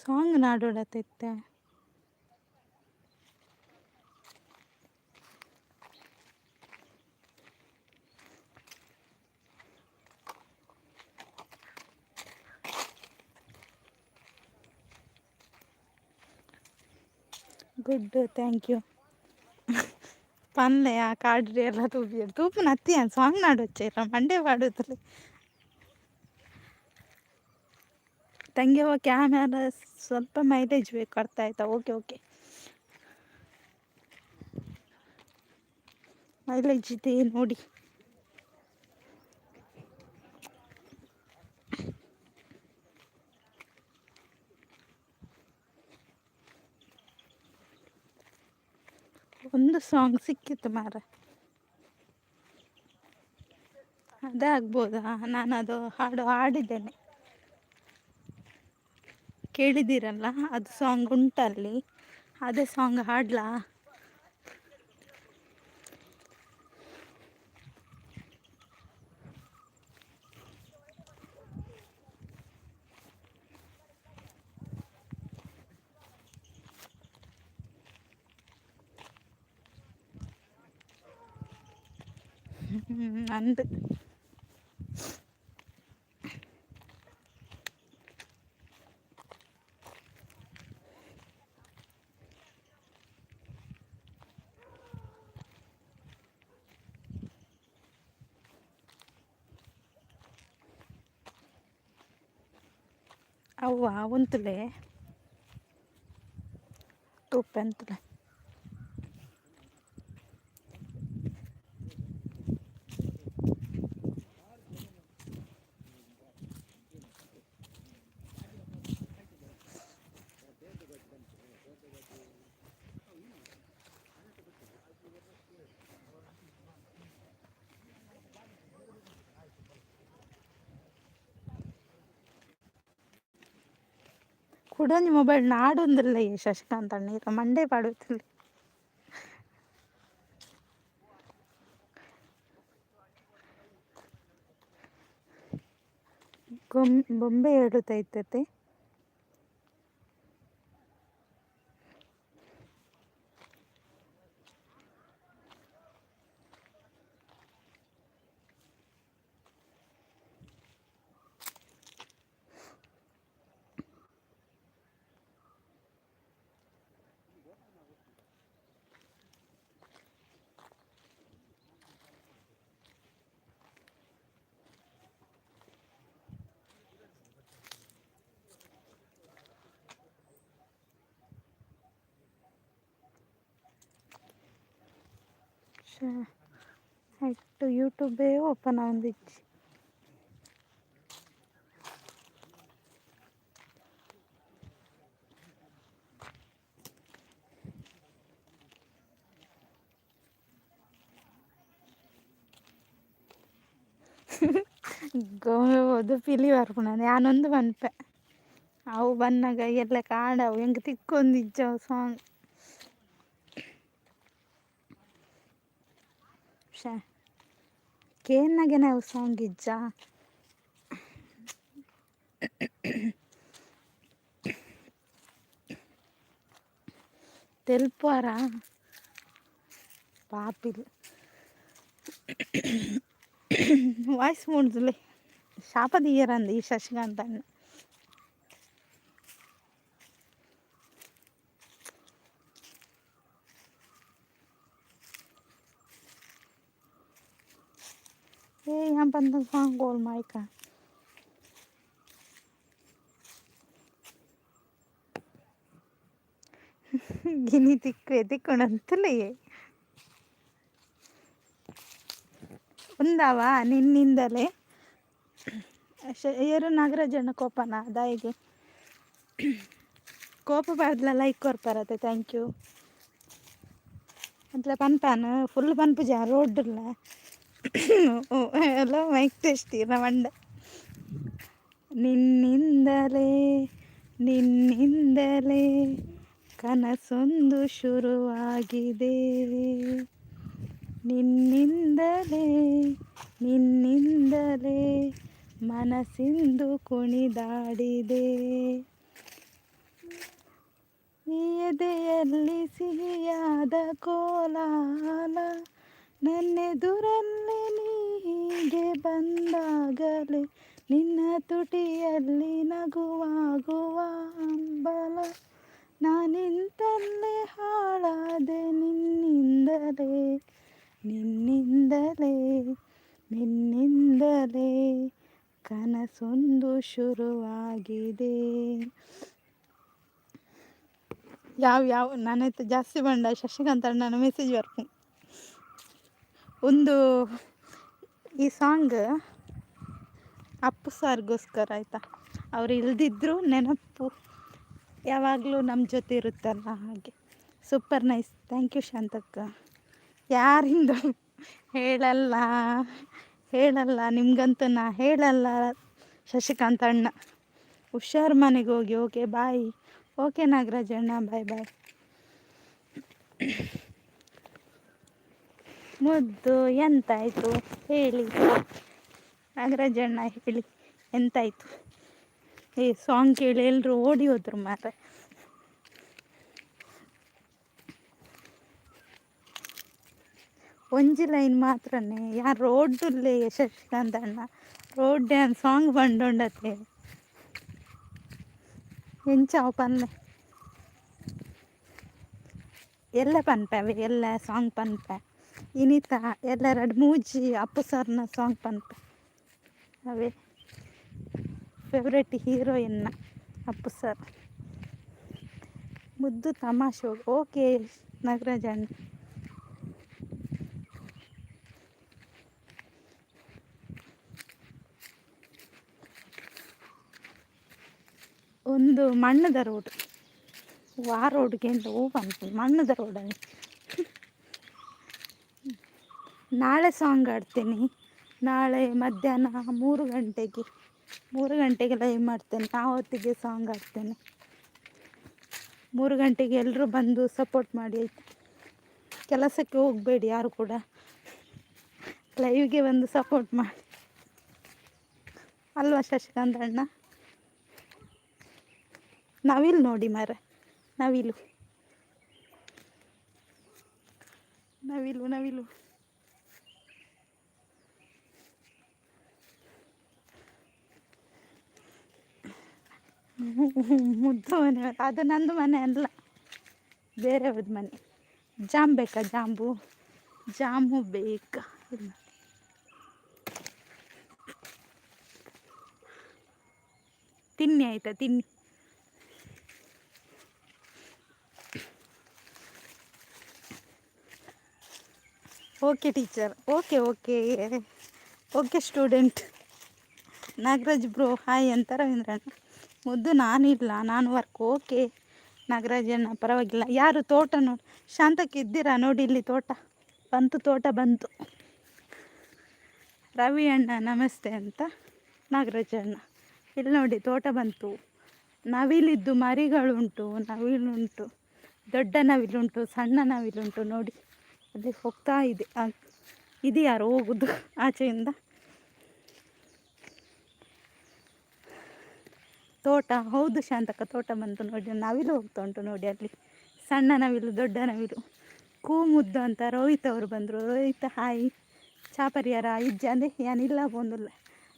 ಸಾಂಗ್ ನಾಡೋಡತ್ತೆ ಗುಡ್, ಥ್ಯಾಂಕ್ ಯು. ಪನ್ಲೆ ಆ ಕಾಡ್ರಿ ಎಲ್ಲ ತೂಪು ನತ್ತಿ ಸಾಂಗ್ ನಾಡೋಚ್ಚೆ ಇಲ್ಲ ಮಂಡೇ ಪಾಡುತ್ತಲೆ ತಂಗಿಯವ. ಕ್ಯಾಮ್ಯಾರ ಸ್ವಲ್ಪ ಮೈಲೇಜ್ ಬೇಕು, ಅರ್ಥ ಆಯ್ತಾ? ಓಕೆ ಓಕೆ, ಮೈಲೇಜ್ ಇದೆ ನೋಡಿ. ಒಂದು ಸಾಂಗ್ ಸಿಕ್ಕಿತ್ತು ಮಾರ, ಅದೇ ಆಗ್ಬೋದಾ? ನಾನು ಅದು ಹಾಡು ಹಾಡಿದ್ದೇನೆ, ಕೇಳಿದ್ದೀರಲ್ಲ, ಅದು ಸಾಂಗ್ ಉಂಟಲ್ಲಿ, ಅದೇ ಸಾಂಗ್ ಹಾಡ್ಲಾ? ಅಂದು ಅವ್ವ ಒಂತಲೇ ತುಪ್ಪ ಅಂತಲೇ ಕುಡಂಜಿ ಮೊಬೈಲ್ ನಾಡೊಂದಿಲ್ಲ ಈ ಶಶಿಕಾಂತ್ ಅಣ್ಣ ಈಗ ಮಂಡೇ ಪಾಡುತ್ತಿಲ್ಲ. ಬೊಂಬೆ ಹೇಳುತ್ತೈತತೆ. ಆಯ್ತು ಯೂಟ್ಯೂಬೇ ಓಪನ್ ಆಂದಿಜ್ಜಿ. ಗೋದು ಪಿಲಿ ಬರ್ಪುಣದು ಯಾನೊಂದು ಪನ್ಪೆ ಅವು ಬನ್ನಾಗ ಎಲ್ಲ ಕಾಡವು ಹೆಂಗೆ ತಿಕ್ಕೊಂದಿಜ್ಜವು ಸಾಂಗ್ ಕೇನ್ನಾಗೆ ನಾವು ಸಾಂಗ್ ಇಜ್ಜ ತೆಲ್ಪಾರ ಪಾಪಿಲ್ ವಾಯ್ಸ್ ಮೂಡ್ದುಲೆ ಶಾಪದ ಇಯರಂದು ಈ ಶಶಿಕಾಂತ್ ಅಣ್ಣ yang penting sanggol mereka gini ತಿಕ್ಕೊಂಡಂತಲೇ ಒಂದವ ನಿನ್ನಿಂದಲೇ ಏರು ನಾಗರಾಜಣ್ಣ ಕೋಪನ ದಾಯಿಗೆ ಕೋಪ ಬರ್ದಲ್ಲ ಲೈಕ್ ಕೊರ್ಪಾರತ್ತೆ ಥ್ಯಾಂಕ್ ಯು ಅಂತಲ ಪನ್ಪಾನು ಫುಲ್ ಪನ್ಪು ಜಾ ರೋಡ್ಲ ಎಲ್ಲ ಮೈಕ್ ಟೇಸ್ಟಿ ಮಂಡ ನಿನ್ನಿಂದಲೇ ನಿನ್ನಿಂದಲೇ ಕನಸೊಂದು ಶುರುವಾಗಿದೆ ನಿನ್ನಿಂದಲೇ ನಿನ್ನಿಂದಲೇ ಮನಸ್ಸಿಂದು ಕುಣಿದಾಡಿದೆ ಈ ಎದೆಯಲ್ಲಿ ಸಿಹಿಯಾದ ಕೋಲಾಲ ನನ್ನೆದುರಲ್ಲೇ ನೀಗೆ ಬಂದಾಗಲೇ ನಿನ್ನ ತುಟಿಯಲ್ಲಿ ನಗುವಾಗುವ ಹಂಬಲ ನಾನಿಂತಲ್ಲೇ ಹಾಳಾದೆ ನಿನ್ನಿಂದಲೇ ನಿನ್ನಿಂದಲೇ ನಿನ್ನಿಂದಲೇ ಕನಸೊಂದು ಶುರುವಾಗಿದೆ ಯಾವ ನಾನೈತೆ ಜಾಸ್ತಿ ಬಂಡ ಶಶಿಕಾಂತ್ ಅಣ್ಣನ ಮೆಸೇಜ್ ಬರ್ಕು ಒಂದು ಈ ಸಾಂಗ್ ಅಪ್ಪು ಸರ್ಗೋಸ್ಕರ ಆಯಿತಾ ಅವ್ರು ಇಲ್ದಿದ್ರು ನೆನಪು ಯಾವಾಗಲೂ ನಮ್ಮ ಜೊತೆ ಇರುತ್ತಲ್ಲ ಹಾಗೆ super nice thank you Shantakka ಯಾರಿಂದ ಹೇಳಲ್ಲ ನಿಮಗಂತೂ ನಾ ಹೇಳಲ್ಲ ಶಶಿಕಾಂತ್ ಅಣ್ಣ ಹುಷಾರು ಮನೆಗೆ ಹೋಗಿ ಓಕೆ ಬಾಯ್ ಓಕೆ ನಾಗರಾಜಣ್ಣ ಬಾಯ್ ಬಾಯ್ ಮುದ್ದು ಎಂತಾಯಿತು ಹೇಳಿ ನಾಗರಾಜಣ್ಣ ಹೇಳಿ ಎಂತಾಯಿತು ಈ ಸಾಂಗ್ ಕೇಳಿ ಎಲ್ಲರೂ ಓಡಿ ಹೋದ್ರು ಮಾರೆ ಒಂಜಿ ಲೈನ್ ಮಾತ್ರನೇ ಯಾರು ರೋಡ್ಡುಲ್ಲೇ ಶಶಿಕಾಂತ್ ಅಣ್ಣ ರೋಡ್ ಡ್ಯಾನ್ಸ್ ಸಾಂಗ್ ಬಂಡೊಂಡತೆ ಎಂಚಾವು ಪನ್ನೆ ಎಲ್ಲ ಪನ್ಪೆ ಎಲ್ಲ ಸಾಂಗ್ ಪನ್ಪೆ ಇನಿತ ಎಲ್ಲ ಎರಡು ಮೂಜಿ ಅಪ್ಪು ಸರ್ನ ಸಾಂಗ್ ಪನ್ಪೆ ಅವೇ ಫೇವ್ರೆಟ್ ಹೀರೋಯಿನ್ನ ಅಪ್ಪು ಸರ್ ಮುದ್ದು ತಮಾಷೆ ಓಕೆ ನಾಗರಾಜಣ್ಣ ಒಂದು ಮಣ್ಣದ ರೋಡ್ ಆ ರೋಡ್ಗೆ ಅಂತ ಬಂತು ಮಣ್ಣದ ರೋಡಲ್ಲಿ ನಾಳೆ ಸಾಂಗ್ ಆಡ್ತೀನಿ ನಾಳೆ ಮಧ್ಯಾಹ್ನ 3 ಗಂಟೆಗೆ ಲೈವ್ ಮಾಡ್ತೇನೆ ಆ ಹೊತ್ತಿಗೆ ಸಾಂಗ್ ಆಡ್ತೇನೆ 3 ಗಂಟೆಗೆ ಎಲ್ಲರೂ ಬಂದು ಸಪೋರ್ಟ್ ಮಾಡಿ ಆಯಿತು ಕೆಲಸಕ್ಕೆ ಹೋಗಬೇಡಿ ಯಾರು ಕೂಡ ಲೈವ್ಗೆ ಬಂದು ಸಪೋರ್ಟ್ ಮಾಡಿ ಅಲ್ವಾ ಶಶಿಕಾಂತ್ ಅಣ್ಣ ನವಿಲು ನೋಡಿ ಮಾರೆ ನವಿಲು ಮುದ್ದು ಮನೆ ಅದು ನಂದು ಮನೆ ಅಲ್ಲ ಬೇರೆಯವ್ರದ್ದು ಮನೆ ಬೇಕಾ ಜಾಮು ಬೇಕಾ ಇಲ್ಲ ತಿನ್ನಿ ಆಯಿತಾ ತಿನ್ನಿ okay teacher, okay okay okay student. Nagaraj bro hi ಅಂತ ರವೀಂದ್ರಣ್ಣ. ಮುದ್ದು ನಾನಿಲ್ಲ, ನಾನು ವರ್ಕ್. ಓಕೆ ನಾಗರಾಜಣ್ಣ ಪರವಾಗಿಲ್ಲ. ಯಾರು ತೋಟ ನೋಡಿ ಶಾಂತಕ್ಕೆ ಇದ್ದೀರಾ ನೋಡಿ, ಇಲ್ಲಿ ತೋಟ ಬಂತು, ತೋಟ ಬಂತು. ರವಿ ಅಣ್ಣ ನಮಸ್ತೆ ಅಂತ ನಾಗರಾಜಣ್ಣ. ಇಲ್ಲಿ ನೋಡಿ ತೋಟ ಬಂತು. ನವಿಲಿದ್ದು ಮರಿಗಳುಂಟು, ನವಿಲುಂಟು, ದೊಡ್ಡ ನವಿಲುಂಟು, ಸಣ್ಣ ನವಿಲುಂಟು ನೋಡಿ. ಅಲ್ಲಿ ಹೋಗ್ತಾ ಇದೆ. ಇದು ಯಾರು ಹೋಗುದು ಆಚೆಯಿಂದ? ತೋಟ ಹೌದು ಶಾಂತಕ್ಕ, ತೋಟ ಬಂತು ನೋಡಿ. ನವಿಲು ಹೋಗ್ತಾ ಉಂಟು ನೋಡಿ ಅಲ್ಲಿ. ಸಣ್ಣ ನವಿಲು, ದೊಡ್ಡ ನವಿಲು. ಮುದ್ದು ಅಂತ ರೋಹಿತ್ ಅವರು ಬಂದರು. ರೋಹಿತ್ ಹಾಯ್. ಚಾಪರಿಯಾರ ಇಜ್ಜಂದೆ ಏನಿಲ್ಲ ಬಂದಿಲ್ಲ,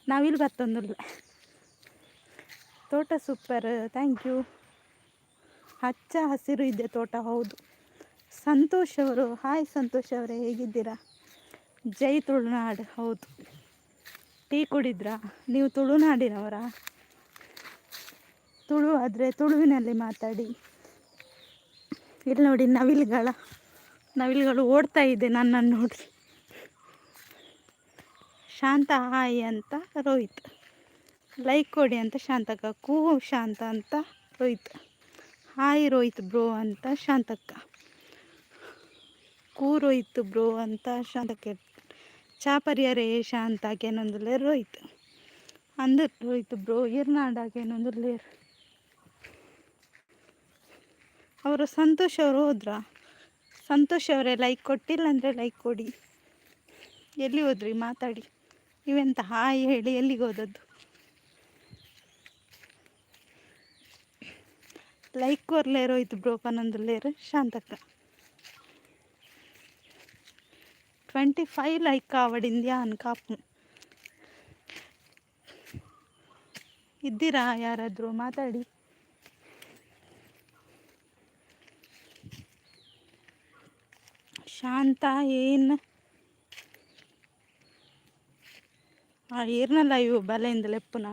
ನವಿಲು ಬತ್ತೊಂದಿಲ್ಲ. ತೋಟ ಸೂಪರ್, ಥ್ಯಾಂಕ್ ಯು. ಹಚ್ಚ ಹಸಿರು ಇದೆ ತೋಟ, ಹೌದು. ಸಂತೋಷ್ ಅವರು ಹಾಯ್. ಸಂತೋಷ್ ಅವರೇ ಹೇಗಿದ್ದೀರಾ? ಜೈ ತುಳುನಾಡು, ಹೌದು. ಟೀ ಕುಡಿದ್ರಾ? ನೀವು ತುಳುನಾಡಿನವರಾ? ತುಳು ಆದರೆ ತುಳುವಿನಲ್ಲಿ ಮಾತಾಡಿ. ಇಲ್ಲಿ ನೋಡಿ ನವಿಲುಗಳು ಓಡ್ತಾ ಇದೆ ನನ್ನನ್ನು ನೋಡಿ. ಶಾಂತ ಹಾಯ್ ಅಂತ ರೋಹಿತ್. ಲೈಕ್ ಕೊಡಿ ಅಂತ ಶಾಂತಕ್ಕ. ಶಾಂತ ಅಂತ ರೋಹಿತ್. ಹಾಯ್ ರೋಹಿತ್ ಬ್ರೋ ಅಂತ ಶಾಂತಕ್ಕ. ರೋಹಿತ್ ಬ್ರೋ ಅಂತ ಶಾಂತಕ್ಕೆ. ಚಾಪರಿಯರೇ ಶಾಂತಕ್ಕೇನೊಂದು ರೋಹಿತ್ ಅಂದು ರೋಹಿತ್ ಬ್ರೋ ಇರ್ನಾಡಾಗೇನೊಂದು ಲೇರ್. ಅವರು ಸಂತೋಷ್ ಅವರು ಹೋದ್ರಾ? ಸಂತೋಷ್ ಅವರೇ ಲೈಕ್ ಕೊಟ್ಟಿಲ್ಲ ಅಂದರೆ ಲೈಕ್ ಕೊಡಿ. ಎಲ್ಲಿ ಹೋದ್ರಿ ಮಾತಾಡಿ. ನೀವೆಂತ ಹಾಯ್ ಹೇಳಿ ಎಲ್ಲಿಗೆ ಹೋದದ್ದು? ಲೈಕ್ ಕೊರ್ಲೇ ರೋಹಿತ್ ಬ್ರೋ ಪನ್ನೊಂದು ಲೇರ್ ಶಾಂತಕ್ಕ. 25 ಲೈಕ್ ಆವಡಿಂದ್ಯಾ ಅನ್ಕಾಪು. ಇದ್ದೀರಾ ಯಾರಾದರೂ ಮಾತಾಡಿ. ಶಾಂತ ಏನು ಏರ್ನಲ್ಲ ಇವು ಬಲೆಯಿಂದ ಲೆಪ್ಪುನ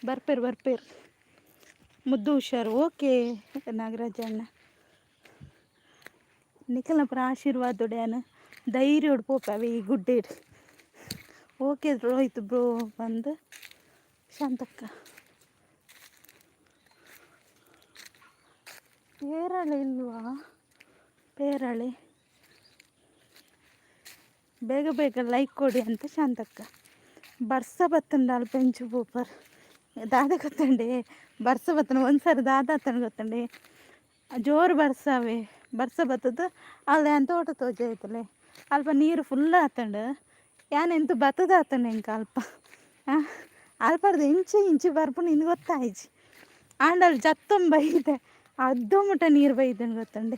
ಬರ್ಪೇರು. ಮುದ್ದು ಹುಷಾರು. ಓಕೆ ನಾಗರಾಜಣ್ಣ. ನಿಖಲ್ನಪುರ ಆಶೀರ್ವಾದೊಡೆಯನ ಧೈರ್ಯ ಪೋಪವೆ ಈ ಗುಡ್ಡೇಡು. ಓಕೆ ರೋಹಿತ್ ಬ್ರೋ ಬಂದು ಶಾಂತಕ್ಕ. ಪೇರಳೆ ಇಲ್ವಾ? ಪೇರಳೆ ಬೇಗ ಲೈಕ್ ಕೊಡಿ ಅಂತ ಶಾಂತಕ್ಕ. ಬರ್ಸ ಬತ್ತಂಡ ಅಲ್ಲಿ ಪೆಂಚು ಪೂಪರ್ ದಾದ ಗೊತ್ತಂಡೆ. ಬರ್ಸ ಬತ್ತನ ಒಂದ್ಸರಿ ದಾದ ಹತ್ತನ ಗೊತ್ತಂಡೆ. ಜೋರು ಬರ್ಸ ಬತ್ತದ ಅಲ್ಲಿ ಅಂತ ತೋಟ ತೋಜ ಆಯ್ತಲೆ. ಅಲ್ಪ ನೀರು ಫುಲ್ ಆತಂಡು ಯಾನೆಂತು ಬತ್ತದ ಆತಂಡು ಇಂಕ ಅಲ್ಪರ್ದು ಇಂಚು ಬರ್ಪುಂಡು ಇನ್ನು ಗೊತ್ತಾಯ್ಜಿ. ಆಂಡಲ್ಲಿ ಜತ್ತೊಂಬೈದೆ ಅದ್ದು ಮುಟ ನೀರು ಬೈದನು ಗೊತ್ತಂಡೆ.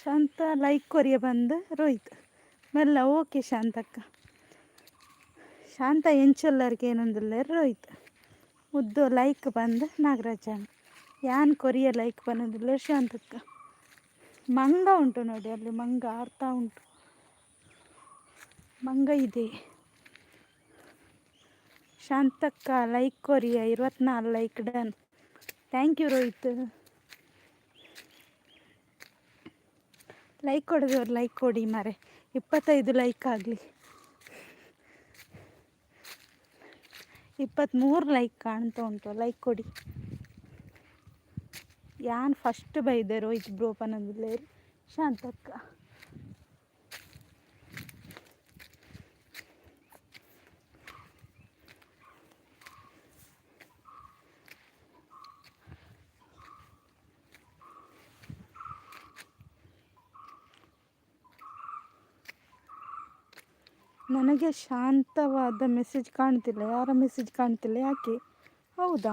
ಶಾಂತ ಲೈಕ್ ಕೊರಿಯ ಬಂದು ರೋಹಿತ್ ಮೆಲ್ಲ. ಓಕೆ ಶಾಂತಕ್ಕ. ಶಾಂತ ಎಂಚೊಲ್ಲರಿಗೆ ಏನೊಂದಿಲ್ಲ ರೋಹಿತ್. ಮುದ್ದು ಲೈಕ್ ಬಂದು ನಾಗರಾಜಣ್ಣ. ಯಾನ್ ಕೊರಿಯ ಲೈಕ್ ಬಂದಿಲ್ಲ ಶಾಂತಕ್ಕ. ಮಂಗ ಉಂಟು ನೋಡಿ ಅಲ್ಲಿ, ಮಂಗ ಆಡ್ತಾ ಉಂಟು. ಮಂಗ ಇದೆ. ಶಾಂತಕ್ಕ ಲೈಕ್ ಕೊರಿಯ 24 like done. Thank you Rohith. Like ಕೊಡೋದವ್ರು ಲೈಕ್ ಕೊಡಿ ಮಾರೆ. 25 ಲೈಕ್ ಆಗಲಿ. 23 ಲೈಕ್ ಕಾಣ್ತಾ ಉಂಟು. ಲೈಕ್ ಕೊಡಿ. ಯಾನ್ ಫಸ್ಟ್ ಬೈದೆ ರೋಹಿತ್ ಬ್ರೋಪನಂದಿಲ್ಲ ಶಾಂತಕ್ಕ. ನನಗೆ ಶಾಂತವಾದ ಮೆಸೇಜ್ ಕಾಣ್ತಿಲ್ಲ. ಯಾರ ಮೆಸೇಜ್ ಕಾಣ್ತಿಲ್ಲ, ಯಾಕೆ? ಹೌದಾ,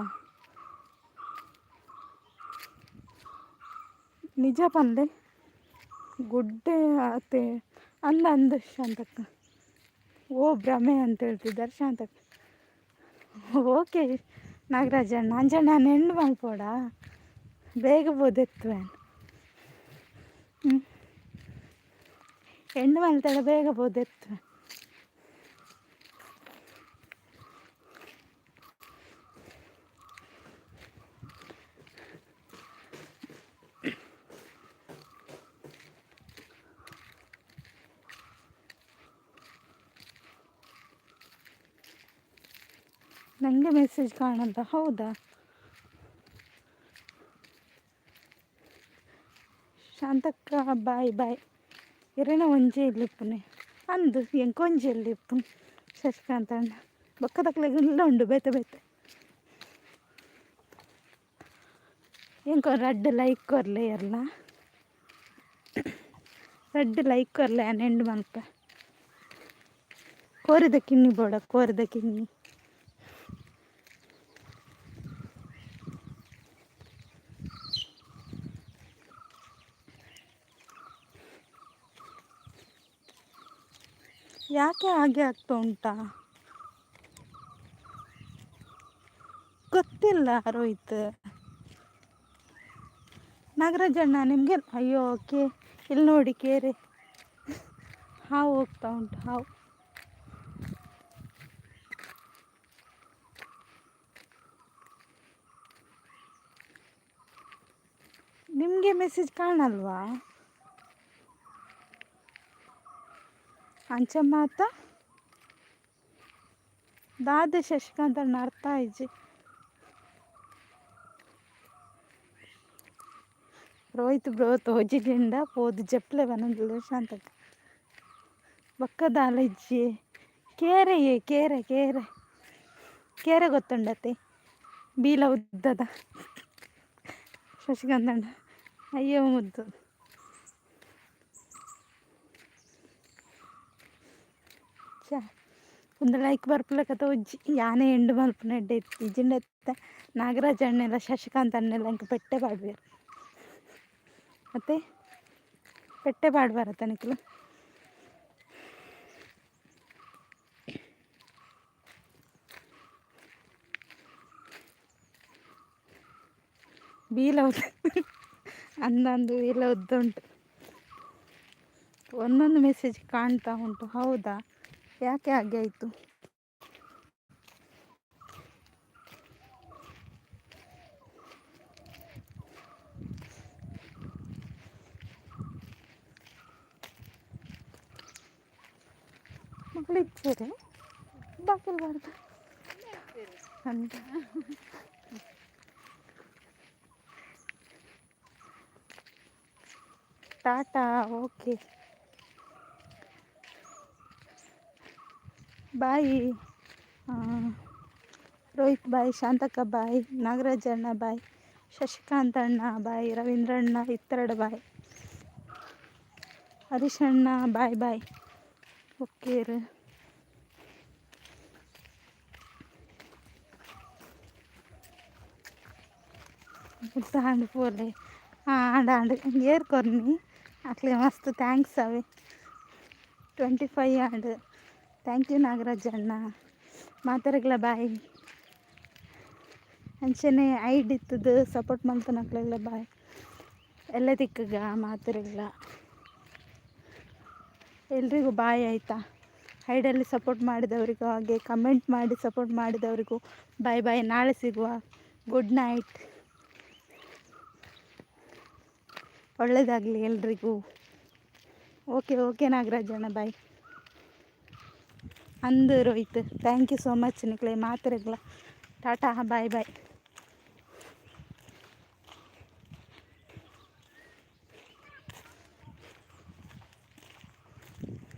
ನಿಜ ಬಂದೆ ಗುಡ್ಡೆ ಆತೆ ಅಂದ ಶಾಂತಕ್ಕ. ಓ ಭ್ರಮೆ ಅಂತ ಹೇಳ್ತಿದ್ದಾರೆ ಶಾಂತಕ್ಕ. ಓಕೆ ನಾಗರಾಜಣ್ಣ ಅಂಜಣ್ಣ ನಾನು ಹೆಣ್ಣು ಮಲ್ಪೋಡ ಬೇಗ ಬೋದೆತ್ತುವೇನು. ಹೆಣ್ಣು ಮಲ್ತಾಳೆ ಬೇಗ ಬೋದೆತ್ತುವೆ. ನನಗೆ ಮೆಸೇಜ್ ಕಾಣಲ್ಲ. ಹೌದಾ? ಶಾಂತಕ್ಕ ಬಾಯ್ ಬಾಯ್ ಇರೇನ ಒಂಜೆ ಇಲ್ಲಿಪ್ಪುನೆ ಅಂದು ಎಂಕೊಂಜಿ ಇಲ್ಲಿಪ್ಪು ಶಶಿಕಾಂತ್ ಅಣ್ಣ ಬೊಕ್ಕದಕ್ಲೆಲ್ಲ ಉಂಡು ಬೇತೆ ಬೇತೆ ಎಂಕೊ ರಡ್ಡ್ ಲೈಕ್ ಕೊರ್ಲೆ ಇರಲ್ಲ, ರಡ್ಡ್ ಲೈಕ್ ಕೊರ್ಲೆ ನೆಂಡು ಮಲ್ಪ ಕೋರಿದ ಕಿನ್ನಿ ಬೋಡ ಕೋರಿದ ಕಿನ್ನಿ ಯಾಕೆ ಹಾಗೆ ಆಗ್ತಾ ಉಂಟಾ ಗೊತ್ತಿಲ್ಲ. ರೋಹಿತ್ ನಾಗರಾಜಣ್ಣ ನಿಮಗೆ ಅಯ್ಯೋ ಇಲ್ಲಿ ನೋಡಿ ಕೇರೆ ಹಾವು ಹೋಗ್ತಾ ಉಂಟು ಹಾವು. ನಿಮಗೆ ಮೆಸೇಜ್ ಕಾಣಲ್ವಾ? ಅಂಚಮ್ಮಾತ ದಾದ ಶಶಿಕಾಂತ್ ಅಣ್ಣ ಅರ್ಥ ಆಯ್ಜಿ ರೋಹಿತ್ ಬ್ರೋ ತೋಜಿಲಿಂದ ಪೋದು ಜಪ್ಲೆ ಬನಂದಿಲ್ಲ ಶಾಂತಕ್ಕೆ ಬಕ್ಕದಾಲ ಇಜ್ಜಿ ಕೇರೆಯೇ ಕೇರೆ ಕೇರೆ ಕೇರೆ ಗೊತ್ತುಂಡತೆ ಬೀಲ ಉದ್ದದ ಶಶಿಕಾಂತ್ ಅಣ್ಣ ಅಯ್ಯೋ ಮುದ್ದು ಚ ಒಂದು ಲೈಕ್ ಬರ್ಪಲಕತ್ತ ಉಜ್ಜಿ ಯಾನೇ ಎಂಡು ಮಲ್ಪನ ಎಡ್ಡೆ ಇಜ್ಜಿಂಡ ಎತ್ತ ನಾಗರಾಜ ಅಣ್ಣೆಲ್ಲ ಶಶಿಕಾಂತ್ ಅಣ್ಣೆಲ್ಲ ಇಂಕ ಪೆಟ್ಟೆ ಪಾಡ್ಬೇರು ಮತ್ತೆ ಪೆಟ್ಟೆ ಪಾಡ್ಬಾರ ತನಕಲು ಬೀಲ ಅಂದಂದು ಬೀಲ ಉದ್ದುಂಟು ಒಂದೊಂದು ಮೆಸೇಜ್ ಕಾಣ್ತಾ ಉಂಟು. ಹೌದಾ? ಯಾಕೆ ಹಾಗೆ ಆಯಿತು? ಮಕ್ಕಳಿಚ್ಚೇರೆ ಬಾಕಿಲ್ಬಾರ್ದು ಅಂತ ಟಾಟಾ. ಓಕೆ ಬಾಯ್ ರೋಹಿತ್ ಬಾಯ್, ಶಾಂತಕ್ಕ ಬಾಯ್, ನಾಗರಾಜ ಅಣ್ಣ ಬಾಯ್, ಶಶಿಕಾಂತ್ ಅಣ್ಣ ಬಾಯ್, ರವೀಂದ್ರಣ್ಣ ಇತ್ತರಡ ಬಾಯ್, ಹರೀಶ್ ಅಣ್ಣ ಬಾಯ್ ಬಾಯ್. ಓಕೆ ರೀ ಆಂಡ್ ಪೋಲೆ ಆಂಡ್ ಏರ್ ಕೊರ್ನಿ ಅಕ್ಲೆ ಮಸ್ತ್ ಥ್ಯಾಂಕ್ಸ್ ಅವೆ 25 ಆಂಡ್ ಥ್ಯಾಂಕ್ ಯು ನಾಗರಾಜ ಅಣ್ಣ ಮಾತಾಡಗ್ಲ ಬಾಯ್. ಅಂಚನೆ ಐಡ್ ಇತ್ತದು ಸಪೋರ್ಟ್ ಮಲ್ತನಕ್ಲೆಲ್ಲ ಬಾಯ್ ಎಲ್ಲ ತಿಕ್ಕಗ ಮಾತಾಡಗ್ಲ ಎಲ್ರಿಗೂ ಬಾಯ್ ಆಯಿತಾ. ಐಡಲ್ಲಿ ಸಪೋರ್ಟ್ ಮಾಡಿದವರಿಗೂ ಹಾಗೆ ಕಮೆಂಟ್ ಮಾಡಿ ಸಪೋರ್ಟ್ ಮಾಡಿದವರಿಗೂ ಬಾಯ್ ಬಾಯ್. ನಾಳೆ ಸಿಗುವ. Good night. ಒಳ್ಳೆಯದಾಗಲಿ ಎಲ್ರಿಗೂ. ಓಕೆ ನಾಗರಾಜಣ್ಣ ಬಾಯ್. ಅಂದು Rohith thank you so much ನಿಕ್ಲೆ ಮಾತಾಡಗ್ಲ ಟಾಟಾ ಬಾಯ್ ಬಾಯ್.